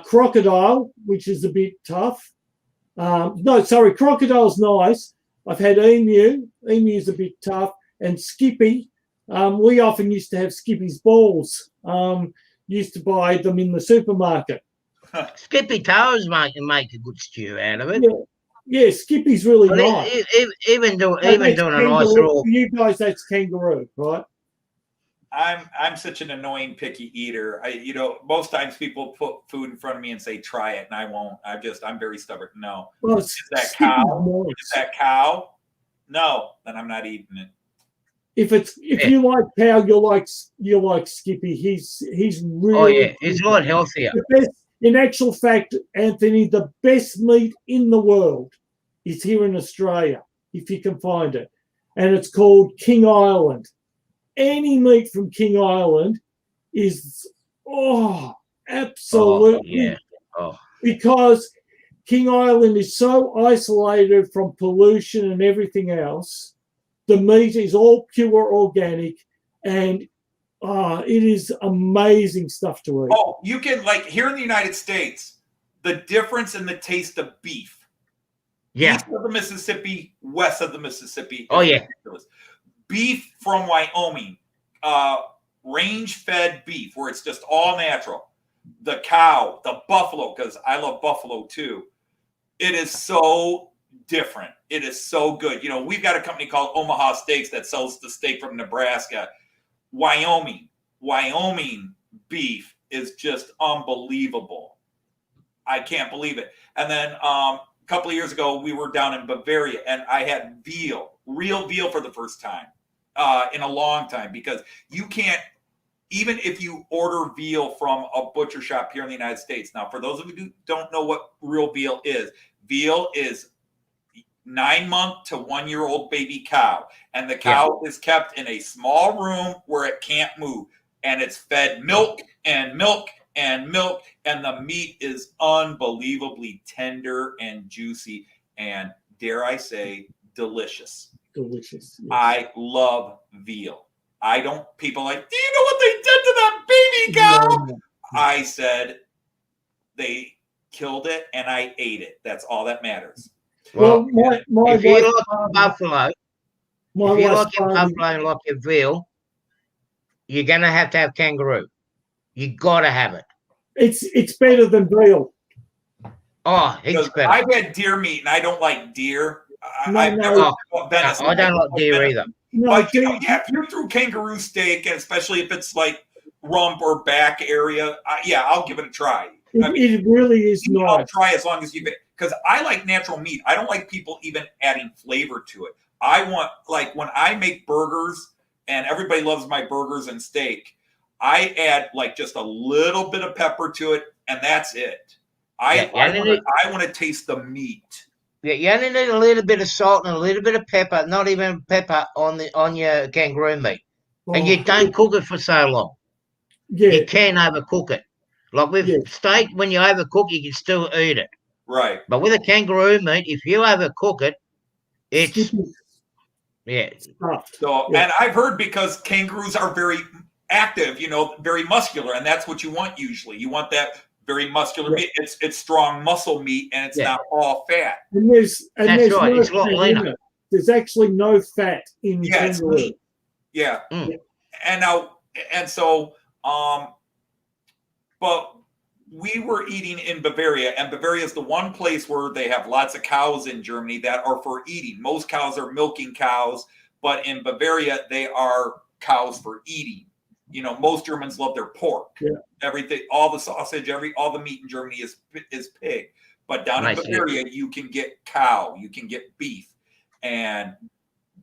[SPEAKER 3] crocodile, which is a bit tough. Crocodile's nice. I've had emu. Emu's a bit tough. And Skippy. We often used to have Skippy's balls. Used to buy them in the supermarket.
[SPEAKER 1] Skippy toes make a good stew out of it.
[SPEAKER 3] Yeah, Skippy's really nice.
[SPEAKER 1] Even doing a nice little.
[SPEAKER 3] For you guys, that's kangaroo, right?
[SPEAKER 2] I'm such an annoying picky eater. Most times people put food in front of me and say try it, and I won't. I'm very stubborn. No.
[SPEAKER 3] Well,
[SPEAKER 2] is that cow? Is that cow? No, then I'm not eating it.
[SPEAKER 3] If you like cow, you like Skippy. He's really.
[SPEAKER 1] Oh yeah, he's a lot healthier.
[SPEAKER 3] In actual fact, Anthony, the best meat in the world is here in Australia, if you can find it, and it's called King Island. Any meat from King Island is absolutely because King Island is so isolated from pollution and everything else. The meat is all pure organic, and it is amazing stuff to eat.
[SPEAKER 2] Oh, you can, like, here in the United States, the difference in the taste of beef.
[SPEAKER 1] Yeah.
[SPEAKER 2] East of the Mississippi, west of the Mississippi.
[SPEAKER 1] Oh, yeah.
[SPEAKER 2] Ridiculous. Beef from Wyoming, range-fed beef, where it's just all natural. The cow, the buffalo, because I love buffalo too. It is so different. It is so good. You know, we've got a company called Omaha Steaks that sells the steak from Nebraska. Wyoming beef is just unbelievable. I can't believe it. And then a couple of years ago, we were down in Bavaria, and I had real veal for the first time in a long time, because you can't, even if you order veal from a butcher shop here in the United States. Now, for those of you who don't know what real veal is 9-month to 1-year-old baby cow. And the cow is kept in a small room where it can't move. And it's fed milk and milk and milk. And the meat is unbelievably tender and juicy. And dare I say, delicious.
[SPEAKER 3] Delicious. Yes.
[SPEAKER 2] I love veal. People are like, do you know what they did to that baby cow?
[SPEAKER 3] No.
[SPEAKER 2] I said, they killed it and I ate it. That's all that matters.
[SPEAKER 3] Well, my
[SPEAKER 1] if you
[SPEAKER 3] wife,
[SPEAKER 1] like buffalo,
[SPEAKER 3] my
[SPEAKER 1] if you
[SPEAKER 3] wife's
[SPEAKER 1] like your
[SPEAKER 3] Brandy-
[SPEAKER 1] buffalo and like your veal, you're going to have kangaroo. You got to have it.
[SPEAKER 3] it's better than veal.
[SPEAKER 1] Oh, it's
[SPEAKER 2] Because
[SPEAKER 1] better.
[SPEAKER 2] I've had deer meat and I don't like deer.
[SPEAKER 3] No,
[SPEAKER 2] I've
[SPEAKER 3] no.
[SPEAKER 2] never
[SPEAKER 1] Oh,
[SPEAKER 2] bought venison.
[SPEAKER 1] I don't like deer either.
[SPEAKER 3] No,
[SPEAKER 2] But
[SPEAKER 3] deer-
[SPEAKER 2] yeah, if you're through kangaroo steak, and especially if it's like rump or back area, I'll give it a try.
[SPEAKER 3] it really is
[SPEAKER 2] I'll
[SPEAKER 3] nice.
[SPEAKER 2] try as long as because I like natural meat. I don't like people even adding flavor to it. I want, like, when I make burgers, and everybody loves my burgers and steak, I add like just a little bit of pepper to it, and that's it. I want to taste the meat.
[SPEAKER 1] Yeah, you only need a little bit of salt and a little bit of pepper, not even pepper on your kangaroo meat. And you don't cook it for so long.
[SPEAKER 3] Yeah,
[SPEAKER 1] You can overcook it. Like with steak, when you overcook, you can still eat it.
[SPEAKER 2] Right.
[SPEAKER 1] But with a kangaroo meat, if you overcook it, it's
[SPEAKER 3] stuff.
[SPEAKER 2] So,
[SPEAKER 3] Yeah.
[SPEAKER 2] and I've heard, because kangaroos are very active, very muscular, and that's what you want usually. You want that very muscular meat. It's strong muscle meat, and it's not all fat.
[SPEAKER 3] And there's
[SPEAKER 1] That's right.
[SPEAKER 3] no
[SPEAKER 1] It's a lot
[SPEAKER 3] fat in
[SPEAKER 1] leaner.
[SPEAKER 3] it. There's actually no fat in
[SPEAKER 2] Yeah, it's
[SPEAKER 3] kangaroo.
[SPEAKER 2] meat. Yeah.
[SPEAKER 1] Mm.
[SPEAKER 2] But we were eating in Bavaria, and Bavaria is the one place where they have lots of cows in Germany that are for eating. Most cows are milking cows, but in Bavaria, they are cows for eating. Most Germans love their pork.
[SPEAKER 3] Yeah.
[SPEAKER 2] Everything, all the sausage, all the meat in Germany is pig. But down in Bavaria, you can get cow, you can get beef. And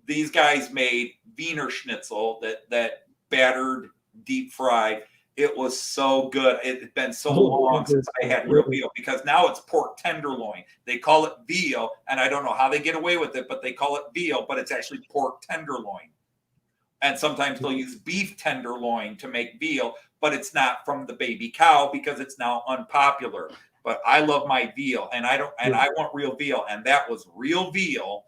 [SPEAKER 2] these guys made Wiener Schnitzel, that battered, deep fried. It was so good. It had been so long since I had real veal, because now it's pork tenderloin. They call it veal, and I don't know how they get away with it, but they call it veal, but it's actually pork tenderloin. And sometimes they'll use beef tenderloin to make veal, but it's not from the baby cow because it's now unpopular. But I love my veal, and I want real veal, and that was real veal,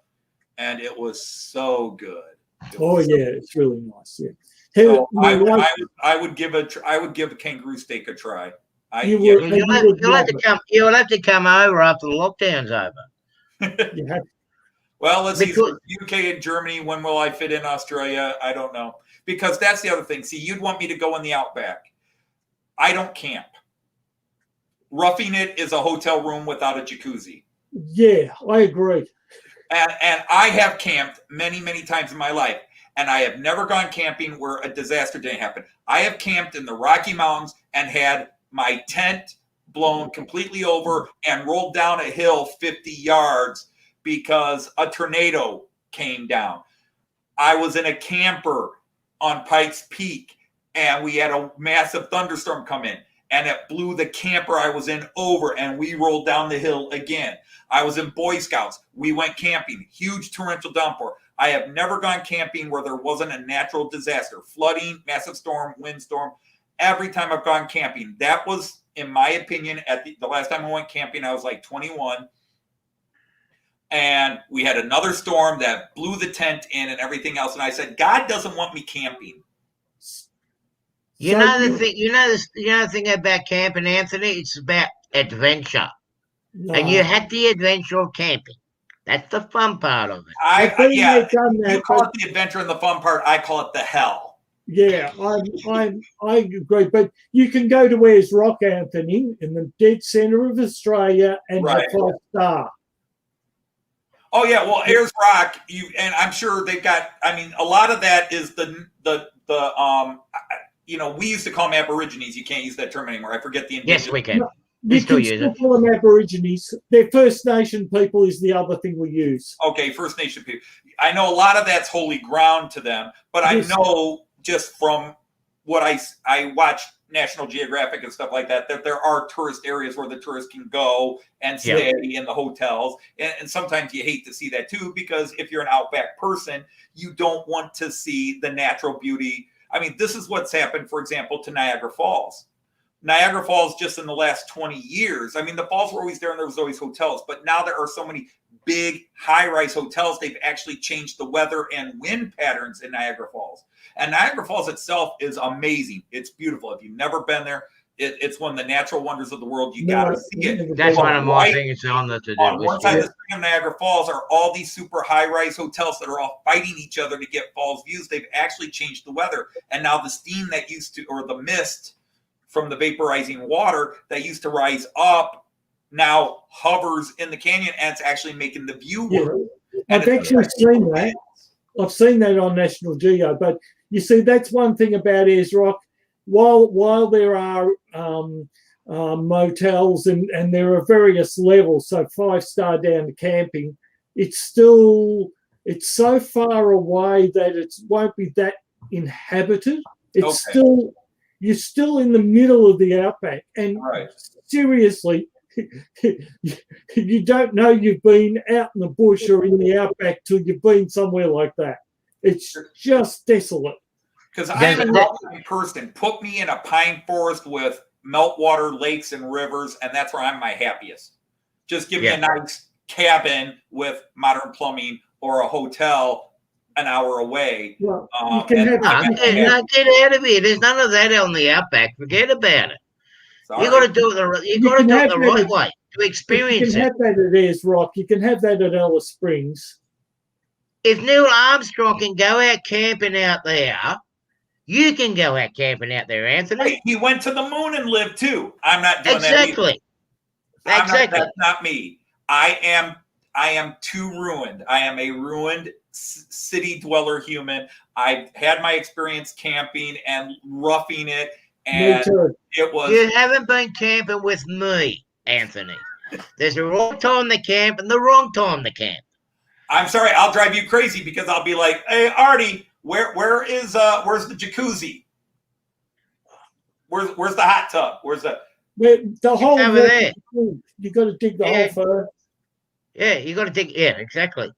[SPEAKER 2] and it was so good.
[SPEAKER 3] It's really nice. Yeah.
[SPEAKER 2] So I would give a kangaroo steak a try.
[SPEAKER 1] You'll have to come over after the lockdown's over.
[SPEAKER 2] Well, let's see. UK and Germany. When will I fit in Australia? I don't know. Because that's the other thing. See, you'd want me to go in the outback. I don't camp. Roughing It is a hotel room without a jacuzzi.
[SPEAKER 3] Yeah, I agree.
[SPEAKER 2] And I have camped many, many times in my life. And I have never gone camping where a disaster didn't happen. I have camped in the Rocky Mountains and had my tent blown completely over and rolled down a hill 50 yards because a tornado came down. I was in a camper on Pikes Peak, and we had a massive thunderstorm come in, and it blew the camper I was in over, and we rolled down the hill again. I was in Boy Scouts. We went camping. Huge torrential downpour. I have never gone camping where there wasn't a natural disaster. Flooding, massive storm, windstorm. Every time I've gone camping, that was, in my opinion, at the last time I went camping, I was like 21. And we had another storm that blew the tent in and everything else. And I said, God doesn't want me camping.
[SPEAKER 1] The thing about camping, Anthony, it's about adventure. And you had the adventure of camping. That's the fun part of it.
[SPEAKER 3] I've been
[SPEAKER 2] Yeah,
[SPEAKER 3] there, done that,
[SPEAKER 2] you call
[SPEAKER 3] but-
[SPEAKER 2] it the adventure and the fun part. I call it the hell.
[SPEAKER 3] Yeah, I agree. But you can go to Ayers Rock, Anthony, in the dead centre of Australia, and
[SPEAKER 2] Right.
[SPEAKER 3] have 5-star.
[SPEAKER 2] Oh yeah, well, Ayers Rock, and I'm sure they've got. I mean, a lot of that is the we used to call them Aborigines. You can't use that term anymore. I forget the indigenous.
[SPEAKER 1] Yes, we can.
[SPEAKER 3] No,
[SPEAKER 1] We
[SPEAKER 3] You
[SPEAKER 1] still
[SPEAKER 3] can
[SPEAKER 1] use
[SPEAKER 3] still
[SPEAKER 1] it.
[SPEAKER 3] call them Aborigines. They're First Nation people is the other thing we use.
[SPEAKER 2] Okay, First Nation people. I know a lot of that's holy ground to them, but
[SPEAKER 3] Yes.
[SPEAKER 2] I know just from what I watch National Geographic and stuff like that there are tourist areas where the tourists can go and stay in the hotels, and sometimes you hate to see that too, because if you're an outback person, you don't want to see the natural beauty. I mean, this is what's happened, for example, to Niagara Falls. Niagara Falls, just in the last 20 years, I mean, the falls were always there and there was always hotels, but now there are so many big high-rise hotels, they've actually changed the weather and wind patterns in Niagara Falls. And Niagara Falls itself is amazing. It's beautiful. If you've never been there, it's one of the natural wonders of the world. You got to see it.
[SPEAKER 1] That's one of my
[SPEAKER 2] Right.
[SPEAKER 1] things on the to-do
[SPEAKER 2] On one
[SPEAKER 1] list.
[SPEAKER 2] side of the stream of Niagara Falls are all these super high-rise hotels that are all fighting each other to get falls views. They've actually changed the weather. And now the steam that used to, or the mist from the vaporizing water that used to rise up, now hovers in the canyon, and it's actually making the view work.
[SPEAKER 3] Yeah. I've actually seen that. I've seen that on National Geo. But you see, that's one thing about Ayers Rock. While there are motels and there are various levels, so 5-star down to camping, it's so far away that it won't be that inhabited. It's
[SPEAKER 2] Okay.
[SPEAKER 3] you're still in the middle of the outback, and
[SPEAKER 2] Right.
[SPEAKER 3] seriously, you don't know you've been out in the bush or in the outback till you've been somewhere like that. It's just desolate.
[SPEAKER 2] Because I'm an outback person. Put me in a pine forest with meltwater lakes and rivers, and that's where I'm my happiest. Just give me a nice cabin with modern plumbing or a hotel an hour away.
[SPEAKER 3] Well,
[SPEAKER 1] Get out of here. There's none of that on the outback. Forget about it. You got to do it the right way to experience
[SPEAKER 3] You can
[SPEAKER 1] it.
[SPEAKER 3] have that at Ayers Rock. You can have that at Alice Springs.
[SPEAKER 1] If Neil Armstrong can go out camping out there, you can go out camping out there, Anthony.
[SPEAKER 2] Hey, he went to the moon and lived too. I'm not doing that.
[SPEAKER 1] Exactly.
[SPEAKER 2] That's not me. I am too ruined. I am a ruined city dweller human. I've had my experience camping and roughing it, and it was.
[SPEAKER 1] You haven't been camping with me, Anthony. There's a right time to camp and the wrong time to camp.
[SPEAKER 2] I'm sorry, I'll drive you crazy because I'll be like, "Hey, Artie, where's the jacuzzi? Where's the hot tub? Where's the
[SPEAKER 3] whole
[SPEAKER 1] over there?
[SPEAKER 3] You got to dig the hole first.
[SPEAKER 1] Yeah, you got to dig. Yeah, exactly.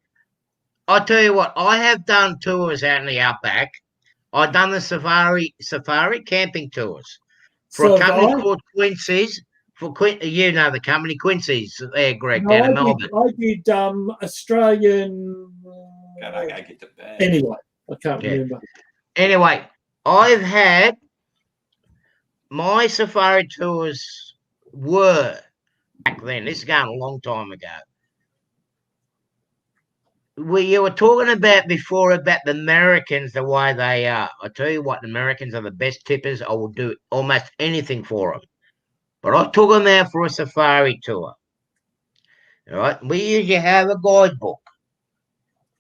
[SPEAKER 1] I'll tell you what. I have done tours out in the outback. I've done the safari camping tours for a company called Quincy's. You know the company Quincy's there, Greg, down in Melbourne.
[SPEAKER 3] I did Australian.
[SPEAKER 2] God, I gotta get to bed.
[SPEAKER 3] Anyway, I can't remember.
[SPEAKER 1] Anyway, I've had my safari tours were back then. This is going a long time ago. You were talking about before about the Americans, the way they are. I tell you what, the Americans are the best tippers. I will do almost anything for them. But I took them out for a safari tour. All right, we usually have a guidebook.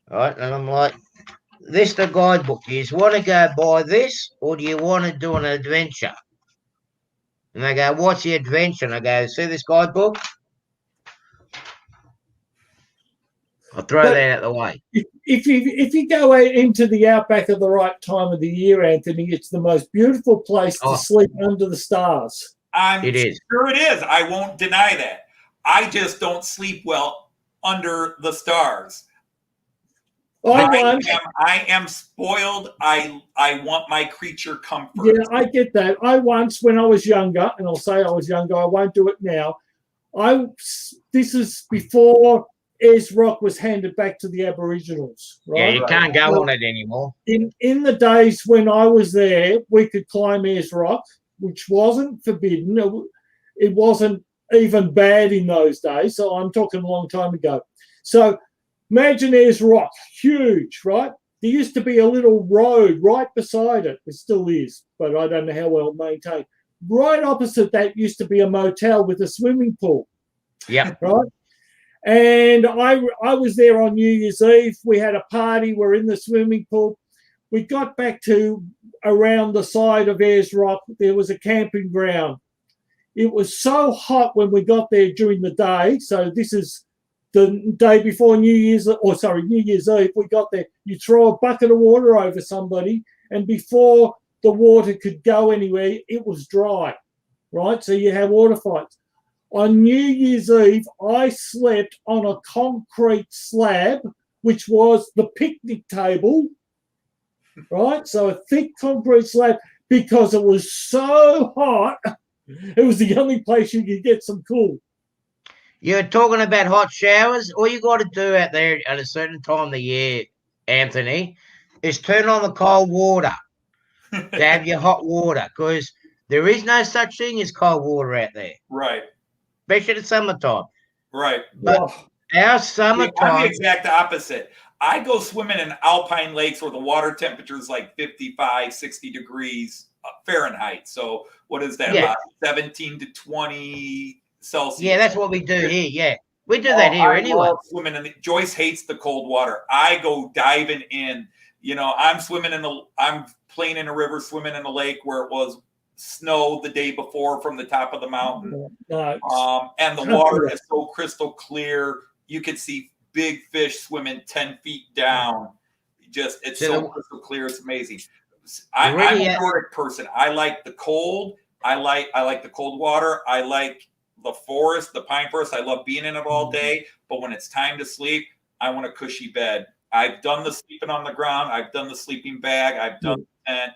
[SPEAKER 1] All right, and I'm like, this the guidebook. Do you want to go buy this, or do you want to do an adventure? And they go, what's the adventure? And I go, see this guidebook? I'll throw that out the way.
[SPEAKER 3] If you go out into the outback at the right time of the year, Anthony, it's the most beautiful place to sleep under the stars.
[SPEAKER 2] It is. Sure it is. I won't deny that. I just don't sleep well under the stars. I am spoiled. I want my creature comfort.
[SPEAKER 3] Yeah, I get that. I once, when I was younger, and I'll say I was younger, I won't do it now. This is before Ayers Rock was handed back to the Aboriginals, right?
[SPEAKER 1] Yeah, you can't go on it anymore.
[SPEAKER 3] In the days when I was there, we could climb Ayers Rock, which wasn't forbidden. It wasn't even bad in those days. So I'm talking a long time ago. So imagine there's rock, huge, right? There used to be a little road right beside it. It still is, but I don't know how well maintained. Right opposite that used to be a motel with a swimming pool.
[SPEAKER 1] Yeah.
[SPEAKER 3] Right. And I was there on New Year's Eve. We had a party. We're in the swimming pool. We got back to around the side of Ayers Rock. There was a camping ground. It was so hot when we got there during the day. So this is the day before New Year's Eve. We got there. You throw a bucket of water over somebody, and before the water could go anywhere, it was dry, right? So you have water fights. On New Year's Eve, I slept on a concrete slab, which was the picnic table, right? So a thick concrete slab, because it was so hot. It was the only place you could get some cool.
[SPEAKER 1] You're talking about hot showers. All you got to do out there at a certain time of the year, Anthony, is turn on the cold water to have your hot water, because there is no such thing as cold water out there.
[SPEAKER 2] Right.
[SPEAKER 1] Especially in the summertime.
[SPEAKER 2] Right.
[SPEAKER 1] But our summertime...
[SPEAKER 2] I'm the exact opposite. I go swimming in alpine lakes where the water temperature is like 55, 60 degrees Fahrenheit. So what is that, about 17 to 20 Celsius?
[SPEAKER 1] Yeah, that's what we do here, yeah. We do that here anyway.
[SPEAKER 2] Swimming in Joyce hates the cold water. I go diving in. You know, I'm playing in a river, swimming in a lake where it was snow the day before from the top of the mountain. And the water is so crystal clear. You could see big fish swimming 10 feet down. It's so crystal clear. It's amazing. I'm a Nordic person. I like the cold. I like the cold water. I like the forest, the pine forest. I love being in it all day. But when it's time to sleep, I want a cushy bed. I've done the sleeping on the ground. I've done the sleeping bag. I've done the tent.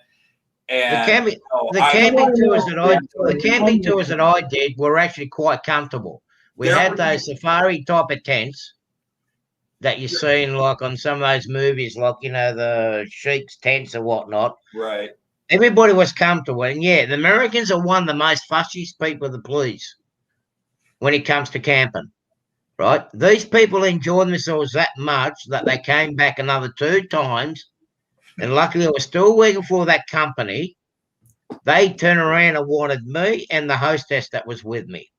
[SPEAKER 2] And
[SPEAKER 1] the camping tours that I did were actually quite comfortable. We had those safari type of tents that you've seen like on some of those movies, like, you know, the Sheik's tents or whatnot.
[SPEAKER 2] Right.
[SPEAKER 1] Everybody was comfortable. And yeah, the Americans are one of the most fussiest people to please when it comes to camping. Right? These people enjoyed themselves that much that they came back another 2 times. And luckily, I was still working for that company. They turned around and wanted me and the hostess that was with me.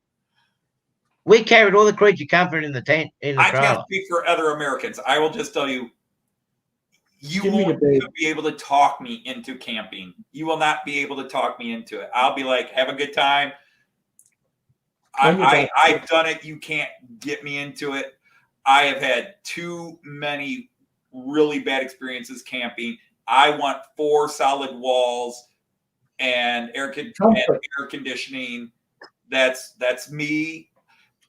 [SPEAKER 1] We carried all the creature comfort in the tent, in the trailer.
[SPEAKER 2] I can't speak for other Americans. I will just tell you, you won't be able to talk me into camping. You will not be able to talk me into it. I'll be like, have a good time. I've done it. You can't get me into it. I have had too many really bad experiences camping. I want 4 solid walls and air conditioning. That's me.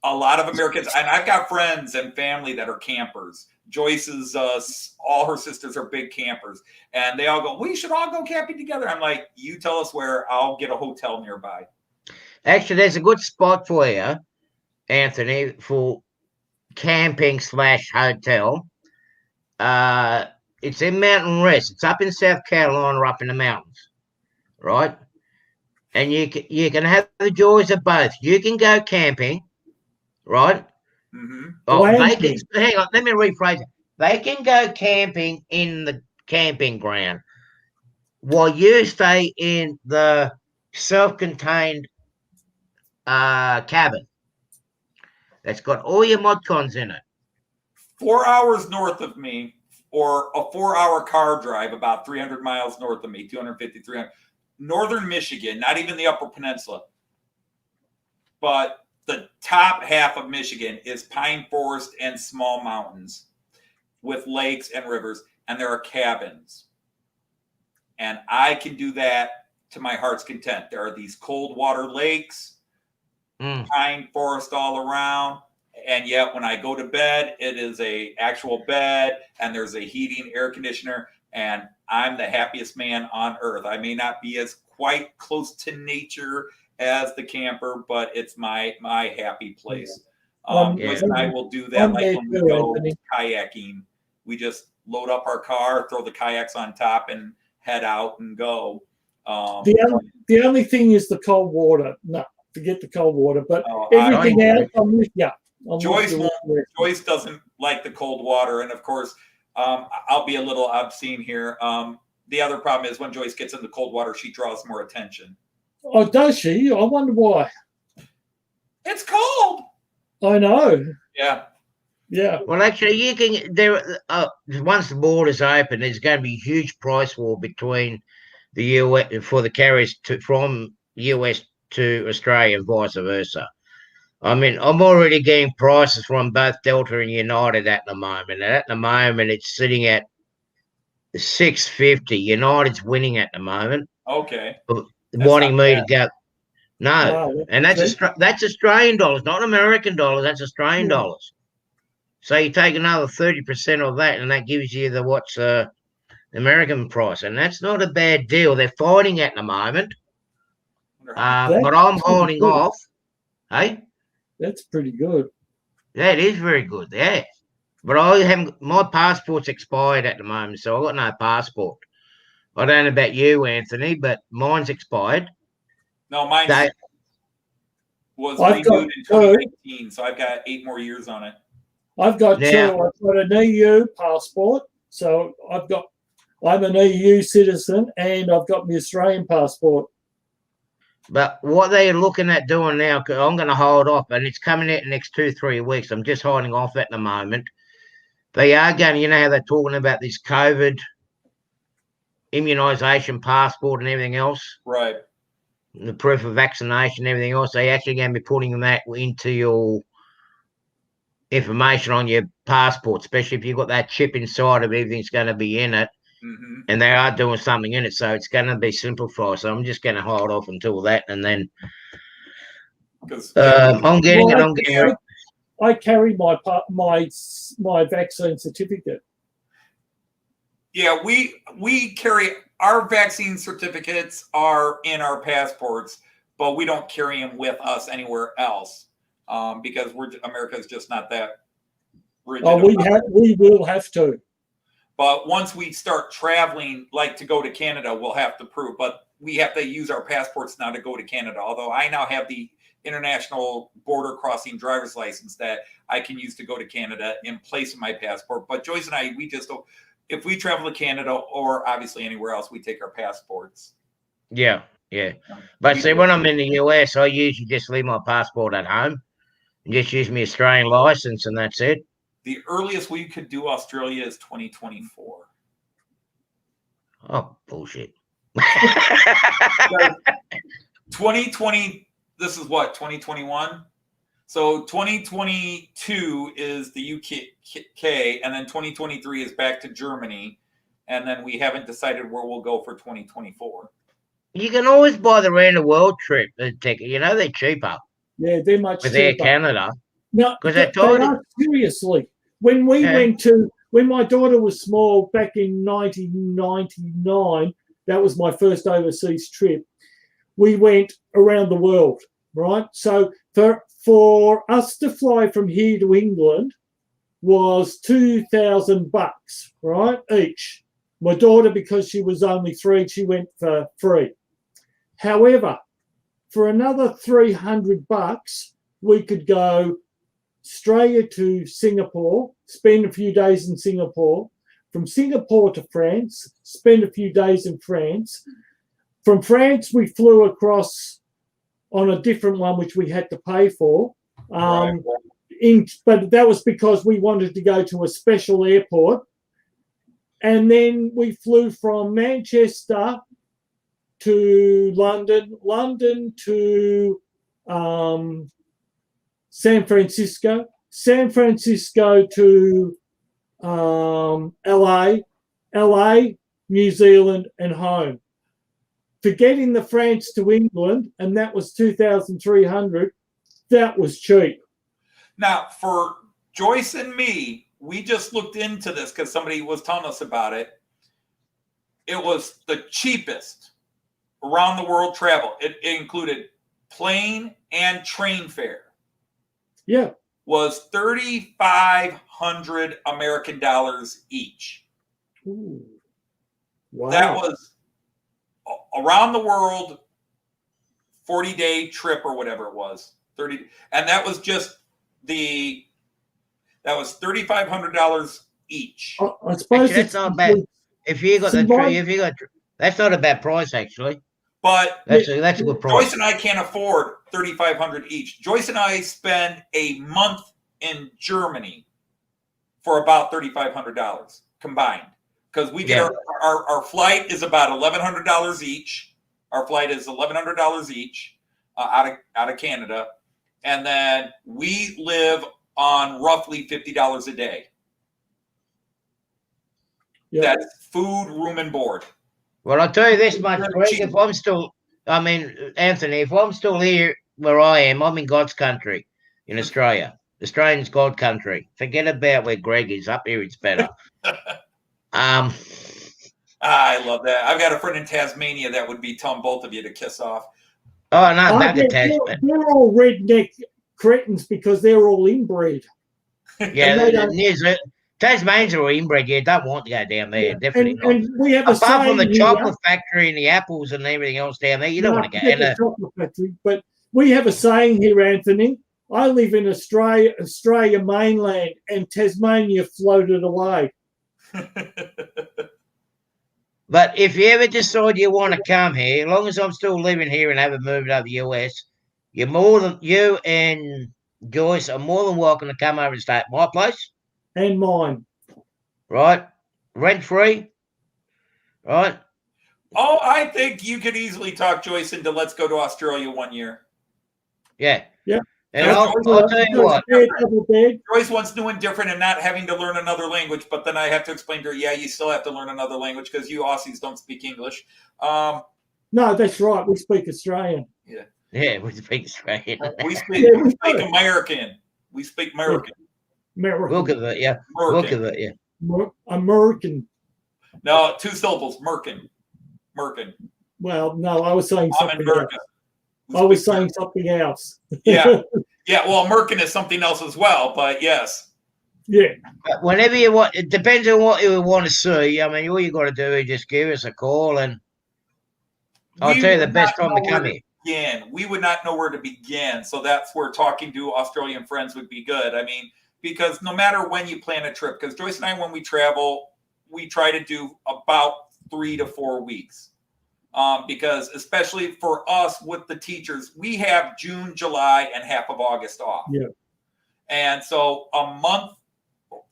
[SPEAKER 2] A lot of Americans, and I've got friends and family that are campers. Joyce's, all her sisters are big campers, and they all go, we should all go camping together. I'm like, you tell us where, I'll get a hotel nearby.
[SPEAKER 1] Actually, there's a good spot for you, Anthony, for camping / hotel. It's in Mountain Rest. It's up in South Carolina, up in the mountains, right? And you can have the joys of both. You can go camping, right?
[SPEAKER 2] Mm-hmm.
[SPEAKER 1] Hang on, let me rephrase it. They can go camping in the camping ground while you stay in the self-contained cabin that's got all your mod cons in it.
[SPEAKER 2] 4 hours north of me, or a 4-hour car drive about 300 miles north of me, 250, 300. Northern Michigan, not even the Upper Peninsula, but the top half of Michigan is pine forest and small mountains with lakes and rivers, and there are cabins. And I can do that to my heart's content. There are these cold water lakes, pine forest all around. And yet when I go to bed, it is a actual bed, and there's a heating air conditioner, and I'm the happiest man on earth. I may not be as quite close to nature as the camper, but it's my happy place. And I will do that like when we go kayaking. We just load up our car, throw the kayaks on top, and head out and go.
[SPEAKER 3] The only thing is the cold water. No, forget the cold water. But
[SPEAKER 2] Oh,
[SPEAKER 3] everything else, I'm with you.
[SPEAKER 2] Joyce doesn't like the cold water, and of course, I'll be a little obscene here. The other problem is when Joyce gets into cold water, she draws more attention.
[SPEAKER 3] Oh, does she? I wonder why.
[SPEAKER 2] It's cold.
[SPEAKER 3] I know.
[SPEAKER 2] Yeah.
[SPEAKER 3] Yeah.
[SPEAKER 1] Well, actually, you can there. Once the borders open, there's going to be a huge price war between the US for the carriers from US to Australia and vice versa. I mean, I'm already getting prices from both Delta and United at the moment. And at the moment, it's sitting at $6.50. United's winning at the moment.
[SPEAKER 2] Okay.
[SPEAKER 1] Wanting me to go. No,
[SPEAKER 3] Wow,
[SPEAKER 1] and that's Australian dollars, not American dollars. That's Australian dollars. So you take another 30% of that, and that gives you the American price, and that's not a bad deal. They're fighting at the moment, but I'm holding off. Hey,
[SPEAKER 3] that's pretty good.
[SPEAKER 1] That is very good. Yeah, but I haven't. My passport's expired at the moment, so I've got no passport. I don't know about you, Anthony, but mine's expired.
[SPEAKER 2] No, mine was renewed in 2019, so I've got 8 more years on it.
[SPEAKER 3] I've got two. I've got an EU passport, so I'm an EU citizen, and I've got my Australian passport.
[SPEAKER 1] But what they're looking at doing now, I'm going to hold off, and it's coming out in the next 2-3 weeks. I'm just holding off at the moment. They are going, you know how they're talking about this COVID immunisation passport and everything else?
[SPEAKER 2] Right.
[SPEAKER 1] The proof of vaccination and everything else. They're actually going to be putting that into your information on your passport, especially if you've got that chip inside of everything's going to be in it.
[SPEAKER 2] Mm-hmm.
[SPEAKER 1] And they are doing something in it, so it's going to be simplified. So I'm just going to hold off until that, and then I'm getting it.
[SPEAKER 3] I carry my vaccine certificate.
[SPEAKER 2] Yeah, we carry our vaccine certificates are in our passports, but we don't carry them with us anywhere else because America's just not that rigid.
[SPEAKER 3] Oh, we will have to.
[SPEAKER 2] But once we start traveling, like to go to Canada, we'll have to prove. But we have to use our passports now to go to Canada. Although I now have the international border crossing driver's license that I can use to go to Canada in place of my passport. But Joyce and I, we just don't. If we travel to Canada or obviously anywhere else, we take our passports.
[SPEAKER 1] Yeah. But see, when I'm in the US, I usually just leave my passport at home and just use my Australian license, and that's it.
[SPEAKER 2] The earliest we could do Australia is 2024.
[SPEAKER 1] Oh, bullshit.
[SPEAKER 2] 2020, this is what, 2021? So 2022 is the UK, and then 2023 is back to Germany, and then we haven't decided where we'll go for 2024.
[SPEAKER 1] You can always buy the round the world trip ticket. You know they're cheaper.
[SPEAKER 3] Yeah, they're much
[SPEAKER 1] with
[SPEAKER 3] cheaper.
[SPEAKER 1] Air Canada.
[SPEAKER 3] No, they are, seriously. When we went to, when my daughter was small back in 1999, that was my first overseas trip. We went around the world, right? So for us to fly from here to England was $2,000, right, each. My daughter, because she was only 3, she went for free. However, for another $300, we could go Australia to Singapore, spend a few days in Singapore, from Singapore to France, spend a few days in France. From France, we flew across on a different one, which we had to pay for. But that was because we wanted to go to a special airport. And then we flew from Manchester to London, London to San Francisco, San Francisco to LA, New Zealand, and home. For getting the France to England, and that was $2,300, that was cheap.
[SPEAKER 2] Now, for Joyce and me, we just looked into this because somebody was telling us about it. It was the cheapest around the world travel. It included plane and train fare.
[SPEAKER 3] Yeah.
[SPEAKER 2] Was $3,500 American dollars each.
[SPEAKER 3] Ooh. Wow.
[SPEAKER 2] That was around the world 40-day trip or whatever it was. 30, and that was just that was $3,500 each.
[SPEAKER 3] I suppose
[SPEAKER 1] Actually, that's not bad. If you got that's not a bad price actually.
[SPEAKER 2] But
[SPEAKER 1] That's a good price.
[SPEAKER 2] Joyce and I can't afford $3,500 each. Joyce and I spend a month in Germany for about $3,500 combined, because we get our flight is about $1,100 each. Our flight is $1,100 each out of Canada, and then we live on roughly $50 a day. Yeah. That's food, room, and board.
[SPEAKER 1] Well, I'll tell you this much, Greg, Anthony, if I'm still here where I am, I'm in God's country in Australia. Australian's God country. Forget about where Greg is. Up here, it's better.
[SPEAKER 2] I love that. I've got a friend in Tasmania that would be telling both of you to kiss off.
[SPEAKER 1] Oh, no, back in Tasmania.
[SPEAKER 3] They're all redneck cretins because they're all inbred.
[SPEAKER 1] Yeah, Tasmanians are inbred. You don't want to go down there, definitely not.
[SPEAKER 3] And we have
[SPEAKER 1] apart from the chocolate factory and the apples and everything else down there, you don't want to go.
[SPEAKER 3] The chocolate factory, but we have a saying here, Anthony. I live in Australia mainland, and Tasmania floated away.
[SPEAKER 1] But if you ever decide you want to come here, as long as I'm still living here and haven't moved over the US, you and Joyce are more than welcome to come over and stay at my place.
[SPEAKER 3] And mine.
[SPEAKER 1] Right? Rent free. Right?
[SPEAKER 2] Oh, I think you could easily talk Joyce into let's go to Australia one year.
[SPEAKER 1] Yeah.
[SPEAKER 3] Yeah.
[SPEAKER 1] And I'll tell you what.
[SPEAKER 2] Joyce wants new and different and not having to learn another language, but then I have to explain to her, you still have to learn another language because you Aussies don't speak English.
[SPEAKER 3] No, that's right. We speak Australian.
[SPEAKER 2] Yeah.
[SPEAKER 1] Yeah, we speak Australian.
[SPEAKER 2] We speak American. We speak American.
[SPEAKER 1] Look at it, yeah. Look at it, yeah.
[SPEAKER 3] American.
[SPEAKER 2] No, 2 syllables. Merkin.
[SPEAKER 3] Well, no, I was saying something else. I was saying something else.
[SPEAKER 2] Yeah. Yeah, well, Merkin is something else as well, but yes.
[SPEAKER 3] Yeah.
[SPEAKER 1] But whenever you want, it depends on what you want to see. I mean, all you got to do is just give us a call and I'll tell you the best time to come here.
[SPEAKER 2] We would not know where to begin. So that's where talking to Australian friends would be good. I mean, because no matter when you plan a trip, because Joyce and I, when we travel, we try to do about 3 to 4 weeks. Because especially for us with the teachers, we have June, July, and half of August off.
[SPEAKER 3] Yeah.
[SPEAKER 2] And so a month,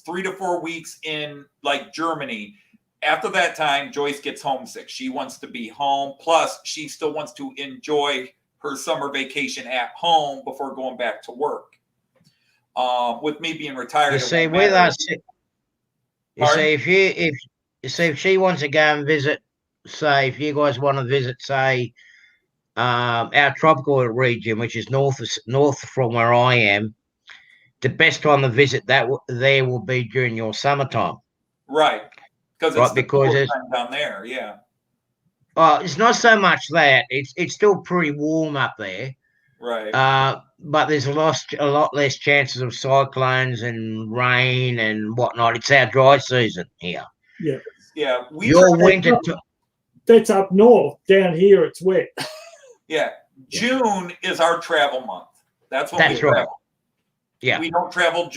[SPEAKER 2] 3 to 4 weeks in like Germany. After that time, Joyce gets homesick. She wants to be home. Plus, she still wants to enjoy her summer vacation at home before going back to work. With me being retired,
[SPEAKER 1] you see, with us, if she wants to go and visit, say, if you guys want to visit, say, our tropical region, which is north from where I am, the best time to visit there will be during your summertime.
[SPEAKER 2] Right. Because it's down there, yeah.
[SPEAKER 1] It's not so much that. It's still pretty warm up there.
[SPEAKER 2] Right.
[SPEAKER 1] But there's a lot less chances of cyclones and rain and whatnot. It's our dry season here.
[SPEAKER 3] Yeah.
[SPEAKER 2] Yeah.
[SPEAKER 3] That's up north. Down here, it's wet.
[SPEAKER 2] Yeah. June is our travel month. That's when we travel.
[SPEAKER 1] Right. Yeah.
[SPEAKER 2] We don't travel.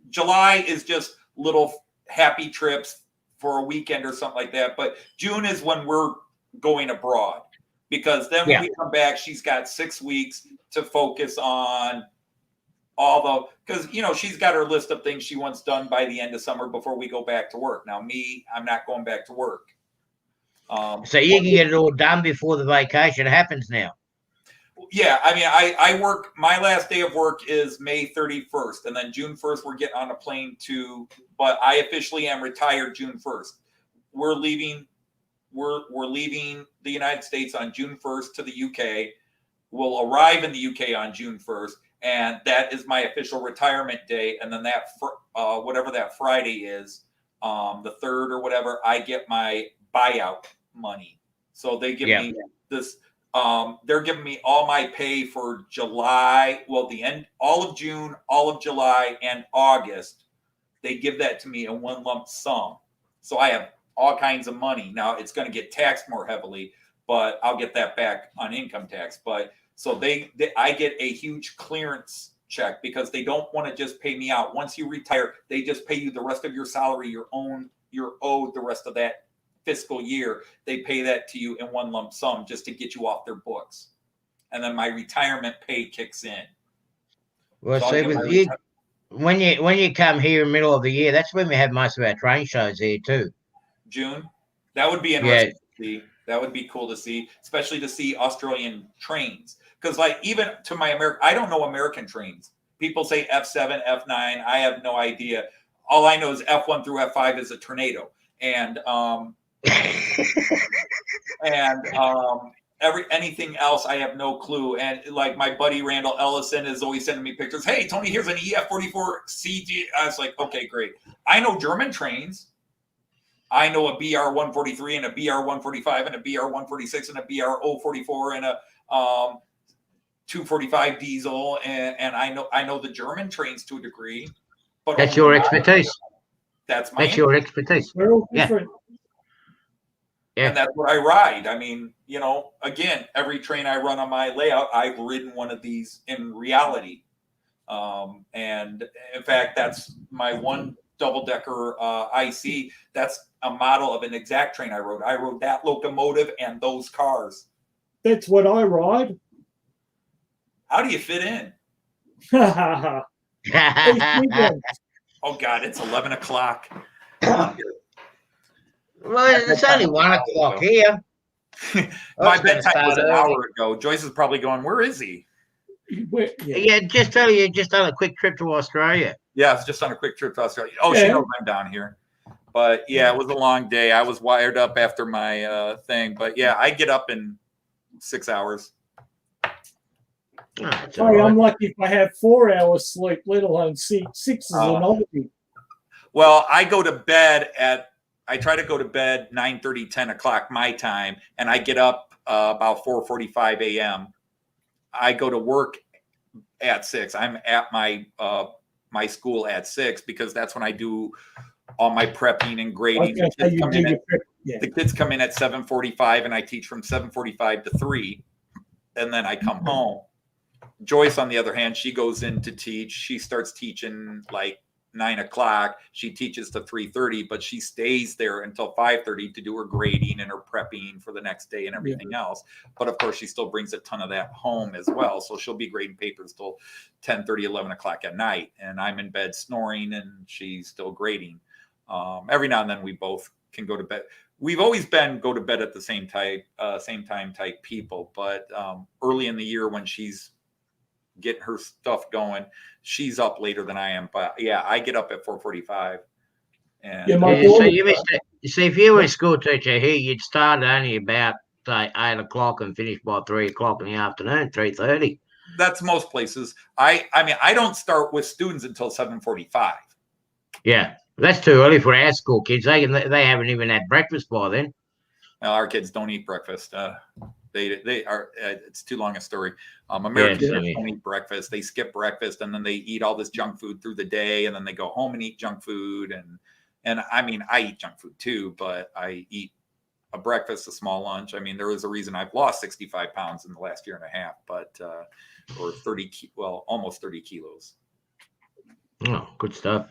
[SPEAKER 2] July is just little happy trips for a weekend or something like that. But June is when we're going abroad, because then when we come back, she's got 6 weeks to focus on because, she's got her list of things she wants done by the end of summer before we go back to work. Now, I'm not going back to work.
[SPEAKER 1] So you can get it all done before the vacation happens now.
[SPEAKER 2] Yeah, I mean, I work. My last day of work is May 31st, and then June 1st we're getting on a plane but I officially am retired June 1st. We're leaving the United States on June 1st to the UK. We'll arrive in the UK on June 1st, and that is my official retirement day. And then whatever that Friday is, the 3rd or whatever, I get my buyout money. So they give me this. They're giving me all my pay for July. Well, all of June, all of July, and August. They give that to me in one lump sum. So I have all kinds of money. Now it's going to get taxed more heavily, but I'll get that back on income tax. But so I get a huge clearance check because they don't want to just pay me out. Once you retire, they just pay you the rest of your salary, you're owed the rest of that fiscal year. They pay that to you in one lump sum just to get you off their books. And then my retirement pay kicks in.
[SPEAKER 1] Well,
[SPEAKER 2] So
[SPEAKER 1] see, with you, when you come here in the middle of the year, that's when we have most of our train shows here too.
[SPEAKER 2] June, that would be interesting to see. That would be cool to see, especially to see Australian trains. Because like even to my I don't know American trains. People say F7, F9. I have no idea. All I know is F1 through F5 is a tornado, and anything else I have no clue. And like my buddy Randall Ellison is always sending me pictures. Hey Tony, here's an EF44 CG. I was like, okay, great. I know German trains. I know a BR-143 and a BR-145 and a BR-146 and a BR-044 and a 245 diesel, and I know the German trains to a degree. But
[SPEAKER 1] that's your expertise.
[SPEAKER 2] That's
[SPEAKER 1] your expertise.
[SPEAKER 3] We're all different.
[SPEAKER 1] Yeah.
[SPEAKER 2] And that's what I ride. I mean, again, every train I run on my layout, I've ridden one of these in reality. And in fact, that's my one double-decker IC. That's a model of an exact train I rode. I rode that locomotive and those cars.
[SPEAKER 3] That's what I ride.
[SPEAKER 2] How do you fit in?
[SPEAKER 3] Oh,
[SPEAKER 2] God, it's 11 o'clock.
[SPEAKER 1] Well, it's only 1 o'clock here.
[SPEAKER 2] My bedtime was an hour ago. Joyce is probably going, where is he?
[SPEAKER 1] Yeah, just tell you, just on a quick trip to Australia.
[SPEAKER 2] Yeah, it's just on a quick trip to Australia. Oh, she knows I'm down here. But yeah, it was a long day. I was wired up after my thing. But yeah, I get up in 6 hours.
[SPEAKER 3] I'm lucky if I have 4 hours sleep, let alone 6. 6 is a novelty.
[SPEAKER 2] Well, I go to bed I try to go to bed 9:30, 10 o'clock my time, and I get up about 4:45 a.m. I go to work at 6. I'm at my my school at 6 because that's when I do all my prepping and grading. The kids come in at 7:45, and I teach from 7:45 to 3, and then I come home. Joyce, on the other hand, she goes in to teach. She starts teaching like 9 o'clock. She teaches to 3:30, but she stays there until 5:30 to do her grading and her prepping for the next day and everything else. But of course, she still brings a ton of that home as well. So she'll be grading papers till 10:30, 11 o'clock at night. And I'm in bed snoring and she's still grading. Every now and then we both can go to bed. We've always been go to bed at the same time type people. But early in the year when she's getting her stuff going, she's up later than I am. But yeah, I get up at 4:45. And
[SPEAKER 1] so you missed it. You see, if you were a school teacher here, you'd start only about say 8 o'clock and finish by 3 o'clock in the afternoon, 3:30.
[SPEAKER 2] That's most places. I mean, I don't start with students until 7:45.
[SPEAKER 1] Yeah, that's too early for our school kids. They haven't even had breakfast by then.
[SPEAKER 2] Well, our kids don't eat breakfast. They are. It's too long a story. Americans don't eat breakfast. They skip breakfast and then they eat all this junk food through the day, and then they go home and eat junk food. And I mean, I eat junk food too, but I eat a breakfast, a small lunch. I mean, there is a reason I've lost 65 pounds in the last year and a half, but or 30, almost 30 kilos.
[SPEAKER 1] Oh, good stuff.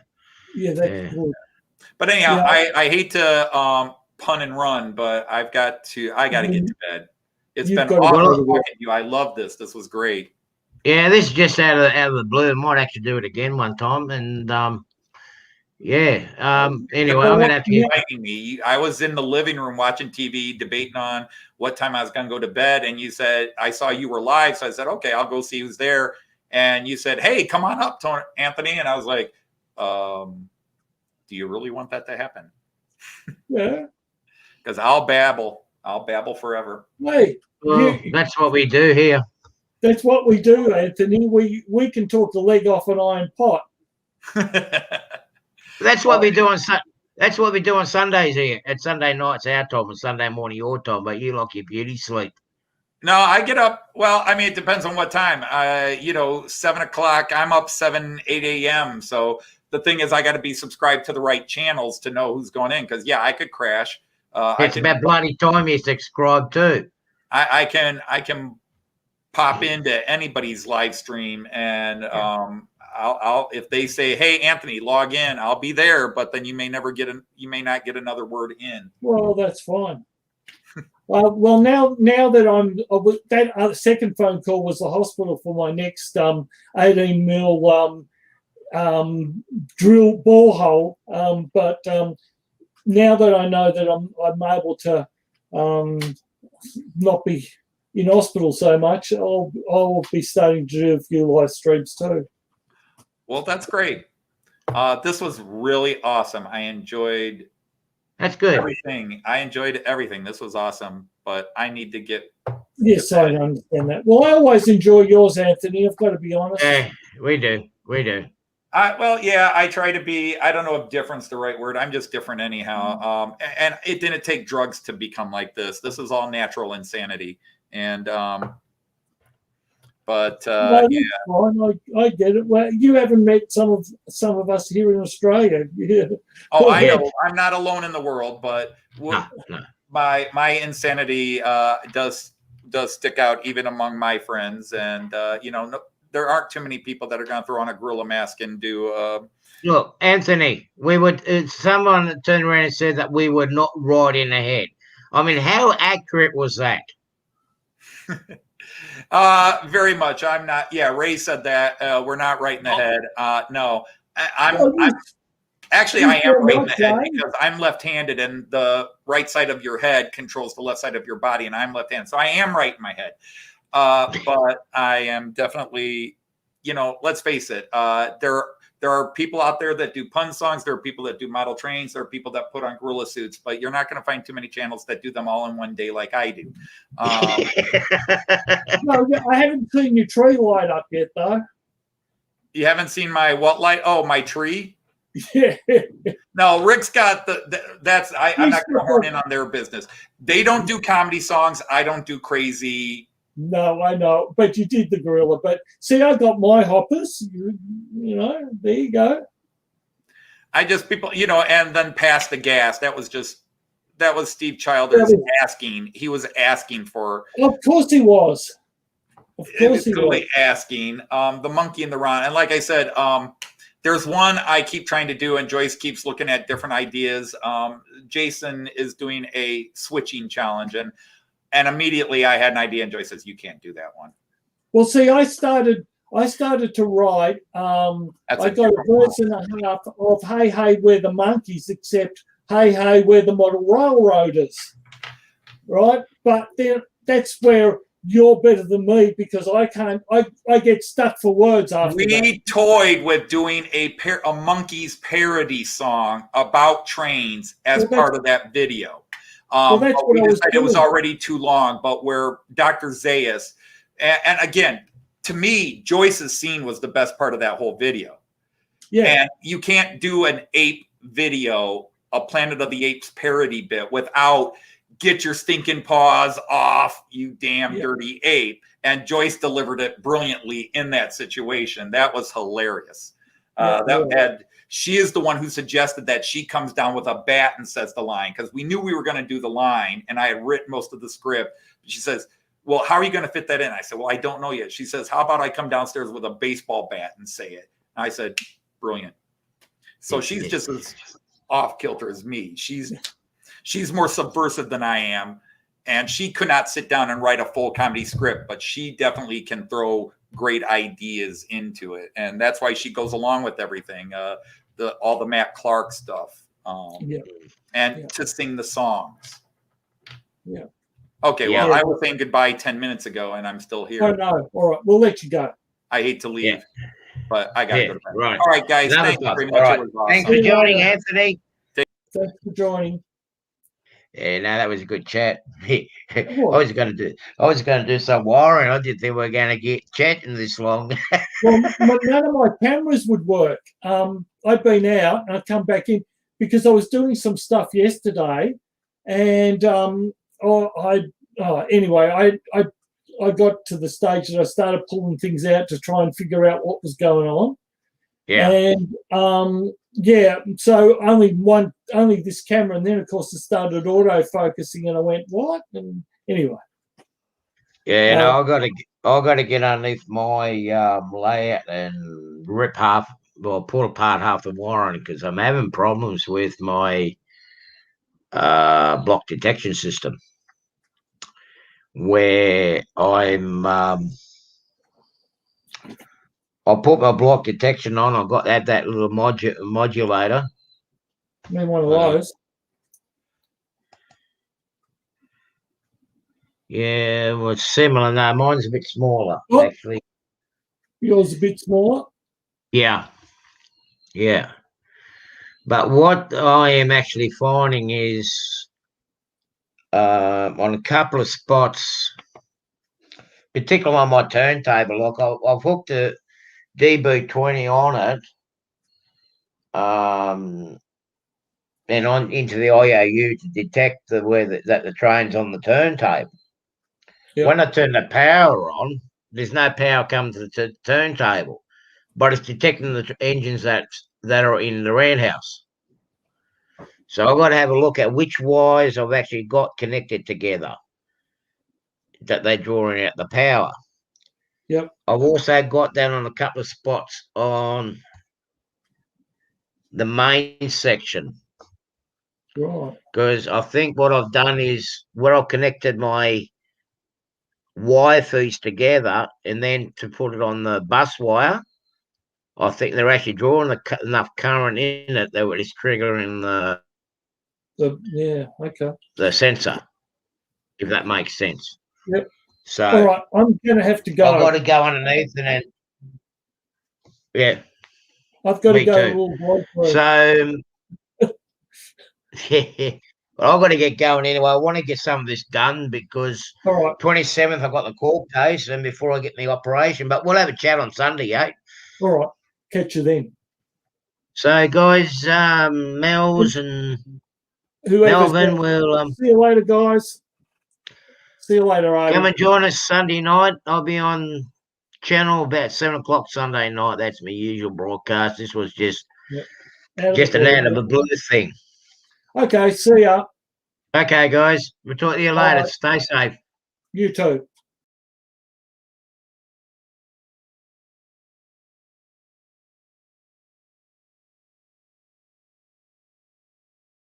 [SPEAKER 3] Yeah, that's cool.
[SPEAKER 2] But anyhow, I hate to pun and run, but I got to get to bed. It's been awesome talking to you. I love this. This was great.
[SPEAKER 1] Yeah, this is just out of the blue. I might actually do it again one time. And anyway, I'm gonna have to
[SPEAKER 2] inviting me. I was in the living room watching TV, debating on what time I was gonna go to bed, and you said I saw you were live, so I said, okay, I'll go see who's there. And you said, hey, come on up, Anthony. And I was like, do you really want that to happen?
[SPEAKER 3] Yeah.
[SPEAKER 2] Because I'll babble forever.
[SPEAKER 3] Hey,
[SPEAKER 1] that's what we do here.
[SPEAKER 3] That's what we do, Anthony. We can talk the leg off an iron pot.
[SPEAKER 1] That's what we do on That's what we do on Sundays here. At Sunday nights our time, and Sunday morning your time. But you like your beauty sleep.
[SPEAKER 2] No, I get up. Well, I mean, it depends on what time. 7 o'clock. I'm up 8 a.m. So the thing is, I got to be subscribed to the right channels to know who's going in. Because I could crash.
[SPEAKER 1] It's about bloody time you subscribe too.
[SPEAKER 2] I can pop into anybody's live stream and I'll if they say, hey Anthony, log in, I'll be there, but then you may not get another word in.
[SPEAKER 3] Well, that's fine. Well, now that that second phone call was the hospital for my next 18 mil drill borehole. But now that I know that I'm able to not be in hospital so much, I'll be starting to do a few live streams too.
[SPEAKER 2] Well, that's great. This was really awesome. I enjoyed everything. I enjoyed everything. This was awesome, but I need to get.
[SPEAKER 3] Yes, I understand that. Well, I always enjoy yours, Anthony. I've got to be honest.
[SPEAKER 1] Yeah, we do.
[SPEAKER 2] Well, yeah, I try to be. I don't know if different's the right word. I'm just different anyhow. And it didn't take drugs to become like this. This is all natural insanity. And but
[SPEAKER 3] no,
[SPEAKER 2] yeah,
[SPEAKER 3] fine. I get it. Well, you haven't met some of us here in Australia. Yeah.
[SPEAKER 2] Oh, I know. I'm not alone in the world, but
[SPEAKER 1] No.
[SPEAKER 2] my insanity does stick out even among my friends. And there aren't too many people that are going to throw on a gorilla mask and do.
[SPEAKER 1] Look, Anthony, someone turned around and said that we were not right in the head. I mean, how accurate was that?
[SPEAKER 2] Very much. I'm not. Yeah, Ray said that we're not right in the head. No, I'm actually I am right in the head because I'm left-handed, and the right side of your head controls the left side of your body, and I'm left-handed, so I am right in my head. But I am definitely, let's face it. There are people out there that do pun songs. There are people that do model trains. There are people that put on gorilla suits, but you're not going to find too many channels that do them all in one day like I do.
[SPEAKER 3] No, I haven't seen your tree light up yet, though.
[SPEAKER 2] You haven't seen my what light? Oh, my tree.
[SPEAKER 3] Yeah.
[SPEAKER 2] No, Rick's got that's. I'm not going to horn in on their business. They don't do comedy songs. I don't do crazy.
[SPEAKER 3] No, I know, but you did the gorilla. But see, I got my hoppers. There you go.
[SPEAKER 2] I just and then pass the gas. That was Steve Childers asking. He was asking for.
[SPEAKER 3] Of course he was. Of course he was
[SPEAKER 2] asking. The monkey in the round, and like I said, there's one I keep trying to do, and Joyce keeps looking at different ideas. Jason is doing a switching challenge, and immediately I had an idea, and Joyce says, "You can't do that one."
[SPEAKER 3] Well, see, I started to write. I got a verse and a half of "Hey Hey We're the Monkeys," except "Hey Hey We're the Model Railroaders," right? But then that's where you're better than me because I can't. I get stuck for words after that.
[SPEAKER 2] We toyed with doing a Monkeys parody song about trains as part of that video.
[SPEAKER 3] Well, that's
[SPEAKER 2] but we decided it was already too long, but where Dr. Zayas, and again, to me, Joyce's scene was the best part of that whole video. Yeah. And you can't do an ape video, a Planet of the Apes parody bit without get your stinking paws off, you damn dirty ape. And Joyce delivered it brilliantly in that situation. That was hilarious. She is the one who suggested that she comes down with a bat and says the line because we knew we were going to do the line and I had written most of the script. She says, well, how are you going to fit that in? I said, well, I don't know yet. She says, how about I come downstairs with a baseball bat and say it? And I said, brilliant. So she's just as off kilter as me. She's more subversive than I am. And she could not sit down and write a full comedy script, but she definitely can throw great ideas into it. And that's why she goes along with everything. All the Matt Clark stuff. To sing the songs.
[SPEAKER 3] Yeah.
[SPEAKER 2] Okay, well, I was saying goodbye 10 minutes ago, and I'm still here.
[SPEAKER 3] Oh, no. All right, we'll let you go.
[SPEAKER 2] I hate to leave, but I got to go to bed.
[SPEAKER 1] Right.
[SPEAKER 2] All right, guys. Thank you very much.
[SPEAKER 1] Right.
[SPEAKER 2] It was awesome.
[SPEAKER 1] Thanks for joining, Anthony.
[SPEAKER 3] Thanks for joining.
[SPEAKER 1] Yeah, no, that was a good chat. I was going to do some wiring. I didn't think we were going to get chatting this long.
[SPEAKER 3] Well, none of my cameras would work. I'd been out and I'd come back in because I was doing some stuff yesterday, and anyway, I got to the stage that I started pulling things out to try and figure out what was going on.
[SPEAKER 1] Yeah.
[SPEAKER 3] And so only this camera, and then of course it started auto focusing, and I went, what? And anyway.
[SPEAKER 1] Yeah, no, I got to get underneath my layout and rip pull apart half the wiring because I'm having problems with my block detection system, where I put my block detection on. I've got that little modulator.
[SPEAKER 3] I mean, one of those.
[SPEAKER 1] Yeah, well, it's similar. No, mine's a bit smaller,
[SPEAKER 3] Oh.
[SPEAKER 1] actually.
[SPEAKER 3] Yours a bit smaller?
[SPEAKER 1] Yeah. Yeah. But what I am actually finding is on a couple of spots, particularly on my turntable, like I've hooked a DB20 on it, and on into the IOU to detect that the train's on the turntable.
[SPEAKER 3] Yep.
[SPEAKER 1] When I turn the power on, there's no power coming to the turntable, but it's detecting the engines that are in the roundhouse. So I've got to have a look at which wires I've actually got connected together that they're drawing out the power.
[SPEAKER 3] Yep.
[SPEAKER 1] I've also got that on a couple of spots on the main section.
[SPEAKER 3] Right.
[SPEAKER 1] Because I think what I've done is where I've connected my wire feeds together and then to put it on the bus wire, I think they're actually drawing enough current in it that it's triggering the sensor, if that makes sense.
[SPEAKER 3] Yep.
[SPEAKER 1] So
[SPEAKER 3] all right, I'm going to have to go.
[SPEAKER 1] I've got to go underneath and then, yeah.
[SPEAKER 3] I've got to go
[SPEAKER 1] too.
[SPEAKER 3] a little closer.
[SPEAKER 1] So, yeah. Well, I've got to get going anyway. I want to get some of this done because
[SPEAKER 3] all right.
[SPEAKER 1] 27th I've got the court case and before I get the operation. But we'll have a chat on Sunday, eh?
[SPEAKER 3] All right. Catch you then.
[SPEAKER 1] So, guys, Mel's and
[SPEAKER 3] Whoever's
[SPEAKER 1] Melvin will
[SPEAKER 3] see you later, guys. See you later, Artie.
[SPEAKER 1] come and join us Sunday night. I'll be on channel about 7 o'clock Sunday night. That's my usual broadcast. This was just an out of the blue thing.
[SPEAKER 3] Okay, see ya.
[SPEAKER 1] Okay, guys. We'll talk to you later.
[SPEAKER 3] Bye.
[SPEAKER 1] Stay safe.
[SPEAKER 3] You too.